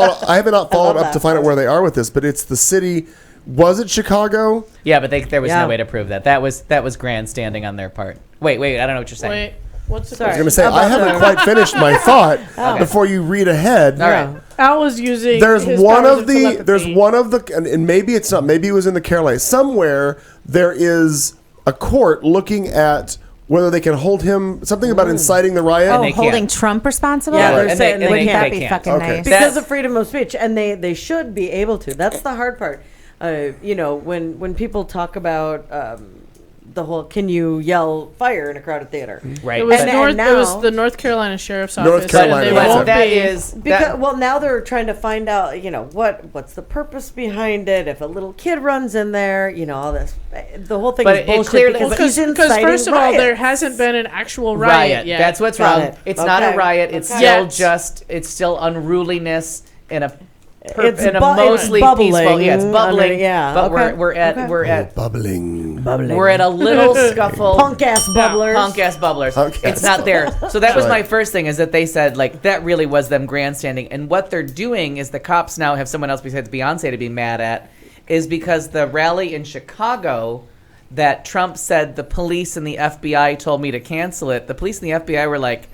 followed up that. to find out where they are with this. But it's the city. Was it Chicago? yeah, but there was Yeah. no way to prove that. That was grandstanding on their part. Wait, I don't know what you're saying. Wait, what's the Sorry. I was going to say About I haven't the- quite finished my thought before you read ahead. All right. Al was using. There's his one powers of the. telepathy. There's one of the, and maybe it's not. Maybe it was in the Carolinas. Somewhere there is a court looking at whether they can hold him. Something about inciting the riot. Oh, they holding can't. Trump responsible? Yeah, Right. they're And saying they- they Wouldn't can't. that be They fucking can't. Okay. nice? because That's- of freedom of speech, and they should be able to. That's the hard part. When people talk about the whole, can you yell fire in a crowded theater? Right. It was And North. It now- was the North Carolina Sheriff's North Office. Carolina, and that's they it. won't that be- is Because now they're trying to find out, what's the purpose behind it? If a little kid runs in there, all this, the whole thing But is it bullshit clearly- because Because he's inciting first of all, riots. there hasn't been an actual riot, riot. yet. That's what's Got wrong. it. It's not a Okay. riot. It's Okay. it's still unruliness in a It's in a it's mostly bubbling peaceful. Yeah, it's bubbling. under- yeah, but okay. we're at Okay. we're at bubbling. we're at a little scuffle. Punk ass bubblers. Punk ass bubblers. Punk It's ass not there. So that was Right. my first thing, is that they said like that really was them grandstanding, and what they're doing is the cops now have someone else besides Beyonce to be mad at, is because the rally in Chicago that Trump said the police and the FBI told me to cancel it. The police and the FBI were like,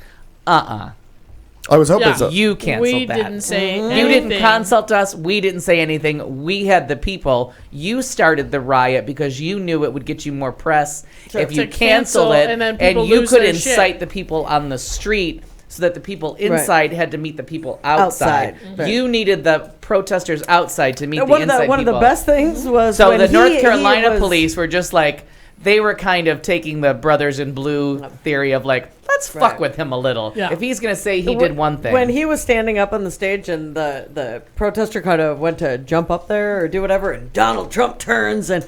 I was hoping Yeah. so. you canceled We that. didn't say You anything. didn't consult us. We didn't say anything. We had the people. You started the riot because you knew it would get you more press if you to cancel, canceled it, and then people you lose could their incite shit. the people on the street so that the people inside had to meet the people outside. Right. You needed the protesters outside to meet the One inside of the people. best things was So when the North he Carolina was- police were just like, they were kind of taking the brothers in blue theory of like, let's fuck Right. with him a little. Yeah. If he's going to say he did one thing. When he was standing up on the stage and the protester kind of went to jump up there or do whatever, and Donald Trump turns and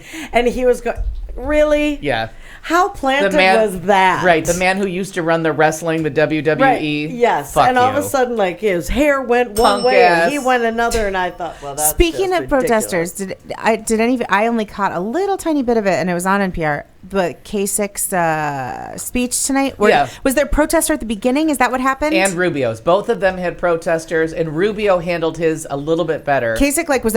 he was going, really? Yeah. How planted The man- was that? Right, the man who used to run the wrestling, the WWE. Right. Yes, Fuck and all you. of a sudden, like his hair went Punk one way, ass. and he went another, and I thought, well, that's Speaking just of protesters, did any? I only caught a little tiny bit of it, and it was on NPR. But Kasich's speech tonight. Was there a protester at the beginning? Is that what happened? And Rubio's. Both of them had protesters, and Rubio handled his a little bit better. Kasich was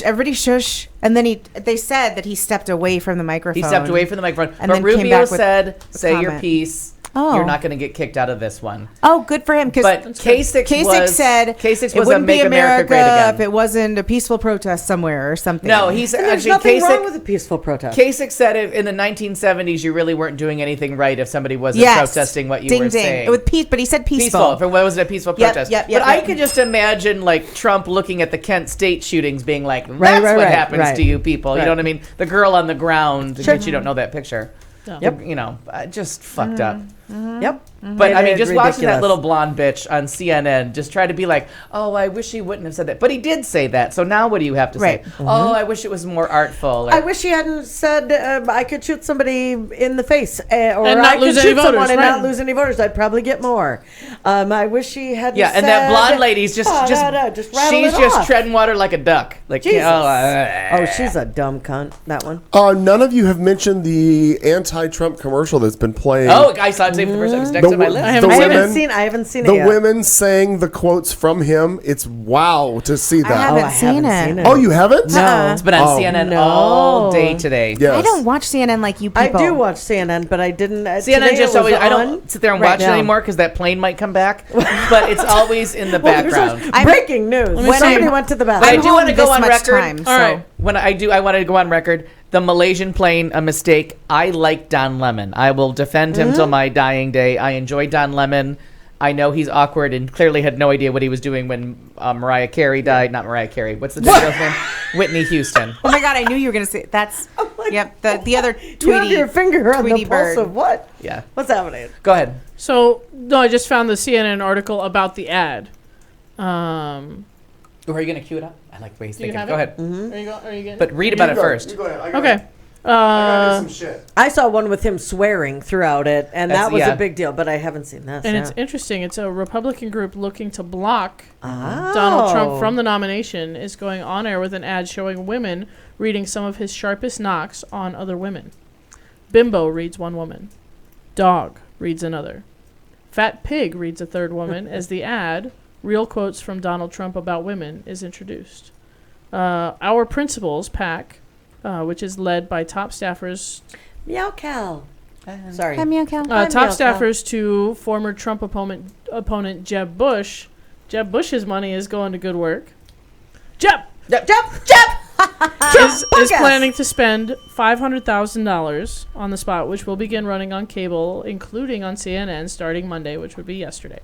everybody shush, and then they said that he stepped away from the microphone. He stepped away from the microphone, and but then came Rubio back with said, a "Say your comment. piece. Oh. You're not going to get kicked out of this one." Oh, good for him. But Kasich said Kasich it was wouldn't a Make be America Great Again. if it wasn't a peaceful protest somewhere or something. No, he's And there's actually nothing Kasich. wrong with a peaceful protest. Kasich said in the 1970s, you really weren't doing anything right if somebody wasn't protesting what you ding, were ding. saying. With peace, but he said peaceful. Peaceful. For what was it, a peaceful Yep, protest? yep, but I yep. could just imagine like Trump looking at the Kent State shootings, being like, "That's Right, what right, happens right. to you people." You Right. know what I mean? The girl on the ground. In Sure. case you don't know that picture. No. Yep. You know, just fucked up. Yep. But I mean, just watching Ridiculous. that little blonde bitch on CNN just try to be like, "Oh, I wish he wouldn't have said that," but he did say that. So now, what do you have to Right. say? Oh, I wish it was more artful. I wish he hadn't said I could shoot somebody in the face, or And not I could lose any shoot someone voters, and right. not lose any voters. I'd probably get more. I wish he hadn't. Yeah, and that blonde lady's just rattle she's it just off. treading water like a duck. Like, Jesus. oh, She's a dumb cunt. That one. None of you have mentioned the anti-Trump commercial that's been playing. Oh, I saw it today for the first time. It was next on my list. I haven't seen it the yet. women saying the quotes from him. It's wow to see that. haven't seen it. Oh, you haven't? No. It's been on CNN all day today. Yes. I don't watch CNN like you I people. do watch CNN, but I didn't. CNN today just it was always, I on don't sit there and right watch it now. anymore because that plane might come back, but it's always in the Well, there's background. always breaking news. When Somebody I'm- went to the But bathroom. I do want to go on record. time, All right. When I wanted to go on record. The Malaysian plane, a mistake. I like Don Lemon. I will defend him till my dying day. I enjoy Don Lemon. I know he's awkward and clearly had no idea what he was doing when Mariah Carey died. Not Mariah Carey. What's the girl's name? Whitney Houston. Oh my God! I knew you were gonna say that's. Yep. The other Tweety. You have your finger on the Tweety pulse bird. of what? Yeah. What's happening? Go ahead. So no, I just found the CNN article about the ad. Are you going to cue it up? I like the way he's Do you thinking. have Go it? ahead. Are you getting? But read about it first. You go ahead. Okay. I saw one with him swearing throughout it, and That's- that was yeah. a big deal. But I haven't seen this. And yeah. it's interesting. It's a Republican group looking to block Oh. Donald Trump from the nomination is going on air with an ad showing women reading some of his sharpest knocks on other women. Bimbo reads one woman. Dog reads another. Fat Pig reads a third woman as the ad, real quotes from Donald Trump about women, is introduced. Our Principals PAC, which is led by top staffers Meow Cal. Sorry. Hi, Meow Cal. top staffers to former Trump opponent Jeb Bush. Jeb Bush's money is going to good work. Jeb is planning to spend $500,000 on the spot, which will begin running on cable, including on CNN, starting Monday, which would be yesterday.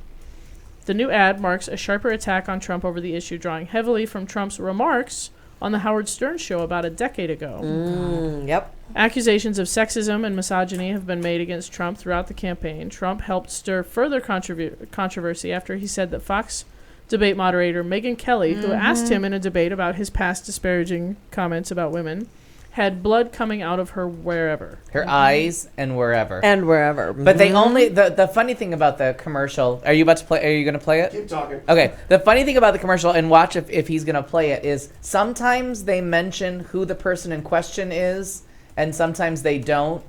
The new ad marks a sharper attack on Trump over the issue, drawing heavily from Trump's remarks on the Howard Stern show about a decade ago. Yep. Accusations of sexism and misogyny have been made against Trump throughout the campaign. Trump helped stir further controversy after he said that Fox debate moderator Megyn Kelly, who asked him in a debate about his past disparaging comments about women, had blood coming out of her wherever. Her eyes and wherever. And wherever. But they only the funny thing about the commercial. Are you about to play? Are you going to play it? Keep talking. Okay. The funny thing about the commercial, and watch if he's going to play it, is sometimes they mention who the person in question is, and sometimes they don't.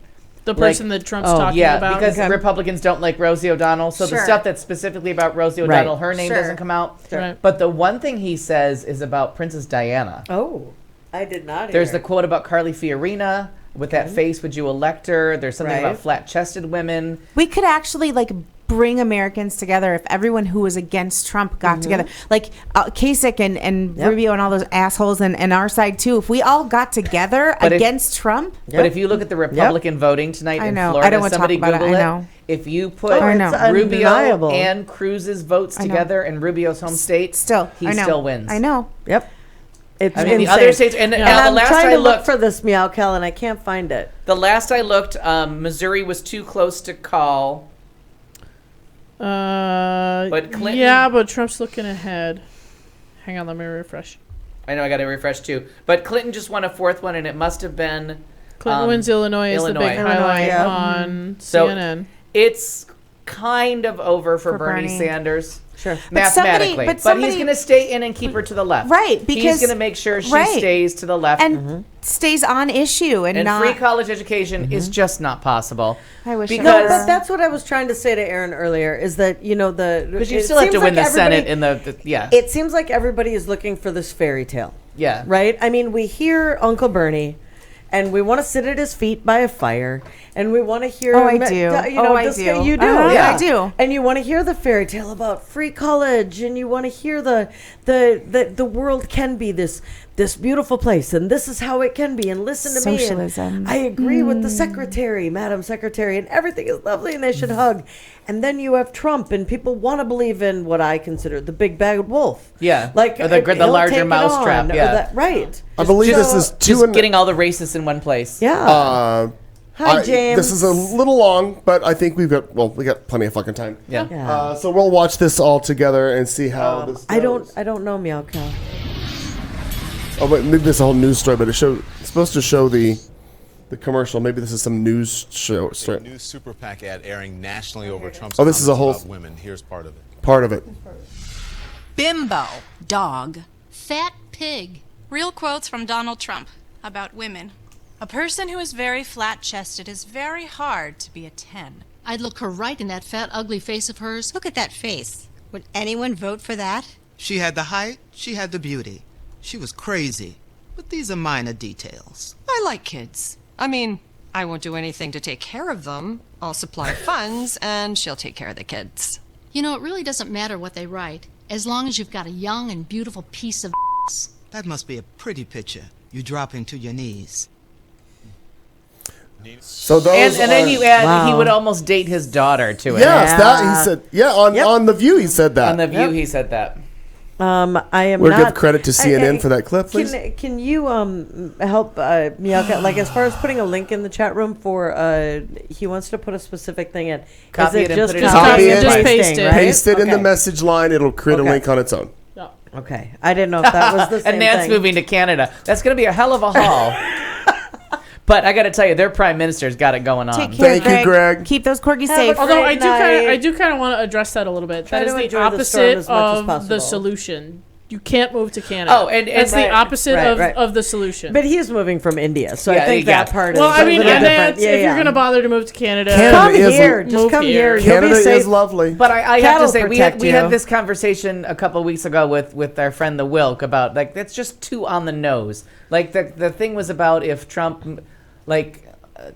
The person that Trump's talking yeah, about. because Republicans don't like Rosie O'Donnell, so the Sure. stuff that's specifically about Rosie O'Donnell, Right. her name Sure. doesn't come out. Right. But the one thing he says is about Princess Diana. Oh, I did not. There's hear. the quote about Carly Fiorina. With that face, would you elect her? There's something Right. about flat-chested women. We could actually bring Americans together if everyone who was against Trump got together. Like Kasich and Yep. Rubio and all those assholes and our side too. If we all got together But if- against Trump, But if you look at the Republican voting tonight I in know. I Florida, don't wanna somebody talk about it. Google I it. know. If you put Oh, I know. it's Rubio undeniable. and Cruz's votes I know. together in Rubio's home state, still, he I know. still wins. I know. Yep. It's I mean, the insane. other states, and And the I'm last trying I to look looked, for this Meow Cal, and I can't find it. Missouri was too close to call. But Clinton- Yeah, but Trump's looking ahead. Hang on, let me refresh. I know I got to refresh too. But Clinton just won a fourth one, and it must have been Clinton wins Illinois is the big highlight yeah. on So CNN. it's kind of over for Bernie Bernie. Sanders. Sure. Mathematically. but But somebody- he's going to stay in and keep her to the left. Right, because- he's going to make sure she right. stays to the left. And stays on issue and, And not. free college education is just not possible. I wish it because No, were. but that's what I was trying to say to Aaron earlier. Is that because you it still have to seems win like the Senate everybody- in the yeah. It seems like everybody is looking for this fairy tale. Yeah. Right? I mean, we hear Uncle Bernie and we want to sit at his feet by a fire and we want to hear Oh, I him, do. you know, Oh, I this do. guy- you do. Uh-huh, Yeah. I do. And you want to hear the fairy tale about free college and you want to hear the world can be this beautiful place and this is how it can be and listen to Socialism. me. And I agree with the secretary, Madam Secretary, and everything is lovely and they should hug. And then you have Trump and people want to believe in what I consider the big bad wolf. Yeah. Like Or the he'll larger take it mousetrap, on, or yeah. right. I believe this is Just getting all the racists in one place. Yeah. Hi, James. This is a little long, but I think we got plenty of fucking time. Yeah. Yeah. So we'll watch this all together and see how this goes. I don't know Meow Cow. Oh, but maybe this is a whole news story, but it's supposed to show the commercial. Maybe this is some news show. A new super PAC ad airing nationally over Trump's Oh, this is a whole comments about women. Here's part of it. Part of it. Bimbo, dog. Fat pig. Real quotes from Donald Trump about women. A person who is very flat-chested is very hard to be a 10. I'd look her right in that fat, ugly face of hers. Look at that face. Would anyone vote for that? She had the height, she had the beauty. She was crazy. But these are minor details. I like kids. I mean, I won't do anything to take care of them. I'll supply funds, and she'll take care of the kids. You know, it really doesn't matter what they write, as long as you've got a young and beautiful piece of That must be a pretty picture. You dropping to your knees. So those And then you add, he Wow. would almost date his daughter to it. Yes, that he said. Yeah, on The View he said that. On The View, he said that. I am We'll not. give credit to CNN for that clip, please. Can you help Meow Cow, like as far as putting a link in the chat room for he wants to put a specific thing in. Copy Is it and just put it in. Copy it, just pasting, paste it. right? Paste it in the Okay. message line. It'll create a Okay. link on its own. Okay, I didn't know if that was the same And Nan's thing. moving to Canada. That's going to be a hell of a haul. But I got to tell you, their prime minister's got it going on. Take care, Thank you, Greg. Keep those corgis Have safe. a Although great I do night. kind of want to address that a little bit. Try That is to the enjoy the storm opposite as much as of possible. the solution. You can't move to Canada. Oh, and it's right, the opposite right. of the solution. But he's moving from India, so Yeah, I think yeah. that part well, is I mean, a little and different. that's, if you're gonna bother to move to Canada, Come is- here, just move come here. here. You'll Canada be safe. is lovely. But I have Cattle to say, protect we you. had this conversation a couple weeks ago with our friend the Wilk about, like, that's just too on the nose. Like, the thing was about if Trump, like,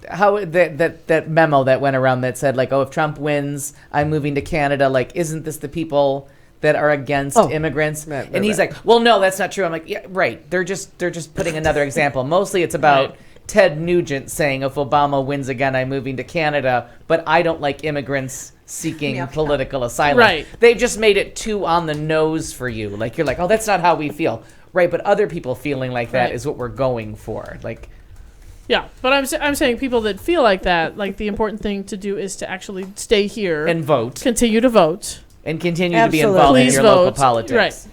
how that memo that went around that said, like, oh, if Trump wins, I'm moving to Canada. Like, isn't this the people that are against immigrants? Right, and he's right. like, well, no, that's not true. I'm like, yeah, right. They're just putting another example. Mostly it's about Right. Ted Nugent saying, if Obama wins again, I'm moving to Canada, but I don't like immigrants seeking political asylum. Right. They've just made it too on the nose for you. Like, you're like, oh, that's not how we feel. Right, but other people feeling like that Right. is what we're going for. Like, yeah. But I'm saying people that feel like that, like the important thing to do is to actually stay here and vote. continue to vote. And continue to Absolutely. be involved in Please your vote. local politics. Right.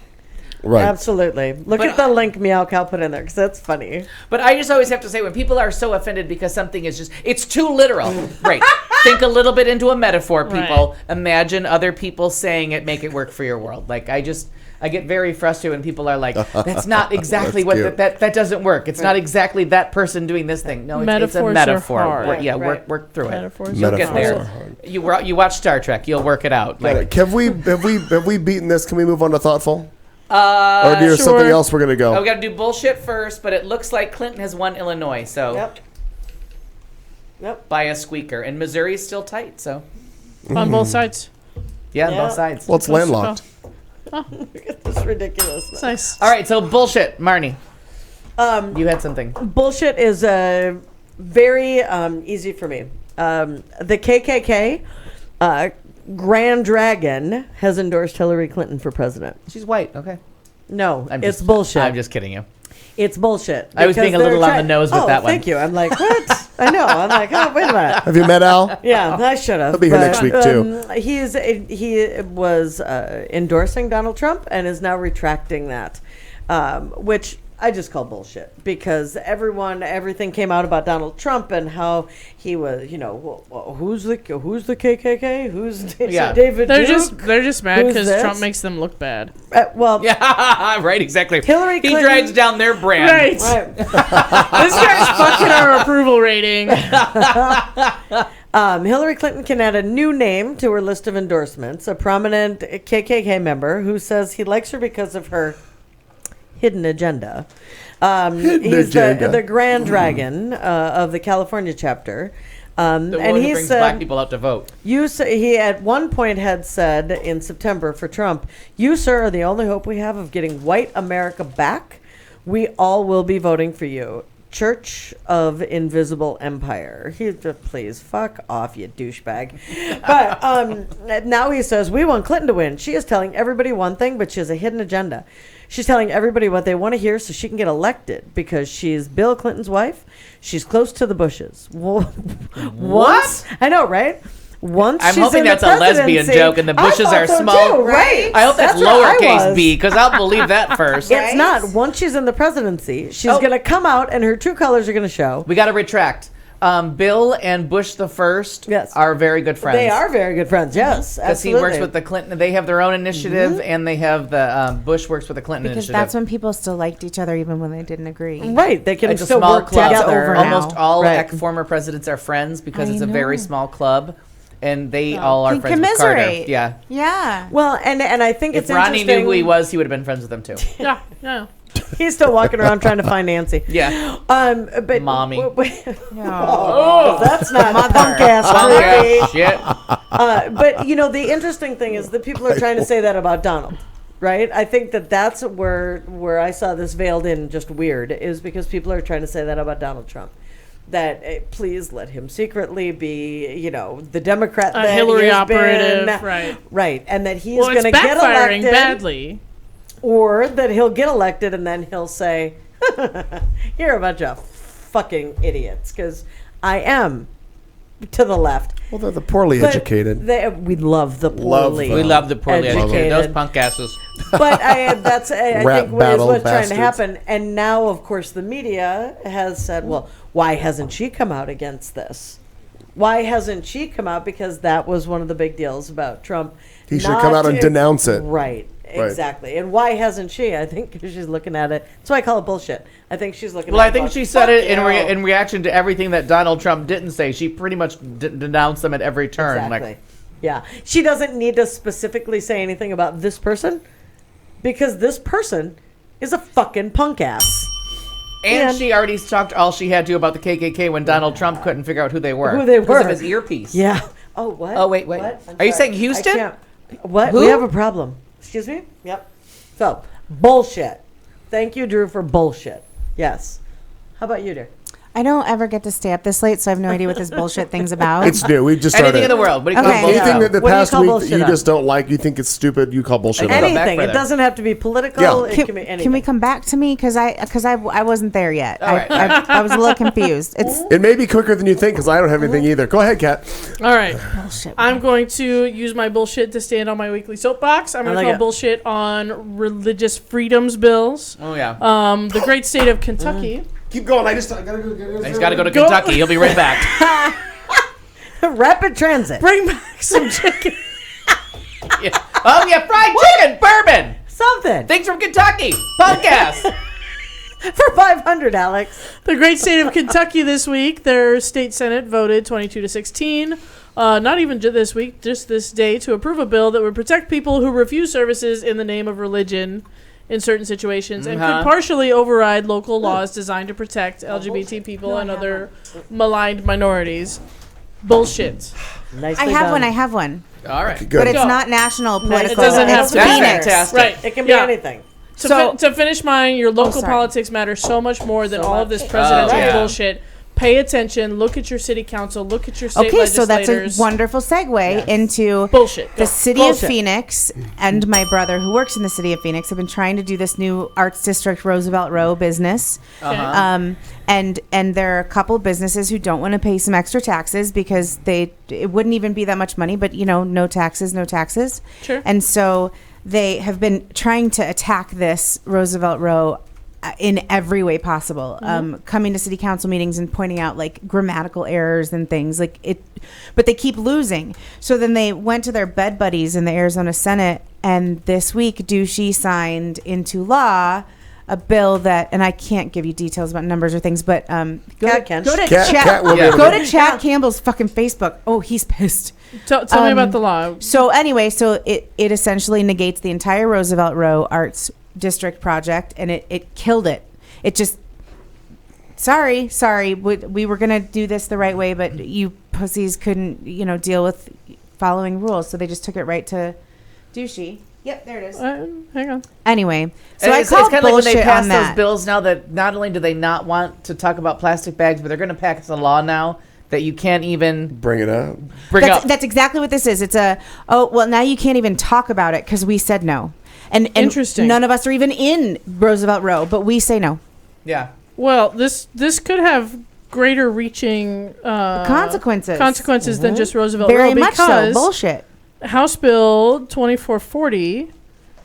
Right. Absolutely. Look But at the link Meow Cow put in there because that's funny. But I just always have to say, when people are so offended because something is just, it's too literal. Right. Think a little bit into a metaphor, people. Right. Imagine other people saying it, make it work for your world. Like, I get very frustrated when people are like, that's not exactly That's what, cute. that doesn't work. It's not exactly that person doing this thing. No, it's a Metaphors are metaphor. hard. Work- yeah, Right. work through Metaphors it. are You'll get Metaphors there. are hard. You watch Star Trek, you'll work it out. Like, Like, have we beaten this? Can we move on to thoughtful? Or do you have sure. something else we're gonna go? oh, we got to do bullshit first, but it looks like Clinton has won Illinois, so Yep. by a squeaker, and Missouri's still tight. So On both sides. yeah, on Yeah. both sides. Well, it's landlocked. It's ridiculous. It's nice. All right, so bullshit, Marnie. You had something. Bullshit is very easy for me. The KKK, Grand Dragon, has endorsed Hillary Clinton for president. She's white. Okay. No, I'm it's just, bullshit. I'm just kidding you. It's bullshit. I was being a because little they're on the nose with that one. Thank you. I'm like, what? I know. I'm like, oh, wait a minute. Have you met Al? Yeah, I should have. He'll be here next week, too. He was endorsing Donald Trump and is now retracting that, which I just call bullshit because everything came out about Donald Trump and how he was, who's the KKK? Who's David They're Duke? they're just mad Who's because this? Trump makes them look bad. Yeah, right, exactly. Hillary He Clinton- drags down their brand. Right. This guy's fucking our approval rating. Hillary Clinton can add a new name to her list of endorsements. A prominent KKK member who says he likes her because of her hidden agenda. He's the Grand Dragon of the California chapter. The and one who he brings said, black people out to vote. he at one point had said in September for Trump, "You, sir, are the only hope we have of getting white America back. We all will be voting for you. Church of Invisible Empire." Please fuck off, you douchebag. But now he says, "We want Clinton to win. She is telling everybody one thing, but she has a hidden agenda. She's telling everybody what they want to hear so she can get elected because she's Bill Clinton's wife. She's close to the Bushes." What? I know, right? Once I'm she's hoping in the that's a lesbian presidency- joke and the Bushes I are thought so small. too, right? I hope that's where I lowercase was. b because I'll believe that first. It's not. Once she's in the presidency, she's going to come out and her true colors are going to show. We got to retract. Bill and Bush the First are very good friends. They are very good friends, yes. Because he works with the Clinton. They have their own initiative, and they have the Bush works with the Clinton Because initiative. that's when people still liked each other even when they didn't agree. Right, they can It's a still small work club. together. Almost all Right. former presidents are friends because I it's a very know. small club, and they all are Can friends with Carter. commiserate. Yeah. Yeah. Well, and I think If it's Ronnie interesting. knew who he was, he would have been friends with him too. Yeah. He's still walking around trying to find Nancy. Yeah. But Mommy. Oh, that's not punk ass Shit. But the interesting thing is that people are trying to say that about Donald, right? I think that's where I saw this veiled in just weird is because people are trying to say that about Donald Trump. That please let him secretly be, the Democrat that Hillary he has operative, been, right, and that he's Well, going it's to get backfiring elected badly. or that he'll get elected and then he'll say, "You're a bunch of fucking idiots," because I am to the left. Well, they're the poorly But educated. we love the poorly. We love the poorly educated. Those punk asses. But I Rap think battle what's trying to bastards. happen. And now, of course, the media has said, "Well, why hasn't she come out against this? Why hasn't she come out?" Because that was one of the big deals about Trump. He should come out and denounce it. Right. Exactly. And why hasn't she? I think because she's looking at it. So I call it bullshit. I think she's looking Well, at it. I think going, she said "Fuck it you." in reaction to everything that Donald Trump didn't say. She pretty much denounced them at every turn. Exactly. Like, Yeah. She doesn't need to specifically say anything about this person because this person is a fucking punk ass. and she already talked all she had to about the KKK when Donald Trump couldn't figure out who they were. Who they Because were. of his earpiece. Yeah. Oh, what? Oh, wait. What? I'm Are you sorry. saying Houston? I can't- What? Who? We have a problem. Excuse me? Yep. So, bullshit. Thank you, Drew, for bullshit. Yes. How about you, dear? I don't ever get to stay up this late, so I have no idea what this bullshit thing's about. It's new. We just started. Anything in the world. What do you call Okay. bullshit? Anything that the What do you past call week that bullshit you on? just don't like, you think it's stupid, you call bullshit on. Any- back Anything. It further. doesn't have to be political. Yeah. It can be anything. Can we come back to me? Because I wasn't there yet. All right. I was a little confused. It's It may be quicker than you think because I don't have anything either. Go ahead, Kat. All right. bullshit. I'm going to use my bullshit to stand on my weekly soapbox. I'm going like to call it. bullshit on religious freedoms bills. Oh, yeah. The great state of Kentucky. Keep going. I gotta go. He's got to go to Kentucky. He'll be right back. Rapid transit. Bring back some chicken. Yeah. Oh, yeah. Fried chicken. Bourbon. Something. Things from Kentucky. Punk ass. For 500, Alex. The great state of Kentucky this week, their state senate voted 22-16. Not even this week, just this day, to approve a bill that would protect people who refuse services in the name of religion in certain situations and could partially override local laws designed to protect LGBT people and other maligned minorities. Bullshit. Nicely I have done. one. I have one. All right. Good. But it's Go. not national political. It doesn't have it's to be. That's Phoenix. fantastic. Right. It can be Yeah. anything. To finish mine, your local sorry. politics matter so much more than So all of much. this presidential yeah. bullshit. Pay attention. Look at your city council. Look at your state Okay, so that's a legislators. wonderful segue into Bullshit. the city Bullshit. of Phoenix. And my brother, who works in the city of Phoenix, have been trying to do this new Arts District Roosevelt Row business. Uh-huh. And there are a couple businesses who don't want to pay some extra taxes because it wouldn't even be that much money, but no taxes, no taxes. Sure. And so they have been trying to attack this Roosevelt Row in every way possible. Coming to city council meetings and pointing out like grammatical errors and things like it, but they keep losing. So then they went to their bed buddies in the Arizona Senate, and this week Ducey signed into law a bill that, and I can't give you details about numbers or things, but go to Chad Campbell's fucking Facebook. Oh, he's pissed. Tell me about the law. So anyway, it essentially negates the entire Roosevelt Row Arts District project, and it killed it. It just, sorry, we were gonna do this the right way, but you pussies couldn't, deal with following rules, so they just took it right to Ducey. Yep, there it is. Hang on. Anyway, so and I it's called kind of like when they bullshit pass on those that. bills now that not only do they not want to talk about plastic bags, but they're going to pass a law now that you can't even bring it up. That's exactly what this is. It's now you can't even talk about it because we said no. And Interesting. None of us are even in Roosevelt Row, but we say no. Yeah. Well, this could have greater reaching consequences than just Roosevelt Very Row, much so. because Bullshit. House Bill 2440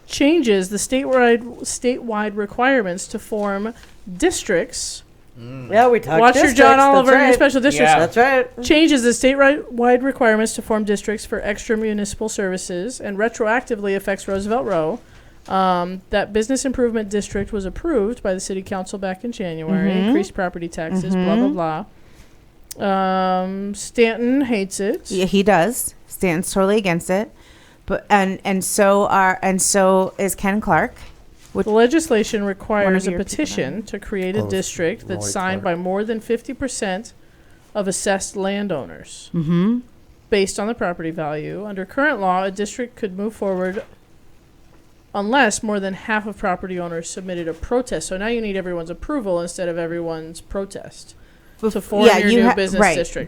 changes the statewide requirements to form districts. Yeah, we talked Watch your John Oliver and your special districts. Yeah. That's right. Changes the statewide requirements to form districts for extra municipal services and retroactively affects Roosevelt Row. That business improvement district was approved by the city council back in January. Increased property taxes, blah, blah, blah. Stanton hates it. Yeah, he does. Stanton's totally against it. But and so is Ken Clark. The legislation requires a petition to create a district that's signed by more than 50% of assessed landowners based on the property value. Under current law, a district could move forward unless more than half of property owners submitted a protest. So now you need everyone's approval instead of everyone's protest to form your new business district.